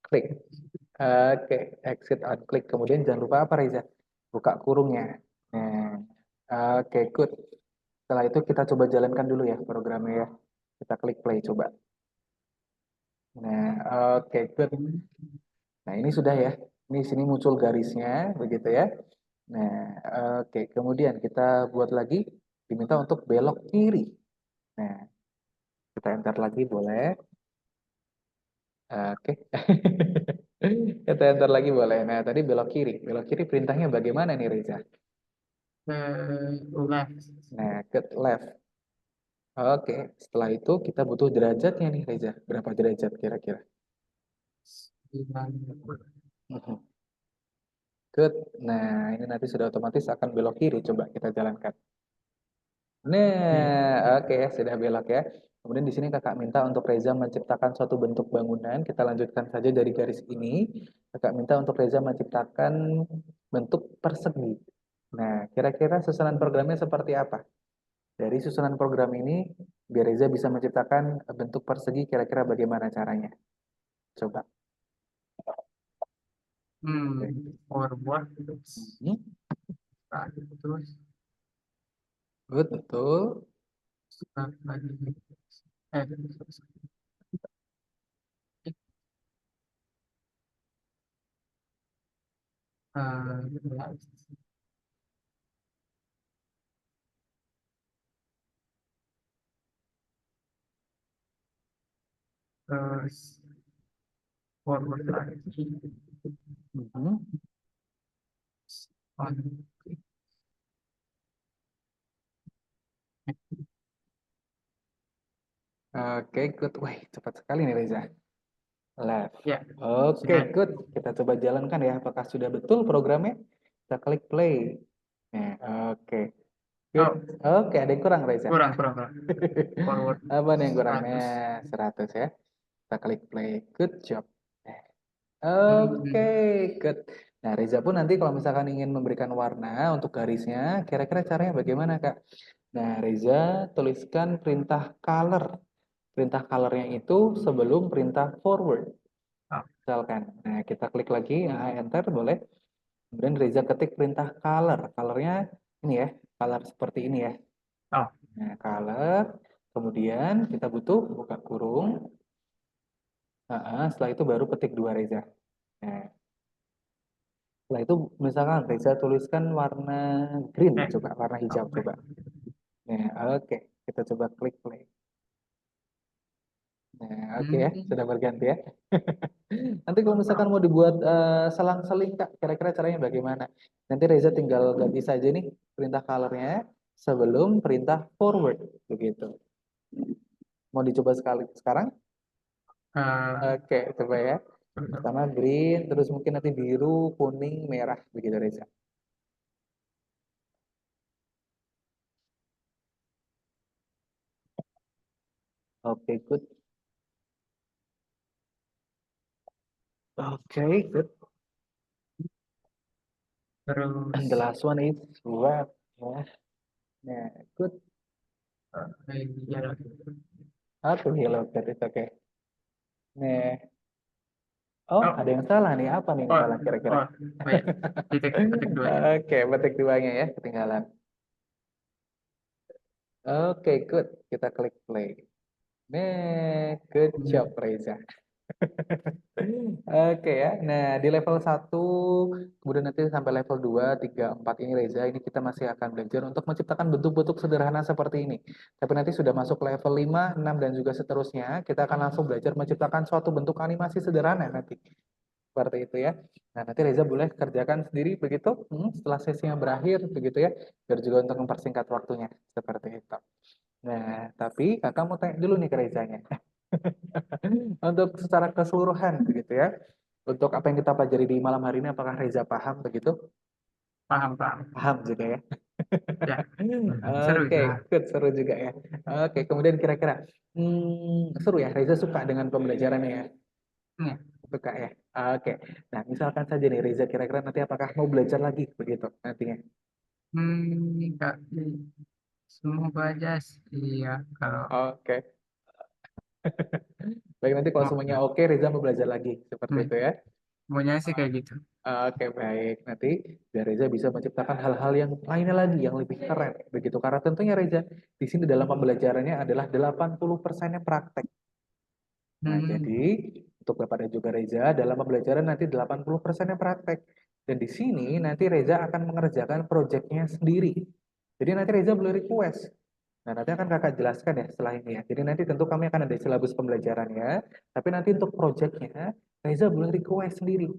[SPEAKER 1] click. Oke, exit on click. Kemudian jangan lupa apa Reza? Buka kurungnya. Nah, oke, good. Setelah itu kita coba jalankan dulu ya programnya ya. Kita klik play coba. Nah, oke, good. Nah, ini sudah ya. Ini sini muncul garisnya, begitu ya. Nah, oke. Kemudian kita buat lagi, diminta untuk belok kiri. Nah, kita enter lagi boleh. Oke. Kita enter lagi boleh. Nah, tadi belok kiri. Belok kiri perintahnya bagaimana nih, Reza?
[SPEAKER 3] Left.
[SPEAKER 1] Nah, ke left. Oke. Setelah itu kita butuh derajatnya nih, Reza. Berapa derajat kira-kira?
[SPEAKER 3] 90.
[SPEAKER 1] Mhm. Good. Nah, ini nanti sudah otomatis akan belok kiri. Coba kita jalankan.
[SPEAKER 3] Iya.
[SPEAKER 1] Nah, oke, sudah belok ya. Kemudian di sini kakak minta untuk Reza menciptakan suatu bentuk bangunan. Kita lanjutkan saja dari garis ini. Kakak minta untuk Reza menciptakan bentuk persegi. Nah, kira-kira susunan programnya seperti apa? Dari susunan program ini, biar Reza bisa menciptakan bentuk persegi, kira-kira bagaimana caranya? Coba. Oke.
[SPEAKER 3] Forward terus
[SPEAKER 1] Mhm.
[SPEAKER 3] terus
[SPEAKER 1] Good, betul.
[SPEAKER 3] start lagi. Terus, left. Terus forward lagi.
[SPEAKER 1] Mhm.
[SPEAKER 3] On.
[SPEAKER 1] Oke, good. Wah, cepat sekali nih Reza. Left.
[SPEAKER 3] Ya,
[SPEAKER 1] Oke,
[SPEAKER 3] sudah.
[SPEAKER 1] good. Kita coba jalankan ya. Apakah sudah betul programnya? Kita klik play. Nah, oke. Good.
[SPEAKER 3] Oh,
[SPEAKER 1] Oke, ada yang kurang, Reza.
[SPEAKER 3] kurang. Forward
[SPEAKER 1] Apa nih yang kurang?
[SPEAKER 3] 100.
[SPEAKER 1] Nah, 100 ya. Kita klik play. Good job. Oke,
[SPEAKER 3] Hmm.
[SPEAKER 1] good. Nah, Reza pun nanti kalau misalkan ingin memberikan warna untuk garisnya, kira-kira caranya bagaimana, Kak? Nah, Reza tuliskan perintah color. Perintah colornya itu sebelum perintah forward.
[SPEAKER 3] Oh,
[SPEAKER 1] Misalkan, nah kita klik lagi, nah, enter boleh. Kemudian Reza ketik perintah color. Colornya ini ya, color seperti ini ya.
[SPEAKER 3] oh.
[SPEAKER 1] Nah, color. Kemudian kita butuh buka kurung. Setelah itu baru ketik dua Reza. Nah, setelah itu misalkan Reza tuliskan warna green,
[SPEAKER 3] Eh,
[SPEAKER 1] coba warna hijau
[SPEAKER 3] oke.
[SPEAKER 1] coba. Nah, oke, kita coba klik play. Nah, oke ya,
[SPEAKER 3] Hmm.
[SPEAKER 1] sudah berganti ya. Nanti kalau misalkan mau dibuat selang-seling Kak, kira-kira caranya bagaimana? Nanti Reza tinggal ganti saja nih perintah colornya sebelum perintah forward begitu. Mau dicoba sekali sekarang?
[SPEAKER 3] Eh,
[SPEAKER 1] Oke, coba ya. Pertama green, terus mungkin nanti biru, kuning, merah begitu Reza. Oke, good. Oke, good. And the
[SPEAKER 3] terus
[SPEAKER 1] last one is red. Ya. Nah, good.
[SPEAKER 3] ya.
[SPEAKER 1] Aku yellow, that is okay. Nah, oh
[SPEAKER 3] Oh,
[SPEAKER 1] ada yang salah nih. Apa nih yang
[SPEAKER 3] oh,
[SPEAKER 1] salah kira-kira?
[SPEAKER 3] oh, oh ya. Titik dua ya.
[SPEAKER 1] Oke, petik duanya ya, ketinggalan. Oke, good. Kita klik play. Nah, good job,
[SPEAKER 3] Hmm.
[SPEAKER 1] Reza. Oke ya. Nah, di level satu, kemudian nanti sampai level 2, 3, 4 ini Reza, ini kita masih akan belajar untuk menciptakan bentuk-bentuk sederhana seperti ini. Tapi nanti sudah masuk level 5, 6 dan juga seterusnya, kita akan langsung belajar menciptakan suatu bentuk animasi sederhana nanti. Seperti itu ya. Nah, nanti Reza boleh kerjakan sendiri begitu, setelah sesinya berakhir begitu ya, biar juga untuk mempersingkat waktunya. Seperti itu. Nah, tapi kakak mau tanya dulu nih ke Rezanya. Untuk secara keseluruhan begitu ya. Untuk apa yang kita pelajari di malam hari ini, apakah Reza paham begitu?
[SPEAKER 3] Paham.
[SPEAKER 1] Paham juga ya.
[SPEAKER 3] Ya, seru
[SPEAKER 1] Oke,
[SPEAKER 3] itu.
[SPEAKER 1] good, seru juga ya. Oke, kemudian kira-kira, seru ya, Reza suka dengan pembelajarannya ya?
[SPEAKER 3] Ya.
[SPEAKER 1] Suka ya? Oke, nah misalkan saja nih Reza kira-kira nanti apakah mau belajar lagi begitu nantinya?
[SPEAKER 3] Kak, semoga aja sih ya kalau
[SPEAKER 1] Oke, baik nanti kalau
[SPEAKER 3] mau,
[SPEAKER 1] semuanya oke, Reza mau belajar lagi seperti
[SPEAKER 3] hmm,
[SPEAKER 1] itu ya.
[SPEAKER 3] maunya sih kayak gitu.
[SPEAKER 1] Oke, baik. Nanti biar Reza bisa menciptakan hal-hal yang lainnya lagi, yang lebih keren. Begitu. Karena tentunya Reza, di sini dalam pembelajarannya adalah 80% praktek. Nah,
[SPEAKER 3] Hmm.
[SPEAKER 1] jadi untuk Bapak dan juga Reza dalam pembelajaran nanti 80% yang praktek. Dan di sini nanti Reza akan mengerjakan proyeknya sendiri. Jadi nanti Reza boleh request. Nah, nanti akan kakak jelaskan ya setelah ini ya. Jadi nanti tentu kami akan ada silabus pembelajarannya. Tapi nanti untuk proyeknya, Reza boleh request sendiri.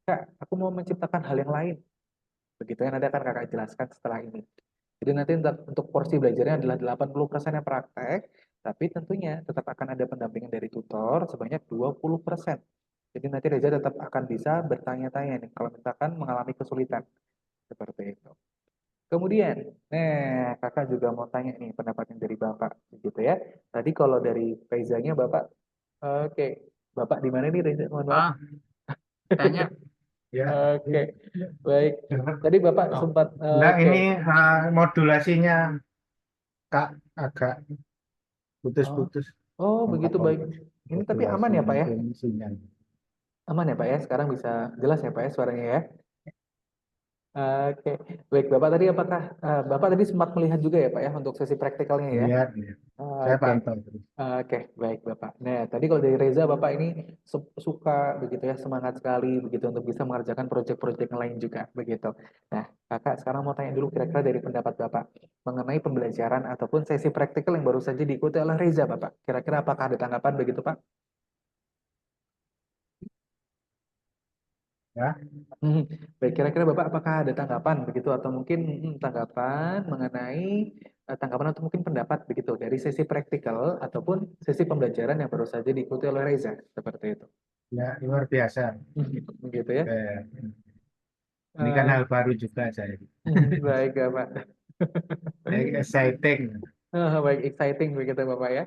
[SPEAKER 1] Kak, aku mau menciptakan hal yang lain. Begitu ya, nanti akan kakak jelaskan setelah ini. Jadi nanti untuk porsi belajarnya adalah 80% yang praktek, tapi tentunya tetap akan ada pendampingan dari tutor sebanyak 20%. Jadi nanti Reza tetap akan bisa bertanya-tanya nih kalau misalkan mengalami kesulitan seperti itu. Kemudian, kakak juga mau tanya nih pendapatnya dari Bapak, gitu ya. Tadi kalau dari Rezanya Bapak, oke, Bapak di mana nih Reza? Mohon maaf.
[SPEAKER 3] Ah, tanya.
[SPEAKER 2] Ya,
[SPEAKER 1] Oke, baik. Tadi Bapak
[SPEAKER 3] Oh,
[SPEAKER 1] sempat,
[SPEAKER 2] enggak
[SPEAKER 1] oke.
[SPEAKER 2] ini modulasinya Kak agak
[SPEAKER 1] Oh,
[SPEAKER 2] putus-putus
[SPEAKER 1] oh begitu baik.
[SPEAKER 2] potong-potong
[SPEAKER 1] Ini tapi
[SPEAKER 2] modulasi
[SPEAKER 1] aman ya Pak ya?
[SPEAKER 2] mungkin sinyal.
[SPEAKER 1] Aman ya Pak ya? Sekarang bisa jelas ya Pak ya suaranya ya? Oke, baik Bapak tadi apakah Bapak tadi sempat melihat juga ya Pak ya untuk sesi praktikalnya ya?
[SPEAKER 2] Lihat, ya. Saya
[SPEAKER 1] Oke,
[SPEAKER 2] pantau terus.
[SPEAKER 1] oke, baik Bapak. Nah, tadi kalau dari Reza Bapak ini suka begitu ya, semangat sekali begitu untuk bisa mengerjakan proyek-proyek yang lain juga begitu. Nah, Kakak sekarang mau tanya dulu kira-kira dari pendapat Bapak mengenai pembelajaran ataupun sesi praktikal yang baru saja diikuti oleh Reza Bapak. Kira-kira apakah ada tanggapan begitu Pak?
[SPEAKER 2] Ya,
[SPEAKER 1] Hmm, baik, kira-kira Bapak apakah ada tanggapan begitu atau mungkin tanggapan mengenai tanggapan atau mungkin pendapat begitu dari sesi praktikal ataupun sesi pembelajaran yang baru saja diikuti oleh Reza seperti itu.
[SPEAKER 2] ya luar biasa.
[SPEAKER 1] Begitu ya.
[SPEAKER 2] Eh, ini kan
[SPEAKER 1] Eh,
[SPEAKER 2] hal baru juga saya.
[SPEAKER 1] baik ya Pak.
[SPEAKER 2] Exciting.
[SPEAKER 1] Baik, exciting begitu Bapak ya.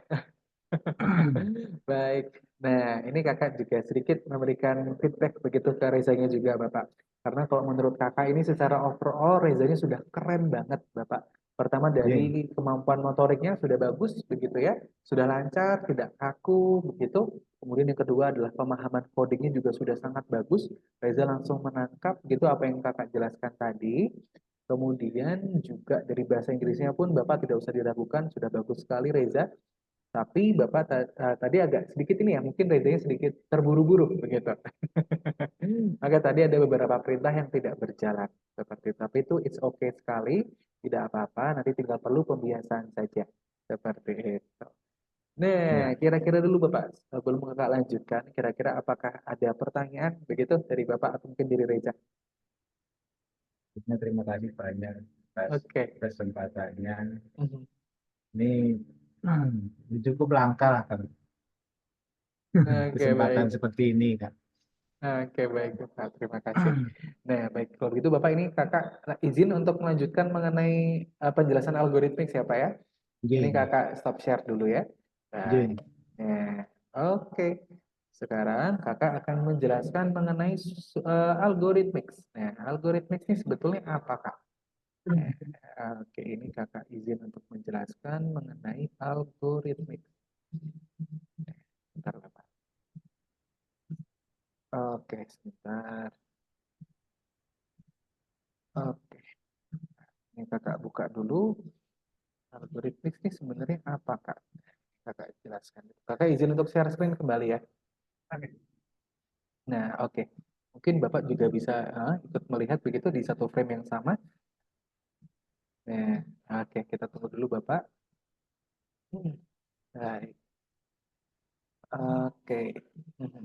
[SPEAKER 1] Baik. Nah, ini kakak juga sedikit memberikan feedback begitu ke Rezanya juga, Bapak. Karena kalau menurut kakak ini secara overall Rezanya sudah keren banget, Bapak. Pertama
[SPEAKER 2] Ya,
[SPEAKER 1] dari kemampuan motoriknya sudah bagus, begitu ya. Sudah lancar, tidak kaku, begitu. Kemudian yang kedua adalah pemahaman codingnya juga sudah sangat bagus. Reza langsung menangkap gitu apa yang kakak jelaskan tadi. Kemudian juga dari bahasa Inggrisnya pun Bapak tidak usah diragukan, sudah bagus sekali Reza. Tapi Bapak tadi agak sedikit ini ya, mungkin Rezanya sedikit terburu-buru begitu. Maka tadi ada beberapa perintah yang tidak berjalan seperti itu. Tapi itu it's okay sekali, tidak apa-apa, nanti tinggal perlu pembiasaan saja. Seperti itu.
[SPEAKER 2] ya.
[SPEAKER 1] Nah, kira-kira dulu Bapak, sebelum Kakak lanjutkan, kira-kira apakah ada pertanyaan begitu dari Bapak atau mungkin dari Reza?
[SPEAKER 2] Terima kasih banyak atas
[SPEAKER 1] Oke.
[SPEAKER 2] kesempatannya.
[SPEAKER 1] Mhm.
[SPEAKER 2] Ini cukup langka lah kan
[SPEAKER 1] Oke,
[SPEAKER 2] kesempatan
[SPEAKER 1] baik.
[SPEAKER 2] seperti ini kan.
[SPEAKER 1] Oke, baik, Bapak. Terima kasih. Nah, baik. Kalau gitu, Bapak ini kakak izin untuk melanjutkan mengenai penjelasan algoritmik ya, Pak ya. Ini
[SPEAKER 2] J,
[SPEAKER 1] kakak stop share dulu ya. Baik.
[SPEAKER 2] J.
[SPEAKER 1] Nah, oke. Sekarang kakak akan menjelaskan mengenai algoritmik. Nah, algoritmik ini sebetulnya apa, Kak? Nah, oke, ini kakak izin untuk menjelaskan mengenai algoritmik. Bentar, Bapak. Oke, sebentar. Oke, ini kakak buka dulu. Algoritmik ini sebenarnya apa, Kak? Kakak jelaskan. Kakak izin untuk share screen kembali ya. Oke. Nah, oke. Mungkin Bapak juga bisa ikut melihat begitu di satu frame yang sama. Nah, oke. Kita tunggu dulu, Bapak. Hmm, baik. Oke. Mhm.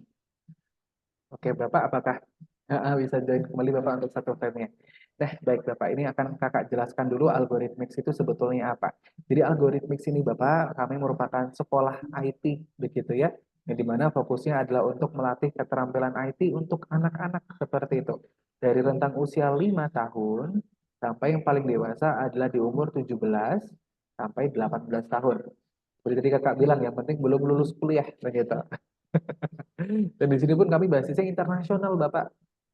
[SPEAKER 1] Oke, Bapak, apakah bisa join kembali Bapak untuk satu frame-nya? Nah, baik Bapak, ini akan Kakak jelaskan dulu algoritmik itu sebetulnya apa. Jadi algoritmik ini Bapak, kami merupakan sekolah IT begitu ya, yang dimana fokusnya adalah untuk melatih keterampilan IT untuk anak-anak seperti itu. Dari rentang usia 5 tahun sampai yang paling dewasa adalah di umur 17 sampai 18 tahun. Seperti tadi Kakak bilang, yang penting belum lulus kuliah begitu. Dan di sini pun kami basisnya internasional, Bapak.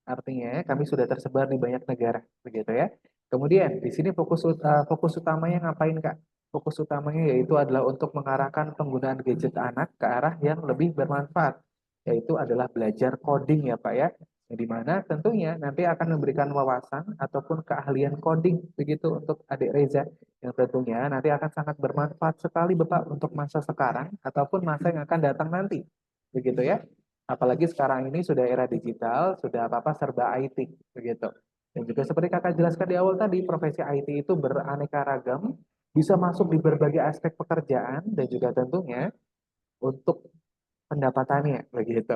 [SPEAKER 1] Artinya kami sudah tersebar di banyak negara, begitu ya. Kemudian di sini fokus utamanya ngapain, Kak? Fokus utamanya yaitu adalah untuk mengarahkan penggunaan gadget anak ke arah yang lebih bermanfaat, yaitu adalah belajar coding ya, Pak ya. Yang dimana tentunya nanti akan memberikan wawasan ataupun keahlian coding begitu untuk adik Reza yang tentunya nanti akan sangat bermanfaat sekali Bapak untuk masa sekarang ataupun masa yang akan datang nanti begitu ya. Apalagi sekarang ini sudah era digital, sudah apa-apa serba IT, begitu. Dan juga seperti kakak jelaskan di awal tadi, profesi IT itu beraneka ragam, bisa masuk di berbagai aspek pekerjaan, dan juga tentunya untuk pendapatannya, begitu.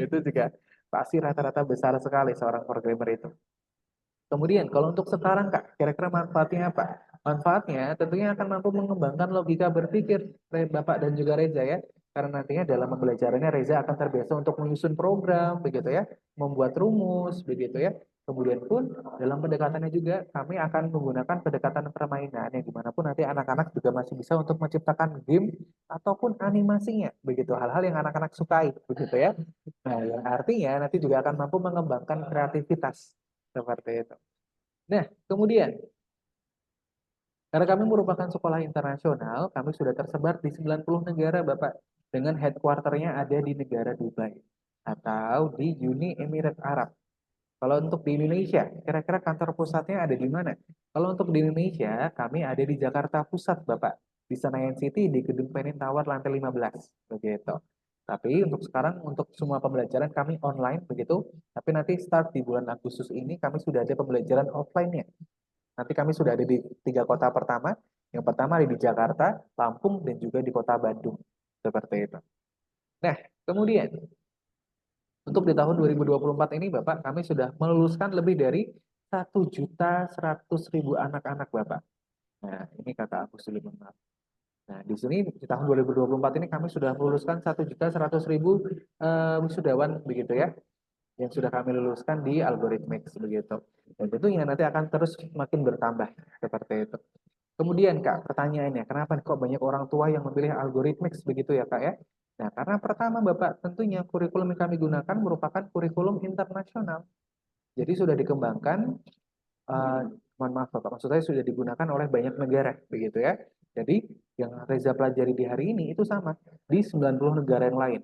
[SPEAKER 1] Itu juga pasti rata-rata besar sekali seorang programmer itu. Kemudian kalau untuk sekarang Kak, kira-kira manfaatnya apa? Manfaatnya tentunya akan mampu mengembangkan logika berpikir Bapak dan juga Reza ya. Karena nantinya dalam pembelajarannya Reza akan terbiasa untuk menyusun program begitu ya, membuat rumus begitu ya. Kemudian pun dalam pendekatannya juga kami akan menggunakan pendekatan permainan yang dimanapun nanti anak-anak juga masih bisa untuk menciptakan game ataupun animasinya begitu, hal-hal yang anak-anak sukai begitu ya. Nah, yang artinya nanti juga akan mampu mengembangkan kreativitas seperti itu. Nah, kemudian, karena kami merupakan sekolah internasional, kami sudah tersebar di 90 negara, Bapak, dengan headquarter-nya ada di negara Dubai atau di Uni Emirat Arab. Kalau untuk di Indonesia, kira-kira kantor pusatnya ada di mana? Kalau untuk di Indonesia, kami ada di Jakarta Pusat, Bapak. Di Senayan City, di Gedung Penin Tower, lantai 15. Begitu. Tapi untuk sekarang, untuk semua pembelajaran kami online, begitu. Tapi nanti start di bulan Agustus ini, kami sudah ada pembelajaran offline-nya. Nanti kami sudah ada di 3 kota pertama. Yang pertama ada di Jakarta, Lampung, dan juga di kota Bandung. Seperti itu. Nah, kemudian untuk di tahun 2024 ini, Bapak, kami sudah meluluskan lebih dari 1.100.000 anak-anak, Bapak. Nah, ini kata aku dulu, maaf. Nah, di sini di tahun 2024 ini kami sudah meluluskan 1.100.000 wisudawan, begitu ya, yang sudah kami luluskan di Algorithmics, begitu. Dan tentunya nanti akan terus makin bertambah, seperti itu. Kemudian Kak, pertanyaannya, kenapa kok banyak orang tua yang memilih Algorithmics begitu ya Kak ya? Nah, karena pertama Bapak, tentunya kurikulum yang kami gunakan merupakan kurikulum internasional. Jadi sudah dikembangkan, eh, mohon maaf Bapak, maksud saya sudah digunakan oleh banyak negara, begitu ya. Jadi yang Reza pelajari di hari ini itu sama di 90 negara yang lain.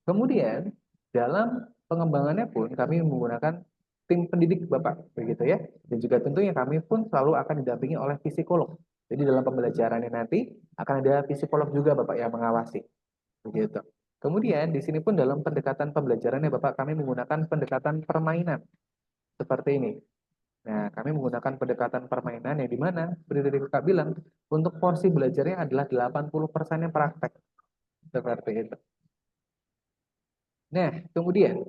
[SPEAKER 1] Kemudian dalam pengembangannya pun kami menggunakan tim pendidik Bapak, begitu ya. Dan juga tentunya kami pun selalu akan didampingi oleh psikolog. Jadi dalam pembelajarannya nanti akan ada psikolog juga Bapak yang mengawasi, begitu. Kemudian di sini pun dalam pendekatan pembelajarannya Bapak kami menggunakan pendekatan permainan seperti ini. Nah, kami menggunakan pendekatan permainan yang dimana, seperti tadi Kakak bilang, untuk porsi belajarnya adalah 80% yang praktek. Seperti itu. Nah, kemudian,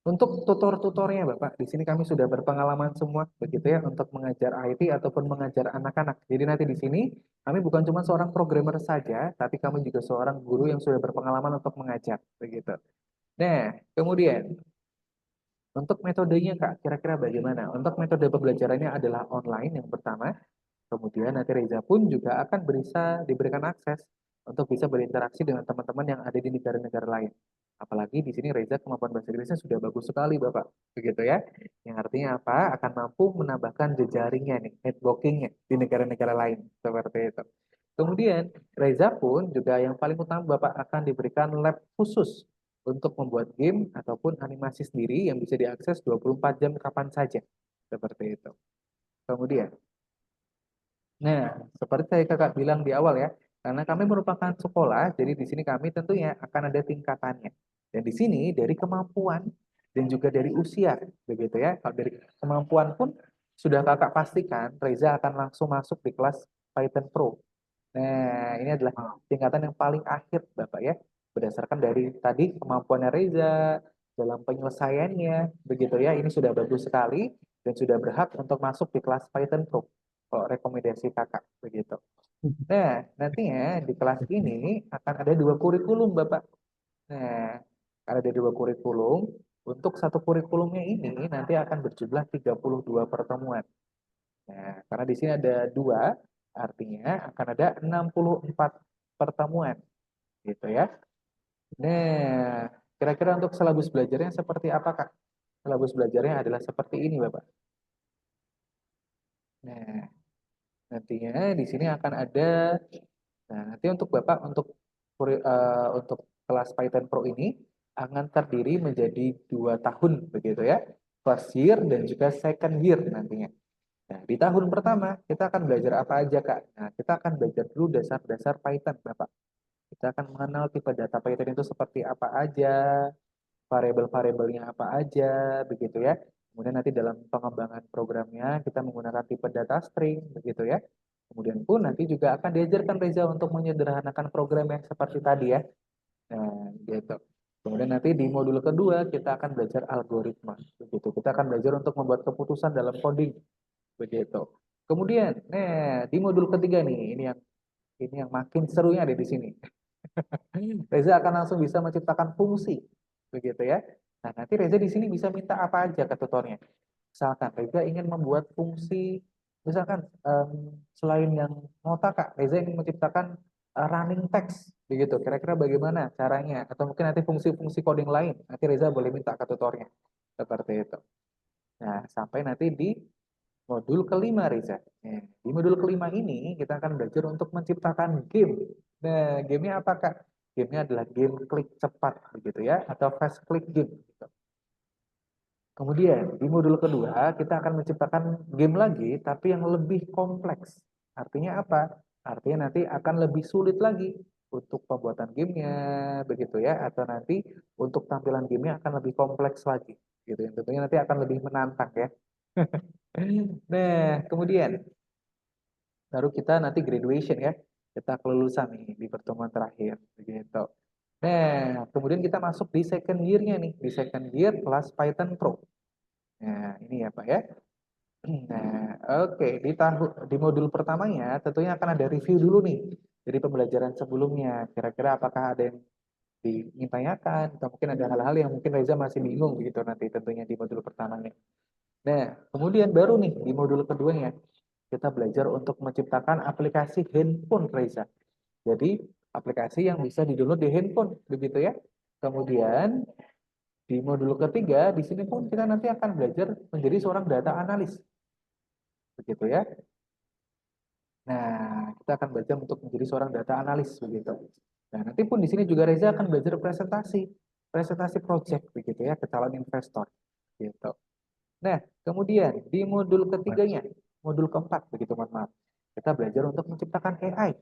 [SPEAKER 1] untuk tutor-tutornya Bapak, di sini kami sudah berpengalaman semua, begitu ya, untuk mengajar IT ataupun mengajar anak-anak. Jadi nanti di sini, kami bukan cuma seorang programmer saja, tapi kami juga seorang guru yang sudah berpengalaman untuk mengajar, begitu. Nah, kemudian, untuk metodenya Kak, kira-kira bagaimana? Untuk metode pembelajarannya adalah online yang pertama. Kemudian nanti Reza pun juga akan diberikan akses untuk bisa berinteraksi dengan teman-teman yang ada di negara-negara lain. Apalagi di sini Reza kemampuan bahasa Inggrisnya sudah bagus sekali, Bapak. Begitu ya. Yang artinya apa? Akan mampu menambahkan jejaringnya nih, networkingnya di negara-negara lain. Seperti itu. Kemudian Reza pun juga yang paling utama Bapak akan diberikan lab khusus untuk membuat game ataupun animasi sendiri yang bisa diakses 24 jam kapan saja. Seperti itu. Kemudian nah, seperti saya kakak bilang di awal ya, karena kami merupakan sekolah, jadi di sini kami tentunya akan ada tingkatannya. Dan di sini dari kemampuan dan juga dari usia, begitu ya. Kalau dari kemampuan pun sudah kakak pastikan Reza akan langsung masuk di kelas Python Pro. Nah, ini adalah tingkatan yang paling akhir, Bapak ya. Berdasarkan dari tadi kemampuannya Reza dalam penyelesaiannya, begitu ya. Ini sudah bagus sekali dan sudah berhak untuk masuk di kelas Python Pro. Kalau rekomendasi kakak, begitu. Nah, nantinya di kelas ini akan ada 2 kurikulum, Bapak. Nah, ada 2 kurikulum. Untuk satu kurikulumnya ini nanti akan berjumlah 32 pertemuan. Nah, karena di sini ada 2, artinya akan ada 64 pertemuan, gitu ya. Nah, kira-kira untuk silabus belajarnya seperti apa, Kak? Silabus belajarnya adalah seperti ini, Bapak. Nah, nantinya di sini akan ada, nah nanti untuk Bapak untuk kelas Python Pro ini akan terdiri menjadi 2 tahun, begitu ya. First year dan juga second year nantinya. Nah, di tahun pertama kita akan belajar apa aja, Kak? Nah, kita akan belajar dulu dasar-dasar Python, Bapak. Kita akan mengenal tipe data Python itu seperti apa aja, variabel-variabelnya apa aja, begitu ya. Kemudian nanti dalam pengembangan programnya kita menggunakan tipe data string, begitu ya. Kemudian pun nanti juga akan diajarkan Reza untuk menyederhanakan program yang seperti tadi ya. Nah, gitu. Kemudian nanti di modul kedua kita akan belajar algoritma, begitu. Kita akan belajar untuk membuat keputusan dalam coding, begitu. Kemudian, nah di modul ketiga nih, ini yang makin serunya ada di sini. Reza akan langsung bisa menciptakan fungsi, begitu ya. Nah, nanti Reza di sini bisa minta apa aja ke tutornya. Misalkan Reza ingin membuat fungsi, misalkan selain yang nota Kak, Reza ingin menciptakan running text, begitu. Kira-kira bagaimana caranya? Atau mungkin nanti fungsi-fungsi coding lain, nanti Reza boleh minta ke tutornya, seperti itu. Nah, sampai nanti di modul kelima, Reza. Nah, di modul kelima ini kita akan belajar untuk menciptakan game. Nah, gamenya apa Kak? Gamenya adalah game klik cepat, begitu ya, atau fast click game. Gitu. Kemudian di modul kedua kita akan menciptakan game lagi, tapi yang lebih kompleks. Artinya apa? Artinya nanti akan lebih sulit lagi untuk pembuatan gamenya, begitu ya, atau nanti untuk tampilan gamenya akan lebih kompleks lagi, gitu. Yang tentunya nanti akan lebih menantang ya. Nah, kemudian baru kita nanti graduation ya. Kita kelulusan nih di pertemuan terakhir begitu. Nah, kemudian kita masuk di second year-nya nih, di second year kelas Python Pro. Nah, ini ya Pak ya. Nah, oke, di modul pertamanya tentunya akan ada review dulu nih dari pembelajaran sebelumnya. Kira-kira apakah ada yang ingin tanyakan atau mungkin ada hal-hal yang mungkin Reza masih bingung begitu nanti tentunya di modul pertamanya. Nah, kemudian baru nih di modul keduanya kita belajar untuk menciptakan aplikasi handphone, Reza. Jadi, aplikasi yang bisa di-download di handphone, begitu ya. Kemudian, di modul ketiga, di sini pun kita nanti akan belajar menjadi seorang data analis, begitu ya. Nah, kita akan belajar untuk menjadi seorang data analis, begitu. Nah, nanti pun di sini juga Reza akan belajar presentasi project, begitu ya, ke calon investor, gitu. Nah, kemudian di modul ketiganya, modul keempat, begitu mohon maaf, kita belajar untuk menciptakan AI.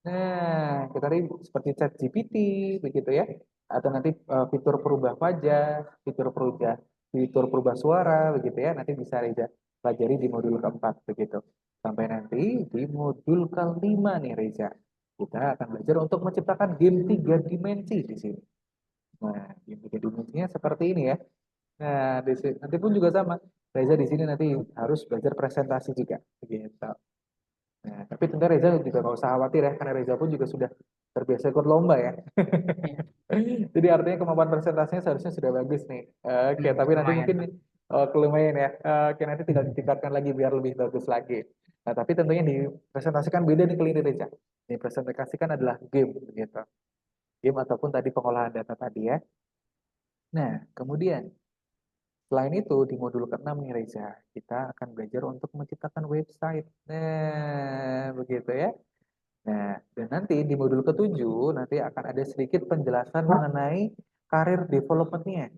[SPEAKER 1] Nah, kita tadi seperti ChatGPT, begitu ya, atau nanti fitur perubah wajah, fitur perubah suara, begitu ya, nanti bisa Reza pelajari di modul keempat, begitu. Sampai nanti di modul kelima nih Reza, kita akan belajar untuk menciptakan game 3 dimensi di sini. Nah, game 3 dimensinya seperti ini ya. Nah, nanti pun juga sama. Reza di sini nanti harus belajar presentasi juga, begitu. Nah, tapi tentu Reza juga nggak usah khawatir ya, karena Reza pun juga sudah terbiasa ikut lomba ya.
[SPEAKER 3] Ya.
[SPEAKER 1] Jadi artinya kemampuan presentasinya seharusnya sudah bagus nih. Oke, tapi nanti
[SPEAKER 3] Lumayan
[SPEAKER 1] mungkin
[SPEAKER 3] Pak.
[SPEAKER 1] lumayan ya. Oke, nanti tinggal ditingkatkan lagi biar lebih bagus lagi. Nah, tapi tentunya dipresentasikan beda nih kali ini Reza. Dipresentasikan adalah game, begitu. Game ataupun tadi pengolahan data tadi ya. Nah, kemudian selain itu, di modul ke-6 nih Reza, kita akan belajar untuk menciptakan website. Nah, begitu ya. Nah, dan nanti di modul ke-7 nanti akan ada sedikit penjelasan mengenai karir development-nya.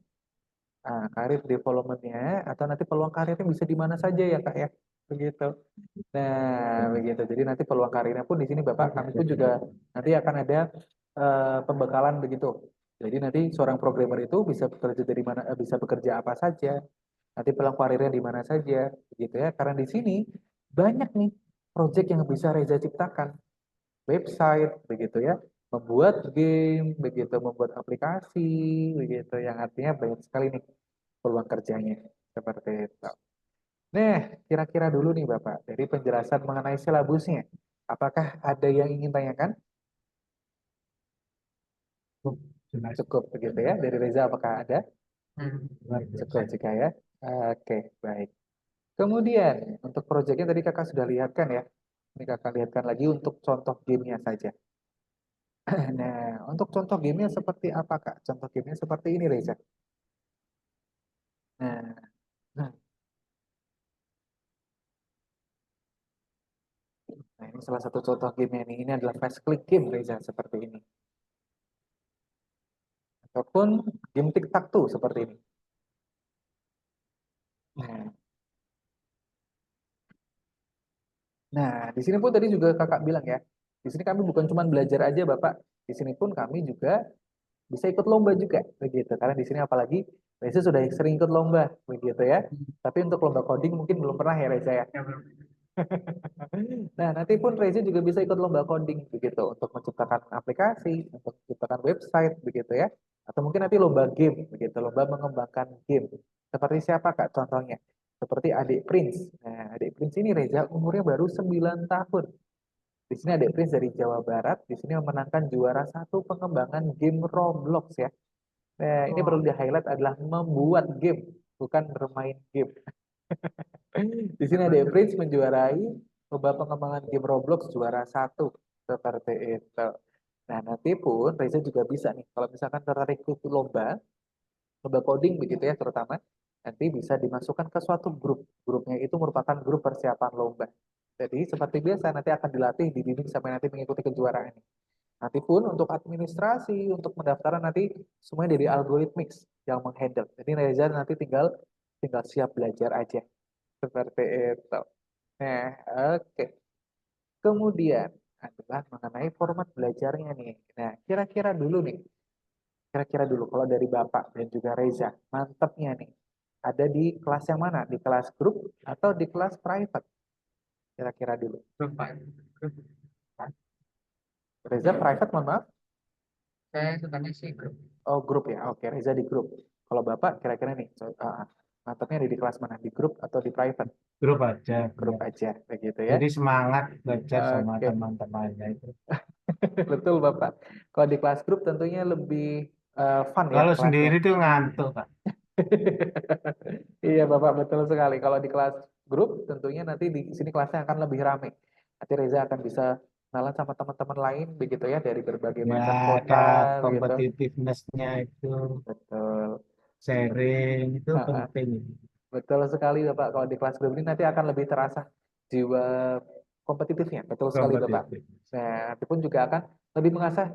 [SPEAKER 1] Nah, karir development-nya atau nanti peluang karirnya bisa di mana saja ya Kak ya. Begitu. Nah, begitu. Jadi nanti peluang karirnya pun di sini Bapak kami pun juga nanti akan ada pembekalan begitu. Jadi nanti seorang programmer itu bisa bekerja dari mana, bisa bekerja apa saja, nanti peluang karirnya di mana saja, begitu ya. Karena di sini banyak nih proyek yang bisa Reza ciptakan, website, begitu ya, membuat game, begitu, membuat aplikasi, begitu, yang artinya banyak sekali nih peluang kerjanya, seperti itu. Nah, kira-kira dulu nih Bapak, dari penjelasan mengenai silabusnya, apakah ada yang ingin tanyakan?
[SPEAKER 2] Jelas.
[SPEAKER 1] Cukup begitu ya, dari Reza apakah ada?
[SPEAKER 3] Hmm.
[SPEAKER 2] Luar
[SPEAKER 1] Cukup
[SPEAKER 2] biasa.
[SPEAKER 1] jika ya. Oke, baik. Kemudian, untuk proyeknya tadi kakak sudah lihat kan ya, ini kakak lihatkan lagi untuk contoh gamenya saja. Nah, untuk contoh gamenya seperti apa Kak? Contoh gamenya seperti ini Reza. Nah, nah nah, ini salah satu contoh gamenya nih. Ini adalah fast click game Reza seperti ini. Ataupun game tic-tac-toe seperti ini. Nah, nah, di sini pun tadi juga kakak bilang ya. Di sini kami bukan cuma belajar aja Bapak. di sini pun kami juga bisa ikut lomba juga begitu. Karena di sini apalagi Reza sudah sering ikut lomba begitu ya. Tapi untuk lomba coding mungkin belum pernah ya Reza ya.
[SPEAKER 3] Ya, belum.
[SPEAKER 1] Nah, nanti pun Reza juga bisa ikut lomba coding begitu untuk menciptakan aplikasi, untuk menciptakan website begitu ya. Atau mungkin nanti lomba game begitu, lomba mengembangkan game. Seperti siapa Kak contohnya? Seperti Adik Prince. Nah, Adik Prince ini Reza umurnya baru 9 tahun. Di sini Adik Prince dari Jawa Barat, di sini memenangkan juara satu pengembangan game Roblox ya. Nah, ini perlu
[SPEAKER 3] Oh,
[SPEAKER 1] di-highlight adalah membuat game, bukan bermain game. Di sini ada
[SPEAKER 3] hebat tuh.
[SPEAKER 1] Prince menjuarai lomba pengembangan game Roblox juara satu seperti itu. Nah, nanti pun Reza juga bisa nih, kalau misalkan tertarik ikut lomba coding begitu ya terutama, nanti bisa dimasukkan ke suatu grup. Grupnya itu merupakan grup persiapan lomba. Jadi seperti biasa nanti akan dilatih, dibimbing sampai nanti mengikuti kejuaraan ini. Nanti pun untuk administrasi, untuk pendaftaran nanti semuanya dari algoritmix yang menghandle. Jadi Reza nanti tinggal tinggal siap belajar aja. Seperti itu. Nah, oke. Kemudian adalah mengenai format belajarnya nih. Nah, kira-kira dulu kalau dari Bapak dan juga Reza, mantepnya nih. Ada di kelas yang mana? Di kelas grup atau di kelas private? Kira-kira dulu.
[SPEAKER 3] Grup, Pak. Grup.
[SPEAKER 1] Reza private, mohon maaf.
[SPEAKER 3] Saya sukanya sih grup.
[SPEAKER 1] Oh, grup ya. Oke, Reza di grup. Kalau Bapak kira-kira nih, mantepnya di kelas mana? Di grup atau di private?
[SPEAKER 2] Grup aja,
[SPEAKER 1] Grup
[SPEAKER 2] ya.
[SPEAKER 1] aja, begitu ya.
[SPEAKER 2] Jadi semangat belajar sama
[SPEAKER 1] Oke,
[SPEAKER 2] teman-temannya itu.
[SPEAKER 1] betul Bapak. Kalau di kelas grup tentunya lebih fun ya
[SPEAKER 2] Kalau
[SPEAKER 1] kelasnya.
[SPEAKER 2] sendiri tuh ngantuk, Pak.
[SPEAKER 1] Iya Bapak, betul sekali. Kalau di kelas grup tentunya nanti di sini kelasnya akan lebih ramai. Nanti Reza akan bisa kenalan sama teman-teman lain begitu ya dari berbagai
[SPEAKER 2] Ya,
[SPEAKER 1] macam
[SPEAKER 2] ada
[SPEAKER 1] kota begitu.
[SPEAKER 2] competitiveness-nya itu,
[SPEAKER 1] Betul.
[SPEAKER 2] sharing itu
[SPEAKER 1] Heeh.
[SPEAKER 2] penting.
[SPEAKER 1] Betul sekali Bapak. Kalau di kelas grup ini nanti akan lebih terasa jiwa kompetitifnya. Betul sekali Bapak.
[SPEAKER 2] Kompetitif.
[SPEAKER 1] Nah, nanti pun juga akan lebih mengasah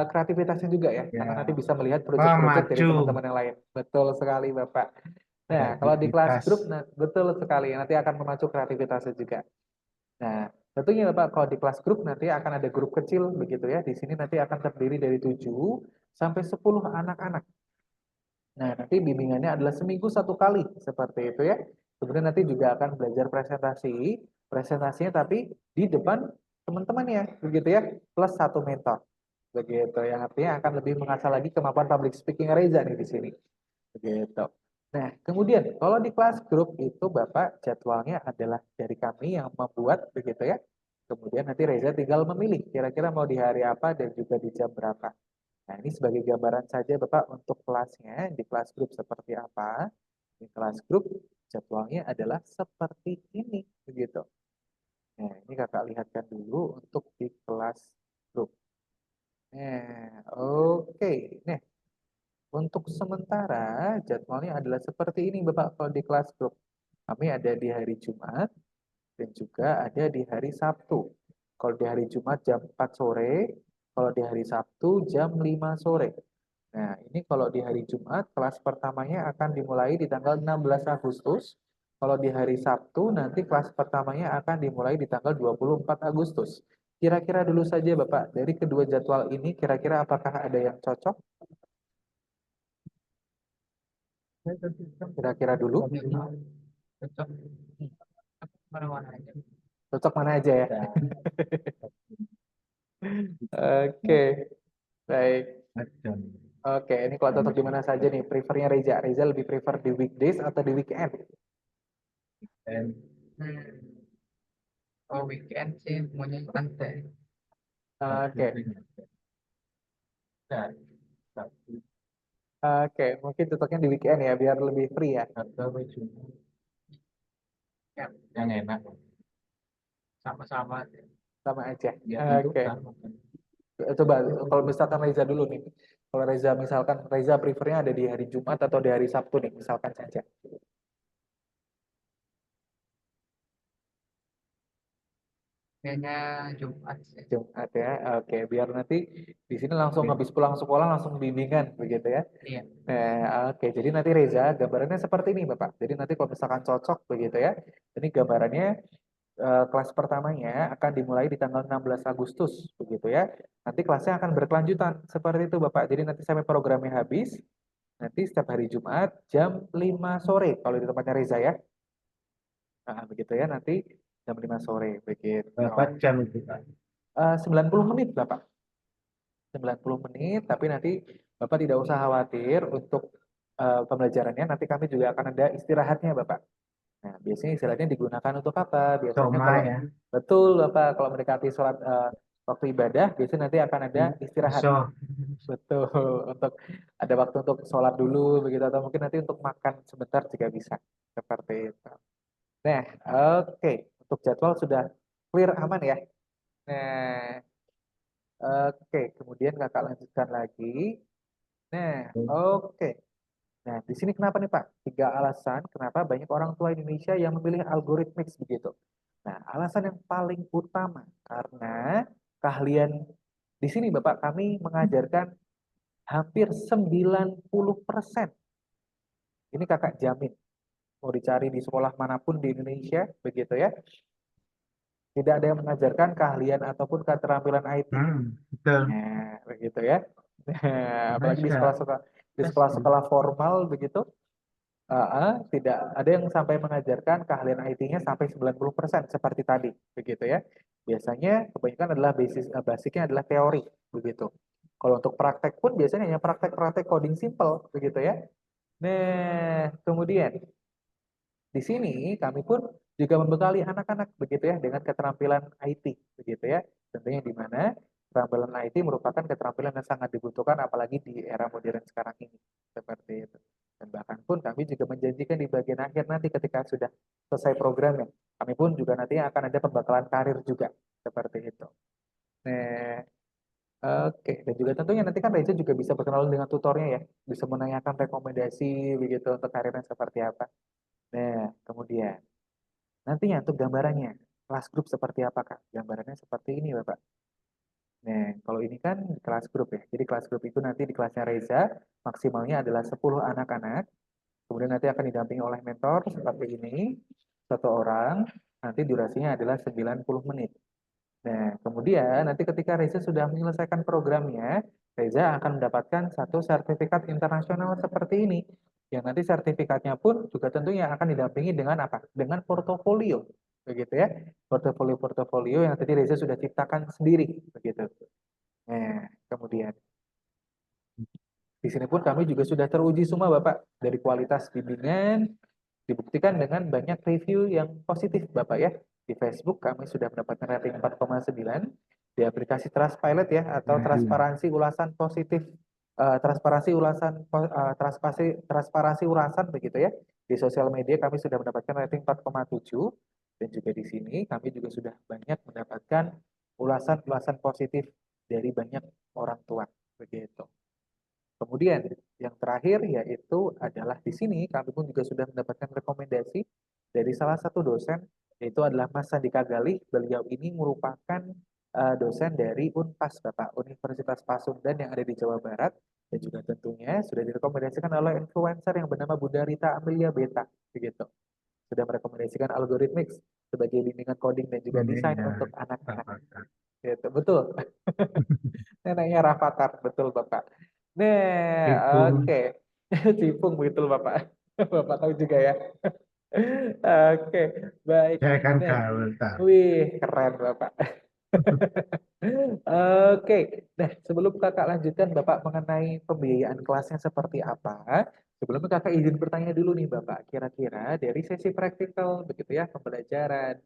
[SPEAKER 1] kreativitasnya juga ya. Karena nanti
[SPEAKER 2] Ya,
[SPEAKER 1] bisa melihat
[SPEAKER 2] wah
[SPEAKER 1] proyek-proyek dari
[SPEAKER 2] maju
[SPEAKER 1] teman-teman yang lain. Betul sekali Bapak. Nah, kalau di kelas
[SPEAKER 2] kreativitas.
[SPEAKER 1] grup, nah, betul sekali. Nanti akan memacu kreativitasnya juga. Nah, tentunya Bapak, kalau di kelas grup nanti akan ada grup kecil begitu ya. Di sini nanti akan terdiri dari 7 sampai 10 anak-anak. Nah, nanti bimbingannya adalah seminggu satu kali, seperti itu ya. Kemudian nanti juga akan belajar presentasi, presentasinya tapi di depan teman-temannya, begitu ya, plus satu mentor. Begitu, yang artinya akan lebih mengasah lagi kemampuan public speaking Reza nih di sini. Begitu. Nah, kemudian kalau di kelas grup itu Bapak jadwalnya adalah dari kami yang membuat, begitu ya. Kemudian nanti Reza tinggal memilih kira-kira mau di hari apa dan juga di jam berapa. Nah, ini sebagai gambaran saja Bapak untuk kelasnya, di kelas grup seperti apa. Di kelas grup jadwalnya adalah seperti ini, begitu. Nah, ini Kakak lihatkan dulu untuk di kelas grup. Nah, oke. Nah, untuk sementara jadwalnya adalah seperti ini Bapak kalau di kelas grup. Kami ada di hari Jumat dan juga ada di hari Sabtu. Kalau di hari Jumat jam 4 sore, kalau di hari Sabtu jam 5 sore. Nah, ini kalau di hari Jumat, kelas pertamanya akan dimulai di tanggal 16 Agustus. Kalau di hari Sabtu, nanti kelas pertamanya akan dimulai di tanggal 24 Agustus. Kira-kira dulu saja Bapak, dari kedua jadwal ini, kira-kira apakah ada yang cocok? Kira-kira dulu.
[SPEAKER 3] Cocok mana-mana aja.
[SPEAKER 1] Cocok mana aja ya?
[SPEAKER 2] Ya,
[SPEAKER 1] Oke, baik.
[SPEAKER 2] ada.
[SPEAKER 1] Oke, ini kalau cocok di mana saja nih? Prefernya Reza. Reza lebih prefer di weekdays atau di weekend?
[SPEAKER 2] Dan
[SPEAKER 3] Hmm. Oh, weekend sih semuanya santai.
[SPEAKER 1] Oke,
[SPEAKER 2] ya, tapi
[SPEAKER 1] oke. Mungkin cocoknya di weekend ya, biar lebih free ya.
[SPEAKER 2] atau cuma
[SPEAKER 3] Ya,
[SPEAKER 2] yang enak
[SPEAKER 3] sama-sama.
[SPEAKER 1] Sama aja.
[SPEAKER 2] ya
[SPEAKER 1] Oke.
[SPEAKER 2] tentukan.
[SPEAKER 1] Coba kalau misalkan Reza dulu nih. Kalau Reza misalkan Reza prefernya ada di hari Jumat atau di hari Sabtu nih, misalkan saja.
[SPEAKER 3] Kayaknya Jumat sih.
[SPEAKER 1] Jumat ya. Oke, biar nanti di sini langsung habis pulang sekolah langsung bimbingan begitu ya.
[SPEAKER 3] Iya.
[SPEAKER 1] Nah, oke. Jadi nanti Reza gambarannya seperti ini, Bapak. Jadi nanti kalau misalkan cocok begitu ya. Ini gambarannya kelas pertamanya akan dimulai di tanggal 16 Agustus, begitu ya. Nanti kelasnya akan berkelanjutan seperti itu Bapak. Jadi nanti sampai programnya habis, nanti setiap hari Jumat jam 5 sore kalau di tempatnya Reza ya. Nah, begitu ya nanti jam 5 sore begitu.
[SPEAKER 2] Berapa jam itu, Pak?
[SPEAKER 1] 90 menit Bapak. 90 menit, tapi nanti Bapak tidak usah khawatir untuk pembelajarannya. Nanti kami juga akan ada istirahatnya Bapak. Nah, biasanya istirahatnya digunakan untuk apa? Biasanya
[SPEAKER 2] Soma
[SPEAKER 1] kalau
[SPEAKER 2] ya.
[SPEAKER 1] betul Bapak, kalau mendekati sholat waktu ibadah, biasanya nanti akan ada istirahat.
[SPEAKER 2] So,
[SPEAKER 1] Betul, untuk ada waktu untuk sholat dulu begitu atau mungkin nanti untuk makan sebentar juga bisa. Seperti itu. Nah, oke. Untuk jadwal sudah clear aman ya. Nah, oke. Kemudian kakak lanjutkan lagi. Nah, oke. Nah, di sini kenapa nih Pak? 3 alasan kenapa banyak orang tua Indonesia yang memilih algoritmik begitu. Nah, alasan yang paling utama karena keahlian di sini Bapak kami mengajarkan hampir 90%. Ini kakak jamin. Mau dicari di sekolah manapun di Indonesia, begitu ya. Tidak ada yang mengajarkan keahlian ataupun keterampilan IT.
[SPEAKER 2] betul.
[SPEAKER 1] Nah, begitu ya. Nah, apalagi di
[SPEAKER 2] Masa,
[SPEAKER 1] sekolah-sekolah formal begitu, tidak ada yang sampai mengajarkan keahlian IT-nya sampai 90% seperti tadi, begitu ya. Biasanya kebanyakan adalah basicnya adalah teori, begitu. Kalau untuk praktek pun biasanya hanya praktek-praktek coding simple, begitu ya. Nah, kemudian di sini kami pun juga membekali anak-anak begitu ya dengan keterampilan IT begitu ya. Tentunya di mana keterampilan IT merupakan keterampilan yang sangat dibutuhkan apalagi di era modern sekarang ini. Seperti itu. Dan bahkan pun kami juga menjanjikan di bagian akhir nanti ketika sudah selesai programnya, kami pun juga nanti akan ada pembekalan karir juga seperti itu. Nah, oke, dan juga tentunya nanti kan Reza juga bisa berkenalan dengan tutornya ya, bisa menanyakan rekomendasi begitu untuk karirnya seperti apa. Nah, kemudian nantinya untuk gambarannya, kelas grup seperti apa Kak? Gambarannya seperti ini Bapak. Nah, kalau ini kan di kelas grup ya. Jadi kelas grup itu nanti di kelasnya Reza, maksimalnya adalah 10 anak-anak. Kemudian nanti akan didampingi oleh mentor seperti ini, satu orang. Nanti durasinya adalah 90 menit. Nah, kemudian nanti ketika Reza sudah menyelesaikan programnya, Reza akan mendapatkan satu sertifikat internasional seperti ini. Yang nanti sertifikatnya pun juga tentunya akan didampingi dengan apa? Dengan portofolio. Begitu ya. Portofolio-portofolio yang tadi Reza sudah ciptakan sendiri. Begitu. Nah, kemudian di sini pun kami juga sudah teruji semua Bapak. Dari kualitas bimbingan, dibuktikan dengan banyak review yang positif Bapak ya. Di Facebook kami sudah mendapatkan rating 4,9, di aplikasi Trustpilot ya atau transparansi ulasan positif transparansi ulasan begitu ya. Di sosial media kami sudah mendapatkan rating 4,7 dan juga di sini kami juga sudah banyak mendapatkan ulasan-ulasan positif dari banyak orang tua begitu. Kemudian yang terakhir yaitu adalah di sini kami pun juga sudah mendapatkan rekomendasi dari salah satu dosen yaitu adalah Mas Sandika Galih. Beliau ini merupakan dosen dari Unpas Bapak, Universitas Pasundan yang ada di Jawa Barat dan juga tentunya sudah direkomendasikan oleh influencer yang bernama Bunda Rita Amelia Beta begitu. Sudah merekomendasikan Algorithmics sebagai bimbingan coding dan juga desain untuk anak-anak. Gitu, betul. Neneknya Rafathar, betul Bapak. Nah,
[SPEAKER 2] Ipung.
[SPEAKER 1] oke. Cipung betul Bapak. Bapak tahu juga ya. Oke, baik.
[SPEAKER 2] Saya kan
[SPEAKER 1] Nah,
[SPEAKER 2] gaul tahu.
[SPEAKER 1] wih, keren Bapak. Oke, nah sebelum kakak lanjutkan Bapak mengenai pembiayaan kelasnya seperti apa, sebelumnya kakak izin bertanya dulu nih Bapak, kira-kira dari sesi praktikal begitu ya, pembelajaran,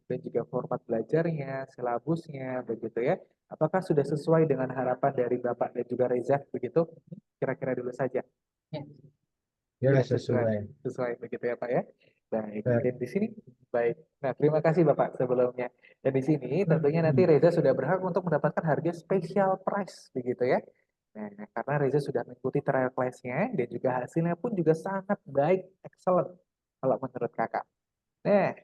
[SPEAKER 1] dan juga format belajarnya, silabusnya begitu ya, apakah sudah sesuai dengan harapan dari Bapak dan juga Reza begitu? Kira-kira dulu saja.
[SPEAKER 3] Ya.
[SPEAKER 2] Ya,
[SPEAKER 1] Sudah sesuai,
[SPEAKER 2] sesuai.
[SPEAKER 1] sesuai begitu ya Pak ya. Baik,
[SPEAKER 2] Ya.
[SPEAKER 1] dan di sini baik. Nah, terima kasih Bapak sebelumnya. Dan di sini tentunya nanti Reza sudah berhak untuk mendapatkan harga special price begitu ya. Nah, karena Reza sudah mengikuti trial class-nya dan juga hasilnya pun juga sangat baik, excellent kalau menurut Kakak. Nah,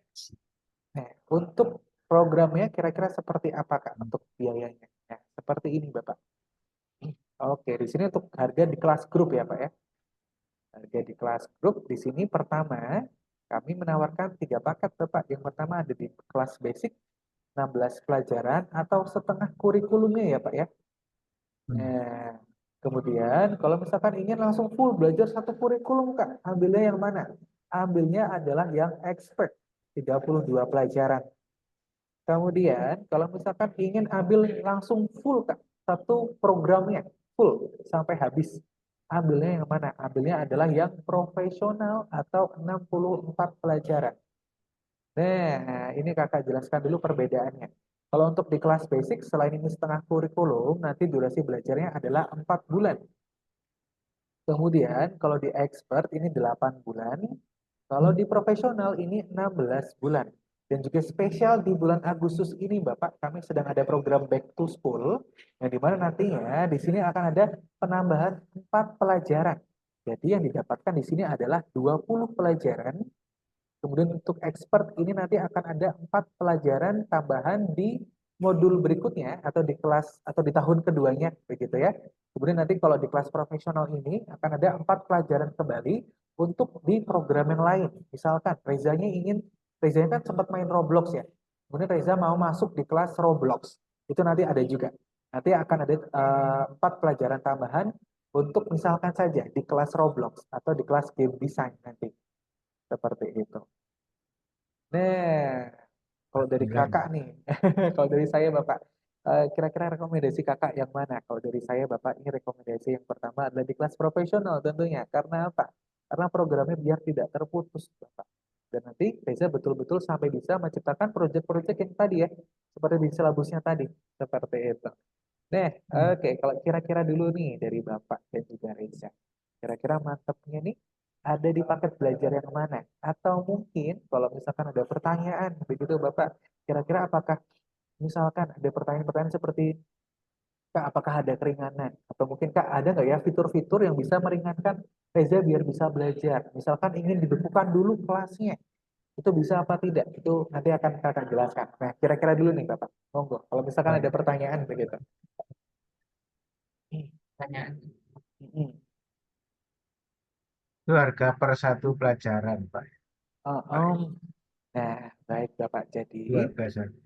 [SPEAKER 1] untuk programnya kira-kira seperti apa Kak untuk biayanya? Nah, seperti ini Bapak. Oke, di sini untuk harga di kelas grup ya Pak ya. Harga di kelas grup di sini pertama Kami menawarkan 3 paket, Bapak. Yang pertama ada di kelas basic, 16 pelajaran atau setengah kurikulumnya ya, Pak ya. Nah, kemudian kalau misalkan ingin langsung full belajar satu kurikulum, Kak, ambilnya yang mana? Ambilnya adalah yang expert, 32 pelajaran. Kemudian kalau misalkan ingin ambil langsung full, Kak, satu programnya full sampai habis. Ambilnya yang mana? Ambilnya adalah yang profesional atau 64 pelajaran. Nah, ini kakak jelaskan dulu perbedaannya. Kalau untuk di kelas basic, selain ini setengah kurikulum, nanti durasi belajarnya adalah 4 bulan. Kemudian kalau di expert ini 8 bulan, kalau di profesional ini 16 bulan. Dan juga spesial di bulan Agustus ini Bapak, kami sedang ada program Back to School, yang dimana nantinya di sini akan ada penambahan 4 pelajaran. Jadi yang didapatkan di sini adalah 20 pelajaran. Kemudian untuk expert ini nanti akan ada 4 pelajaran tambahan di modul berikutnya atau di kelas atau di tahun keduanya begitu ya. Kemudian nanti kalau di kelas profesional ini akan ada 4 pelajaran kembali untuk di program yang lain. Misalkan Reza kan sempat main Roblox ya. Kemudian Reza mau masuk di kelas Roblox. Itu nanti ada juga. Nanti akan ada 4 pelajaran tambahan untuk misalkan saja di kelas Roblox atau di kelas game design nanti. Seperti itu. Nah, kalau dari kakak nih, kalau dari saya Bapak, kira-kira rekomendasi kakak yang mana? Kalau dari saya Bapak, ini rekomendasi yang pertama adalah di kelas profesional tentunya. Karena apa? Karena programnya biar tidak terputus Bapak. Dan nanti Reza betul-betul sampai bisa menciptakan proyek-proyek yang tadi ya, seperti di silabusnya tadi. Seperti itu. Nah, oke, kalau kira-kira dulu nih dari Bapak dan juga Reza. Kira-kira mantepnya nih ada di paket belajar yang mana? Atau mungkin kalau misalkan ada pertanyaan begitu Bapak, kira-kira apakah misalkan ada pertanyaan-pertanyaan seperti Kak, apakah ada keringanan? Atau mungkin Kak, ada nggak ya fitur-fitur yang bisa meringankan Reza biar bisa belajar? Misalkan ingin dibekukan dulu kelasnya, itu bisa apa tidak? Itu nanti akan Kakak jelaskan. Nah, kira-kira dulu nih Bapak, monggo. Kalau misalkan ada pertanyaan begitu.
[SPEAKER 3] Tanya.
[SPEAKER 1] Hmm.
[SPEAKER 2] Itu harga per satu pelajaran, Pak.
[SPEAKER 1] Oh,
[SPEAKER 2] Pak.
[SPEAKER 1] nah, baik Bapak. Jadi,
[SPEAKER 2] Itu harga satu.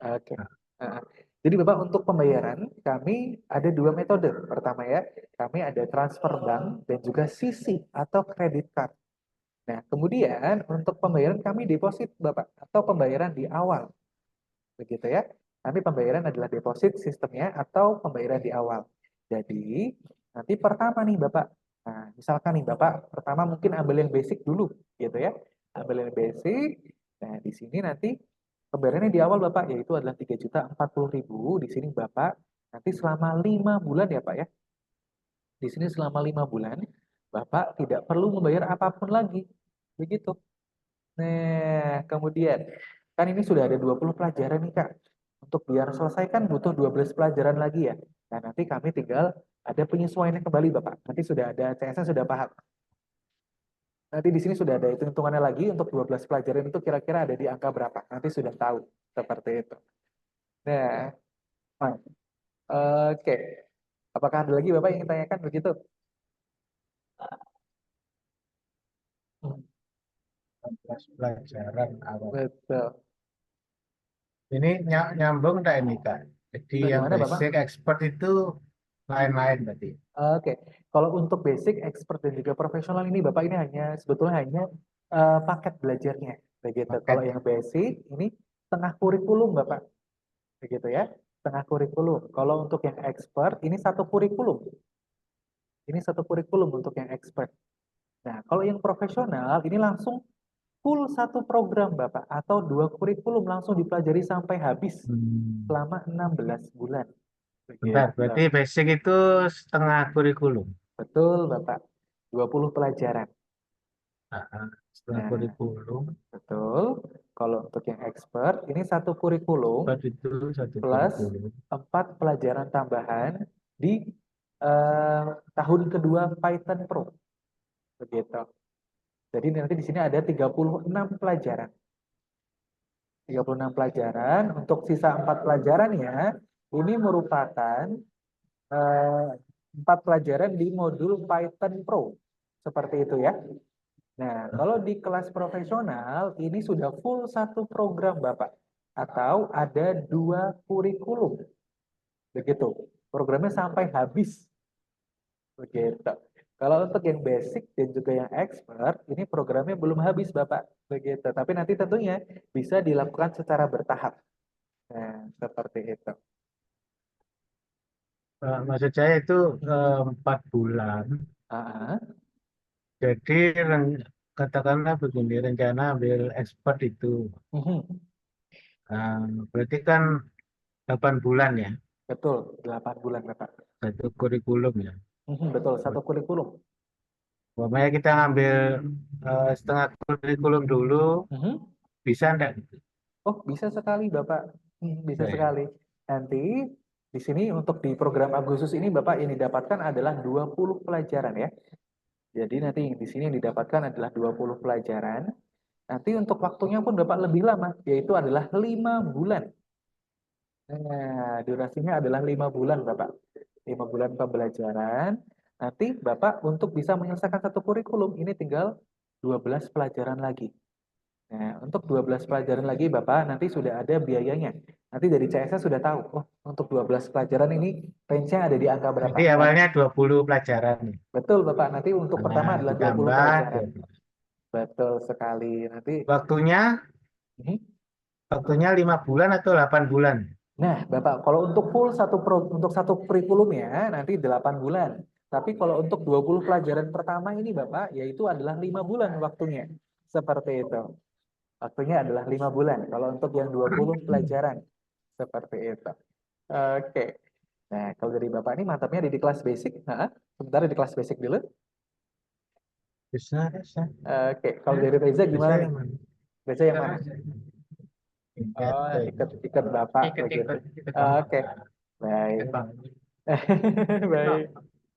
[SPEAKER 1] oke. Uh, Jadi Bapak untuk pembayaran kami ada 2 metode. Pertama ya, kami ada transfer bank dan juga CC atau kredit card. Nah, kemudian untuk pembayaran kami deposit Bapak atau pembayaran di awal. Begitu ya. Kami pembayaran adalah deposit sistemnya atau pembayaran di awal. Jadi, nanti pertama nih Bapak. Nah, misalkan nih Bapak pertama mungkin ambil yang basic dulu gitu ya. Ambil yang basic. Nah, di sini nanti pembayarannya di awal Bapak yaitu adalah 3.040.000. Di sini Bapak nanti selama 5 bulan ya Pak ya. Di sini selama 5 bulan Bapak tidak perlu membayar apapun lagi. Begitu. Nah, kemudian kan ini sudah ada 20 pelajaran nih Kak. Untuk biar selesai kan butuh 12 pelajaran lagi ya. Nah, nanti kami tinggal ada penyesuaiannya kembali Bapak. Nanti sudah ada CS-nya sudah paham. Nanti di sini sudah ada hitung-hitungannya lagi untuk 12 pelajaran itu kira-kira ada di angka berapa. Nanti sudah tahu seperti itu. Nah, oke. Apakah ada lagi Bapak yang ingin tanyakan begitu?
[SPEAKER 2] 14 pelajaran awal.
[SPEAKER 1] Betul.
[SPEAKER 2] Ini nyambung tak ini, Kak? Jadi yang
[SPEAKER 1] Bagaimana Bapak?
[SPEAKER 2] basic expert itu lain-lain berarti.
[SPEAKER 1] Oke, kalau untuk basic, expert dan juga profesional ini Bapak ini sebetulnya hanya paket belajarnya, begitu. Kalau
[SPEAKER 2] Paket.
[SPEAKER 1] yang basic ini tengah kurikulum Bapak, begitu ya, tengah kurikulum. Kalau untuk yang expert ini satu kurikulum, ini satu kurikulum untuk yang expert. Nah, kalau yang profesional ini langsung full satu program Bapak atau 2 kurikulum langsung dipelajari sampai habis selama 16 bulan.
[SPEAKER 2] Bentar,
[SPEAKER 1] Begitu.
[SPEAKER 2] berarti basic itu setengah kurikulum.
[SPEAKER 1] Betul Bapak, 20 pelajaran.
[SPEAKER 2] Setengah
[SPEAKER 1] Nah,
[SPEAKER 2] kurikulum.
[SPEAKER 1] betul. Kalau untuk yang expert, ini satu kurikulum
[SPEAKER 2] Expert itu satu
[SPEAKER 1] plus
[SPEAKER 2] kurikulum.
[SPEAKER 1] 4 pelajaran tambahan di eh, tahun kedua Python Pro. Begitu. Jadi nanti di sini ada 36 pelajaran. 36 pelajaran. Untuk sisa 4 pelajaran ya, ini merupakan 4 pelajaran di modul Python Pro. Seperti itu ya. Nah, kalau di kelas profesional ini sudah full satu program Bapak atau ada 2 kurikulum. Begitu. Programnya sampai habis. Begitu. Kalau untuk yang basic dan juga yang expert, ini programnya belum habis Bapak. Begitu. Tapi nanti tentunya bisa dilakukan secara bertahap. Nah, seperti itu.
[SPEAKER 2] Maksud saya itu 4 bulan.
[SPEAKER 1] Ah,
[SPEAKER 2] Jadi katakanlah begini, rencana ambil expert itu.
[SPEAKER 1] mhm.
[SPEAKER 2] Nah, berarti kan 8 bulan ya,
[SPEAKER 1] Betul, 8 bulan Bapak.
[SPEAKER 2] satu kurikulum ya.
[SPEAKER 1] Betul, satu kurikulum.
[SPEAKER 2] Pokoknya kita ngambil setengah kurikulum dulu,
[SPEAKER 1] Mhm.
[SPEAKER 2] bisa enggak?
[SPEAKER 1] Oh, bisa sekali Bapak. Bisa
[SPEAKER 2] Bisa ya.
[SPEAKER 1] sekali. Nanti di sini untuk di program Agustus ini Bapak yang didapatkan adalah 20 pelajaran ya. Jadi nanti di sini yang didapatkan adalah 20 pelajaran. Nanti untuk waktunya pun Bapak lebih lama, yaitu adalah 5 bulan. Nah, durasinya adalah 5 bulan Bapak. 5 bulan pembelajaran. Nanti Bapak untuk bisa menyelesaikan satu kurikulum, ini tinggal 12 pelajaran lagi. Nah, untuk 12 pelajaran lagi Bapak nanti sudah ada biayanya. Nanti dari CSS sudah tahu, oh untuk 12 pelajaran ini range-nya ada di angka berapa.
[SPEAKER 2] Jadi
[SPEAKER 1] Nah,
[SPEAKER 2] awalnya 20 pelajaran nih.
[SPEAKER 1] betul Bapak, nanti untuk pertama
[SPEAKER 2] Nah,
[SPEAKER 1] adalah 20
[SPEAKER 2] ditambah
[SPEAKER 1] pelajaran.
[SPEAKER 2] 20.
[SPEAKER 1] Betul sekali. Nanti
[SPEAKER 2] Waktunya,
[SPEAKER 1] mhm.
[SPEAKER 2] waktunya 5 bulan atau 8 bulan?
[SPEAKER 1] Nah, Bapak, kalau untuk full untuk satu kurikulum ya nanti 8 bulan. Tapi kalau untuk 20 pelajaran pertama ini Bapak, yaitu adalah 5 bulan waktunya. Seperti itu. Waktunya adalah 5 bulan. Kalau untuk yang 20 pelajaran. Seperti itu. Oke. Nah, kalau dari Bapak ini mantapnya di kelas basic. Nah, sebentar di kelas basic dulu.
[SPEAKER 2] Bisa, bisa.
[SPEAKER 1] Oke, kalau dari Reza
[SPEAKER 2] Bisa
[SPEAKER 1] gimana nih?
[SPEAKER 2] yang mana?
[SPEAKER 1] Reza yang mana?
[SPEAKER 2] Tingkat,
[SPEAKER 1] Oh, ikut Bapak begitu.
[SPEAKER 3] Ikut
[SPEAKER 1] Oke, baik.
[SPEAKER 3] Bang.
[SPEAKER 1] Baik,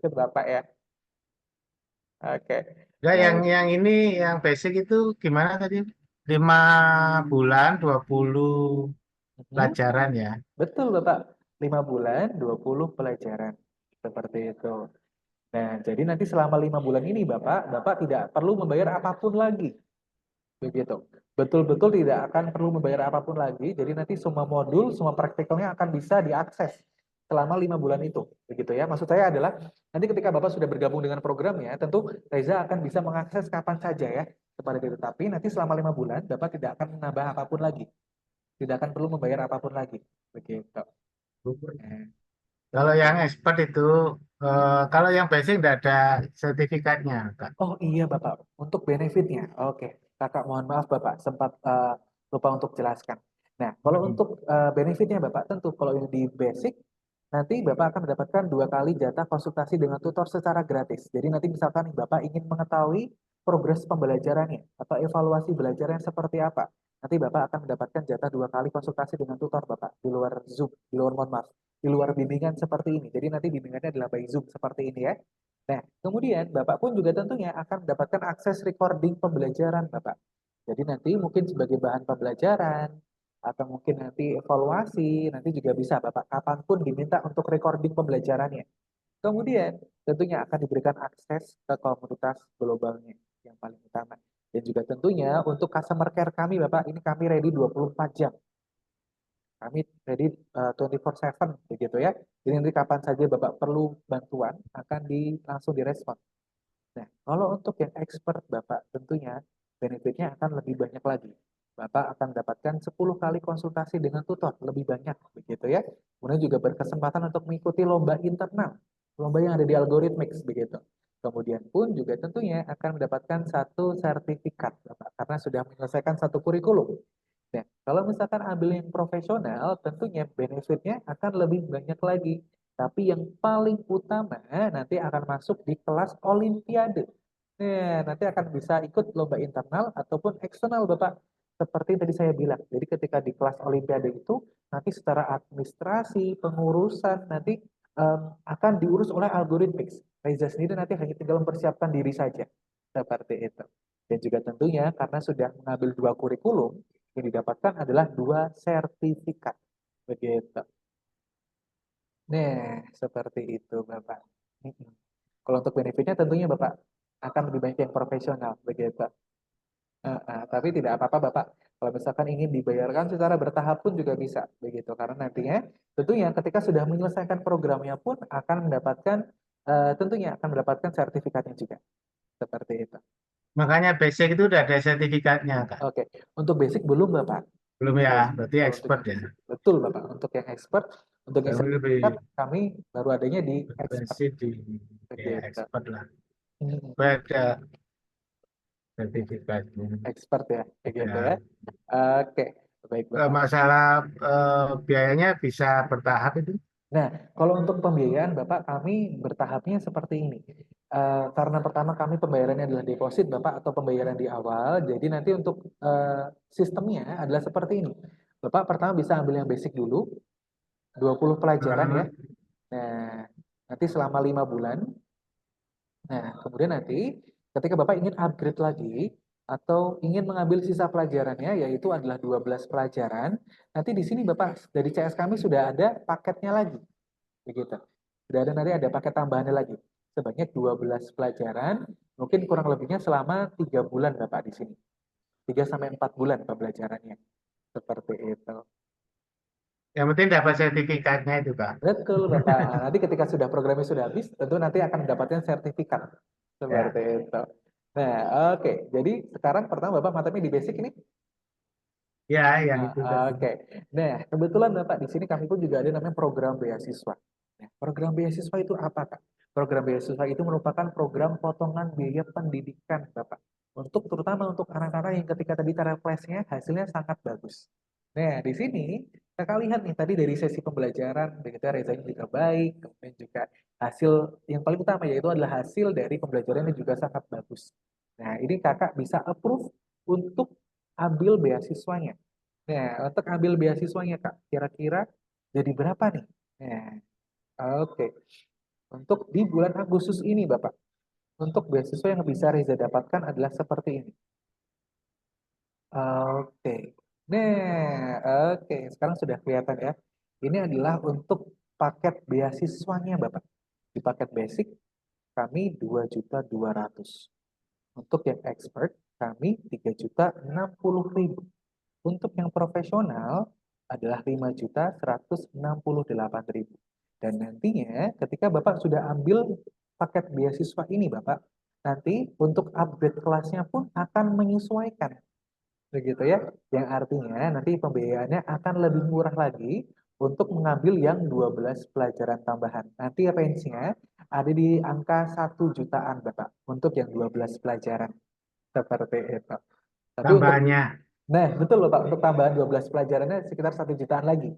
[SPEAKER 1] ikut Bapak ya. Oke.
[SPEAKER 2] ya,
[SPEAKER 1] Baik.
[SPEAKER 2] yang ini, yang basic itu gimana tadi? 5 bulan, 20
[SPEAKER 1] Mhm.
[SPEAKER 2] pelajaran ya.
[SPEAKER 1] Betul, Bapak. 5 bulan, 20 pelajaran. Seperti itu. Nah, jadi nanti selama 5 bulan ini Bapak tidak perlu membayar apapun lagi. Begitu. Betul-betul tidak akan perlu membayar apapun lagi. Jadi nanti semua modul, semua praktikalnya akan bisa diakses selama 5 bulan itu. Begitu ya. Maksud saya adalah nanti ketika Bapak sudah bergabung dengan programnya, tentu Reza akan bisa mengakses kapan saja ya kepada itu. Tapi nanti selama 5 bulan Bapak tidak akan menambah apapun lagi. Tidak akan perlu membayar apapun lagi. Begitu. Nah,
[SPEAKER 2] Kalau
[SPEAKER 1] seperti
[SPEAKER 2] yang
[SPEAKER 1] itu.
[SPEAKER 2] expert itu, kalau yang basic tidak ada sertifikatnya, Kak.
[SPEAKER 1] Oh iya Bapak, untuk benefitnya. Oke, Kakak mohon maaf Bapak, sempat lupa untuk jelaskan. Nah, kalau
[SPEAKER 2] Hmm.
[SPEAKER 1] untuk benefitnya Bapak, tentu kalau yang di basic, nanti Bapak akan mendapatkan 2 kali jatah konsultasi dengan tutor secara gratis. Jadi nanti misalkan Bapak ingin mengetahui progres pembelajarannya atau evaluasi belajarnya seperti apa, nanti Bapak akan mendapatkan jatah 2 kali konsultasi dengan tutor Bapak di luar Zoom, di luar mohon maaf, di luar bimbingan seperti ini. Jadi nanti bimbingannya adalah by Zoom seperti ini ya. Nah, kemudian Bapak pun juga tentunya akan mendapatkan akses recording pembelajaran Bapak. Jadi nanti mungkin sebagai bahan pembelajaran, atau mungkin nanti evaluasi, nanti juga bisa Bapak kapanpun diminta untuk recording pembelajarannya. Kemudian tentunya akan diberikan akses ke komunitas globalnya yang paling utama. Dan juga tentunya untuk customer care kami Bapak, ini kami ready 24 jam. Kami ready 24/7 begitu ya. Jadi nanti kapan saja Bapak perlu bantuan akan langsung direspon. Nah, kalau untuk yang expert Bapak, tentunya benefitnya akan lebih banyak lagi. Bapak akan mendapatkan 10 kali konsultasi dengan tutor, lebih banyak, begitu ya. Kemudian juga berkesempatan untuk mengikuti lomba internal, lomba yang ada di Algorithmics, begitu. Kemudian pun juga tentunya akan mendapatkan satu sertifikat, Bapak, karena sudah menyelesaikan satu kurikulum. Nah, kalau misalkan ambil yang profesional, tentunya benefitnya akan lebih banyak lagi. Tapi yang paling utama nanti akan masuk di kelas Olimpiade. Nah, nanti akan bisa ikut lomba internal ataupun eksternal, Bapak. Seperti tadi saya bilang. Jadi ketika di kelas Olimpiade itu, nanti secara administrasi, pengurusan, nanti akan diurus oleh Algorithmics. Reza sendiri nanti hanya tinggal mempersiapkan diri saja. Seperti itu. Dan juga tentunya karena sudah mengambil 2 kurikulum, yang didapatkan adalah 2 sertifikat. Begitu. Nah, seperti itu, Bapak. Mm-mm. Kalau untuk benefitnya tentunya, Bapak, akan lebih banyak yang profesional begitu. Tapi tidak apa-apa Bapak, kalau misalkan ingin dibayarkan secara bertahap pun juga bisa begitu, karena nantinya tentunya ketika sudah menyelesaikan programnya pun akan mendapatkan tentunya akan mendapatkan sertifikatnya juga seperti itu.
[SPEAKER 2] Makanya basic itu udah ada sertifikatnya, Kak.
[SPEAKER 1] Oke, untuk basic belum Bapak.
[SPEAKER 2] Belum ya, berarti
[SPEAKER 1] Kalau untuk
[SPEAKER 2] expert
[SPEAKER 1] yang
[SPEAKER 2] ya.
[SPEAKER 1] basic, betul Bapak. Untuk yang expert, untuk yang
[SPEAKER 2] Kami lebih
[SPEAKER 1] sertifikat kami baru adanya di expert
[SPEAKER 2] basic di ya,
[SPEAKER 1] begitu.
[SPEAKER 2] expert lah.
[SPEAKER 1] Hmm,
[SPEAKER 2] Supaya ada sertifikatnya.
[SPEAKER 1] expert ya, begitu ya.
[SPEAKER 2] Ya.
[SPEAKER 1] Oke, baik Bapak.
[SPEAKER 2] Masalah biayanya bisa bertahap itu.
[SPEAKER 1] Nah, kalau untuk pembiayaan Bapak, kami bertahapnya seperti ini. Karena pertama kami pembayarannya adalah deposit Bapak atau pembayaran di awal, jadi nanti untuk sistemnya adalah seperti ini. Bapak pertama bisa ambil yang basic dulu, 20 pelajaran ya.
[SPEAKER 2] Hmm.
[SPEAKER 1] Nah, nanti selama 5 bulan. Nah, kemudian nanti ketika Bapak ingin upgrade lagi atau ingin mengambil sisa pelajarannya yaitu adalah 12 pelajaran, nanti di sini Bapak dari CS kami sudah ada paketnya lagi. Begitu. Sudah ada nanti ada paket tambahannya lagi. Sebanyak 12 pelajaran, mungkin kurang lebihnya selama 3 bulan Bapak di sini. 3 sampai 4 bulan pembelajarannya. Seperti itu.
[SPEAKER 2] Yang penting dapat sertifikatnya itu, Kak.
[SPEAKER 1] Betul, Bapak. Nanti ketika sudah programnya sudah habis, tentu nanti akan mendapatkan sertifikat.
[SPEAKER 2] Ya,
[SPEAKER 1] Seperti itu. Nah, oke. Jadi sekarang pertama Bapak matanya di basic ini.
[SPEAKER 2] ya, yang
[SPEAKER 1] Nah,
[SPEAKER 2] itu tadi.
[SPEAKER 1] oke. Nah, kebetulan Bapak di sini kami pun juga ada namanya program beasiswa. Nah, program beasiswa itu apa, Kak? Program beasiswa itu merupakan program potongan biaya pendidikan, Bapak. Untuk terutama untuk anak-anak yang ketika tadi teraplesnya hasilnya sangat bagus. Nah, di sini Kakak lihat nih tadi dari sesi pembelajaran, begitu Rezanya juga baik, kemudian juga hasil yang paling utama yaitu adalah hasil dari pembelajaran yang juga sangat bagus. Nah, ini Kakak bisa approve untuk ambil beasiswanya. Nah, untuk ambil beasiswanya Kak, kira-kira jadi berapa nih? Nah, oke. Untuk di bulan Agustus ini Bapak, untuk beasiswa yang bisa Reza dapatkan adalah seperti ini. Oke. Nah, oke. Sekarang sudah kelihatan ya. Ini adalah untuk paket beasiswanya Bapak. Di paket basic kami 2.200.000. Untuk yang expert kami 3.060.000. Untuk yang profesional adalah 5.168.000. Dan nantinya ketika Bapak sudah ambil paket beasiswa ini Bapak, nanti untuk upgrade kelasnya pun akan menyesuaikan. Begitu ya. Yang artinya nanti pembiayaannya akan lebih murah lagi untuk mengambil yang 12 pelajaran tambahan. Nanti range-nya ada di angka 1 jutaan Bapak untuk yang 12 pelajaran. Seperti itu. Tapi untuk
[SPEAKER 2] Tambahannya.
[SPEAKER 1] Nah, betul loh Pak, untuk tambahan 12 pelajarannya sekitar 1 jutaan lagi.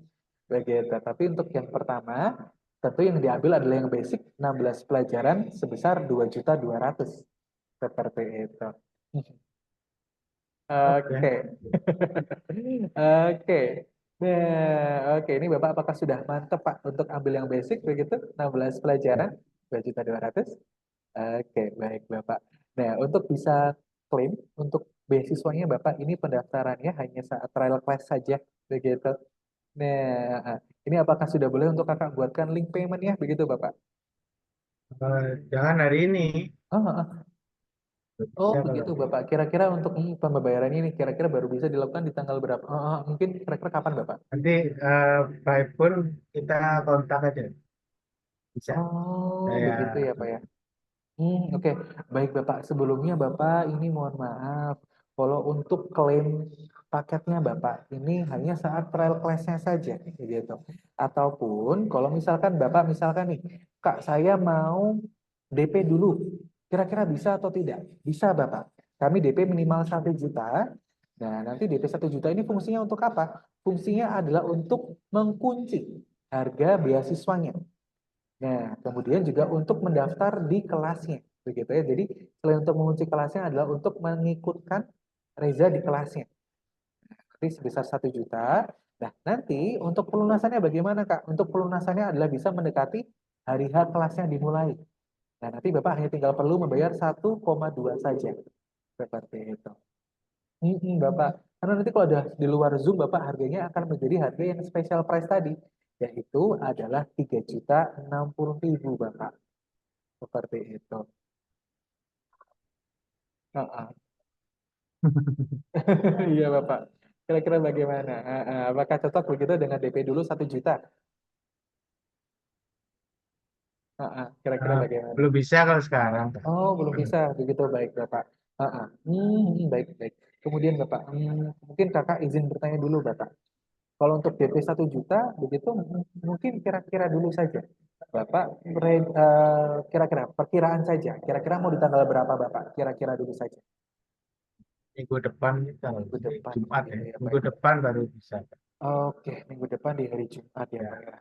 [SPEAKER 1] Begitu. Tapi untuk yang pertama, tentu yang diambil adalah yang basic 16 pelajaran sebesar 2.200.000. Seperti itu.
[SPEAKER 2] Oke.
[SPEAKER 1] Oke. Oke. Nah, oke ini Bapak apakah sudah mantap Pak untuk ambil yang basic begitu? 16 pelajaran 2.200.000. Oke, baik Bapak. Nah, untuk bisa klaim untuk beasiswanya Bapak, ini pendaftarannya hanya saat trial class saja, begitu. Nah, ini apakah sudah boleh untuk Kakak buatkan link payment ya, begitu Bapak?
[SPEAKER 2] Jangan hari ini.
[SPEAKER 1] Oh, oh, oh,
[SPEAKER 2] Bisa kalau
[SPEAKER 1] begitu Bapak. Kira-kira untuk pembayarannya ini kira-kira baru bisa dilakukan di tanggal berapa? Oh, oh, mungkin kira-kira kapan Bapak?
[SPEAKER 2] nanti by phone kita kontak aja. Bisa.
[SPEAKER 1] Oh,
[SPEAKER 2] Saya
[SPEAKER 1] begitu ya Pak ya. Oke. Baik Bapak. Sebelumnya Bapak ini mohon maaf. Kalau untuk klaim paketnya Bapak, ini hanya saat trial class-nya saja, gitu. Ataupun kalau misalkan Bapak misalkan nih, Kak saya mau DP dulu, kira-kira bisa atau tidak? Bisa Bapak. Kami DP minimal 1 juta. Nah, nanti DP 1 juta ini fungsinya untuk apa? Fungsinya adalah untuk mengkunci harga beasiswanya. Nah, kemudian juga untuk mendaftar di kelasnya, begitu ya. Jadi selain untuk mengunci kelasnya adalah untuk mengikutkan Reza di kelasnya. Jadi sebesar 1 juta. Nah, nanti untuk pelunasannya bagaimana Kak? Untuk pelunasannya adalah bisa mendekati hari H kelasnya dimulai. Nah, nanti Bapak hanya tinggal perlu membayar 1,2 saja. Seperti itu. Bapak. Karena nanti kalau ada di luar Zoom, Bapak harganya akan menjadi harga yang special price tadi. Yaitu adalah 3.060.000 Bapak. Seperti itu. Heeh. Iya Bapak. Kira-kira bagaimana? Apakah cocok begitu dengan DP dulu 1 juta? Kira-kira
[SPEAKER 2] Eh,
[SPEAKER 1] bagaimana?
[SPEAKER 2] belum bisa kalau sekarang.
[SPEAKER 1] Oh, belum bisa. Begitu baik Bapak. Baik, baik. Kemudian Bapak, mungkin Kakak izin bertanya dulu Bapak. Kalau untuk DP 1 juta, begitu mungkin kira-kira dulu saja. Bapak, kira-kira perkiraan saja. Kira-kira mau di tanggal berapa Bapak? Kira-kira dulu saja.
[SPEAKER 2] Minggu depan kita
[SPEAKER 1] Minggu depan,
[SPEAKER 2] Jumat ya.
[SPEAKER 1] begitu ya Pak.
[SPEAKER 2] Minggu depan baru bisa.
[SPEAKER 1] Oke, minggu depan di hari Jumat ya Pak
[SPEAKER 2] Ya,
[SPEAKER 1] ya.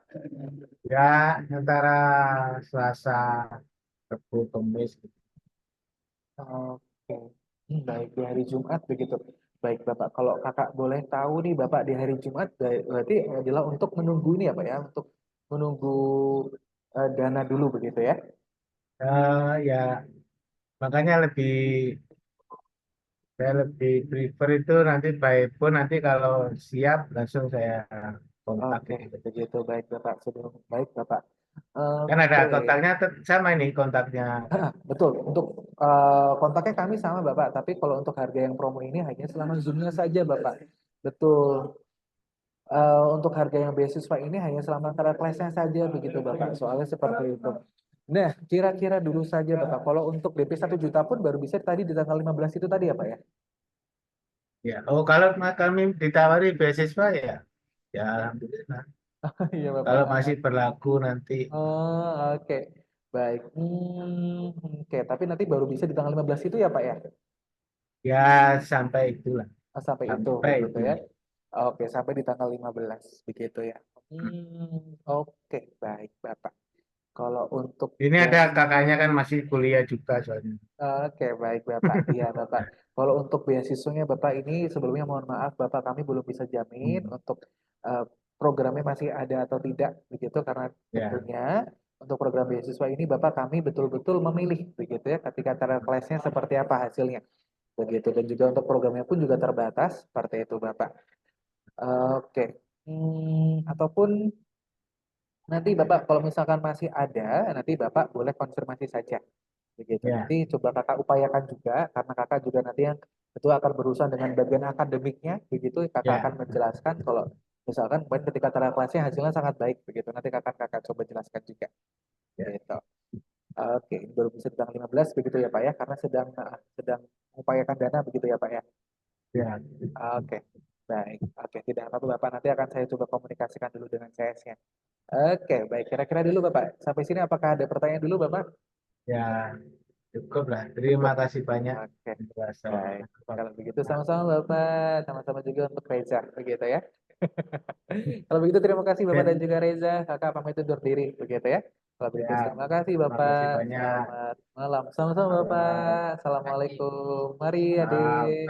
[SPEAKER 2] ya antara Selasa, Rabu, Kamis.
[SPEAKER 1] Oke, baik di hari Jumat begitu. Baik Bapak, kalau Kakak boleh tahu nih Bapak di hari Jumat berarti adalah untuk menunggu ini ya Pak ya, untuk menunggu dana dulu begitu ya.
[SPEAKER 2] Ya makanya saya lebih prefer itu nanti by phone, nanti kalau siap langsung saya kontak
[SPEAKER 1] Oke,
[SPEAKER 2] gitu.
[SPEAKER 1] begitu baik Bapak. Sebelum baik Bapak.
[SPEAKER 2] Kan ada
[SPEAKER 1] Oke,
[SPEAKER 2] kontaknya sama ini kontaknya.
[SPEAKER 1] betul. Untuk kontaknya kami sama Bapak, tapi kalau untuk harga yang promo ini hanya selama Zoom-nya saja Bapak. Betul. Untuk harga yang beasiswa ini hanya selama antara kelasnya saja begitu Bapak. Soalnya seperti itu. Nah, kira-kira dulu saja Bapak. Kalau untuk DP 1 juta pun baru bisa tadi di tanggal 15 itu tadi ya Pak ya?
[SPEAKER 2] Ya, oh kalau kami ditawari beasiswa ya, ya alhamdulillah.
[SPEAKER 1] Iya Bapak.
[SPEAKER 2] Kalau masih berlaku nanti,
[SPEAKER 1] Oh, oke. Baik. Oke, tapi nanti baru bisa di tanggal 15 itu ya Pak ya?
[SPEAKER 2] ya sampai itulah,
[SPEAKER 1] Sampai itu
[SPEAKER 2] sampai
[SPEAKER 1] begitu
[SPEAKER 2] itu.
[SPEAKER 1] ya. Oke, sampai di tanggal 15 begitu ya. Oke, baik Bapak. Kalau untuk
[SPEAKER 2] Ini ada kakaknya kan masih kuliah juga soalnya.
[SPEAKER 1] Oke, baik Bapak. Iya, Bapak. Kalau untuk beasiswanya Bapak ini sebelumnya mohon maaf Bapak kami belum bisa jamin
[SPEAKER 2] Hmm.
[SPEAKER 1] untuk eh, programnya masih ada atau tidak begitu karena
[SPEAKER 2] Ya,
[SPEAKER 1] tentunya untuk program beasiswa ini Bapak kami betul-betul memilih begitu ya ketika cara kelasnya seperti apa hasilnya begitu dan juga untuk programnya pun juga terbatas seperti itu Bapak. Oke. Ataupun nanti Bapak kalau misalkan masih ada nanti Bapak boleh konfirmasi saja begitu.
[SPEAKER 2] ya,
[SPEAKER 1] Nanti coba kakak upayakan juga, karena kakak juga nanti yang itu akan berurusan dengan bagian akademiknya, begitu kakak
[SPEAKER 2] ya.
[SPEAKER 1] akan menjelaskan kalau misalkan kemarin ketika tara kelasnya hasilnya sangat baik, begitu. Nanti kakak coba jelaskan juga,
[SPEAKER 2] Ya.
[SPEAKER 1] gitu. Oke, ini baru bisa tanggal 15 begitu ya Pak ya, karena sedang mengupayakan dana begitu ya Pak ya.
[SPEAKER 2] Ya,
[SPEAKER 1] Oke, baik. Oke, tidak apa-apa Bapak, nanti akan saya coba komunikasikan dulu dengan CS-nya. Oke, baik. Kira-kira dulu Bapak, sampai sini apakah ada pertanyaan dulu Bapak?
[SPEAKER 2] ya, cukup lah. Terima
[SPEAKER 1] Cukup.
[SPEAKER 2] kasih banyak
[SPEAKER 1] Oke.
[SPEAKER 2] penjelasannya.
[SPEAKER 1] Baik, kalau begitu sama-sama Bapak, sama-sama juga untuk Reza, begitu ya. Kalau begitu terima kasih Bapak dan
[SPEAKER 2] Oke,
[SPEAKER 1] juga Reza, kakak pamit undur diri, begitu ya. Kalau begitu
[SPEAKER 2] ya,
[SPEAKER 1] terima kasih
[SPEAKER 2] terima kasih
[SPEAKER 1] Bapak,
[SPEAKER 2] banyak.
[SPEAKER 1] selamat malam. Sama-sama
[SPEAKER 2] Ya,
[SPEAKER 1] Bapak, Assalamualaikum. Mari
[SPEAKER 2] maaf.
[SPEAKER 1] adik.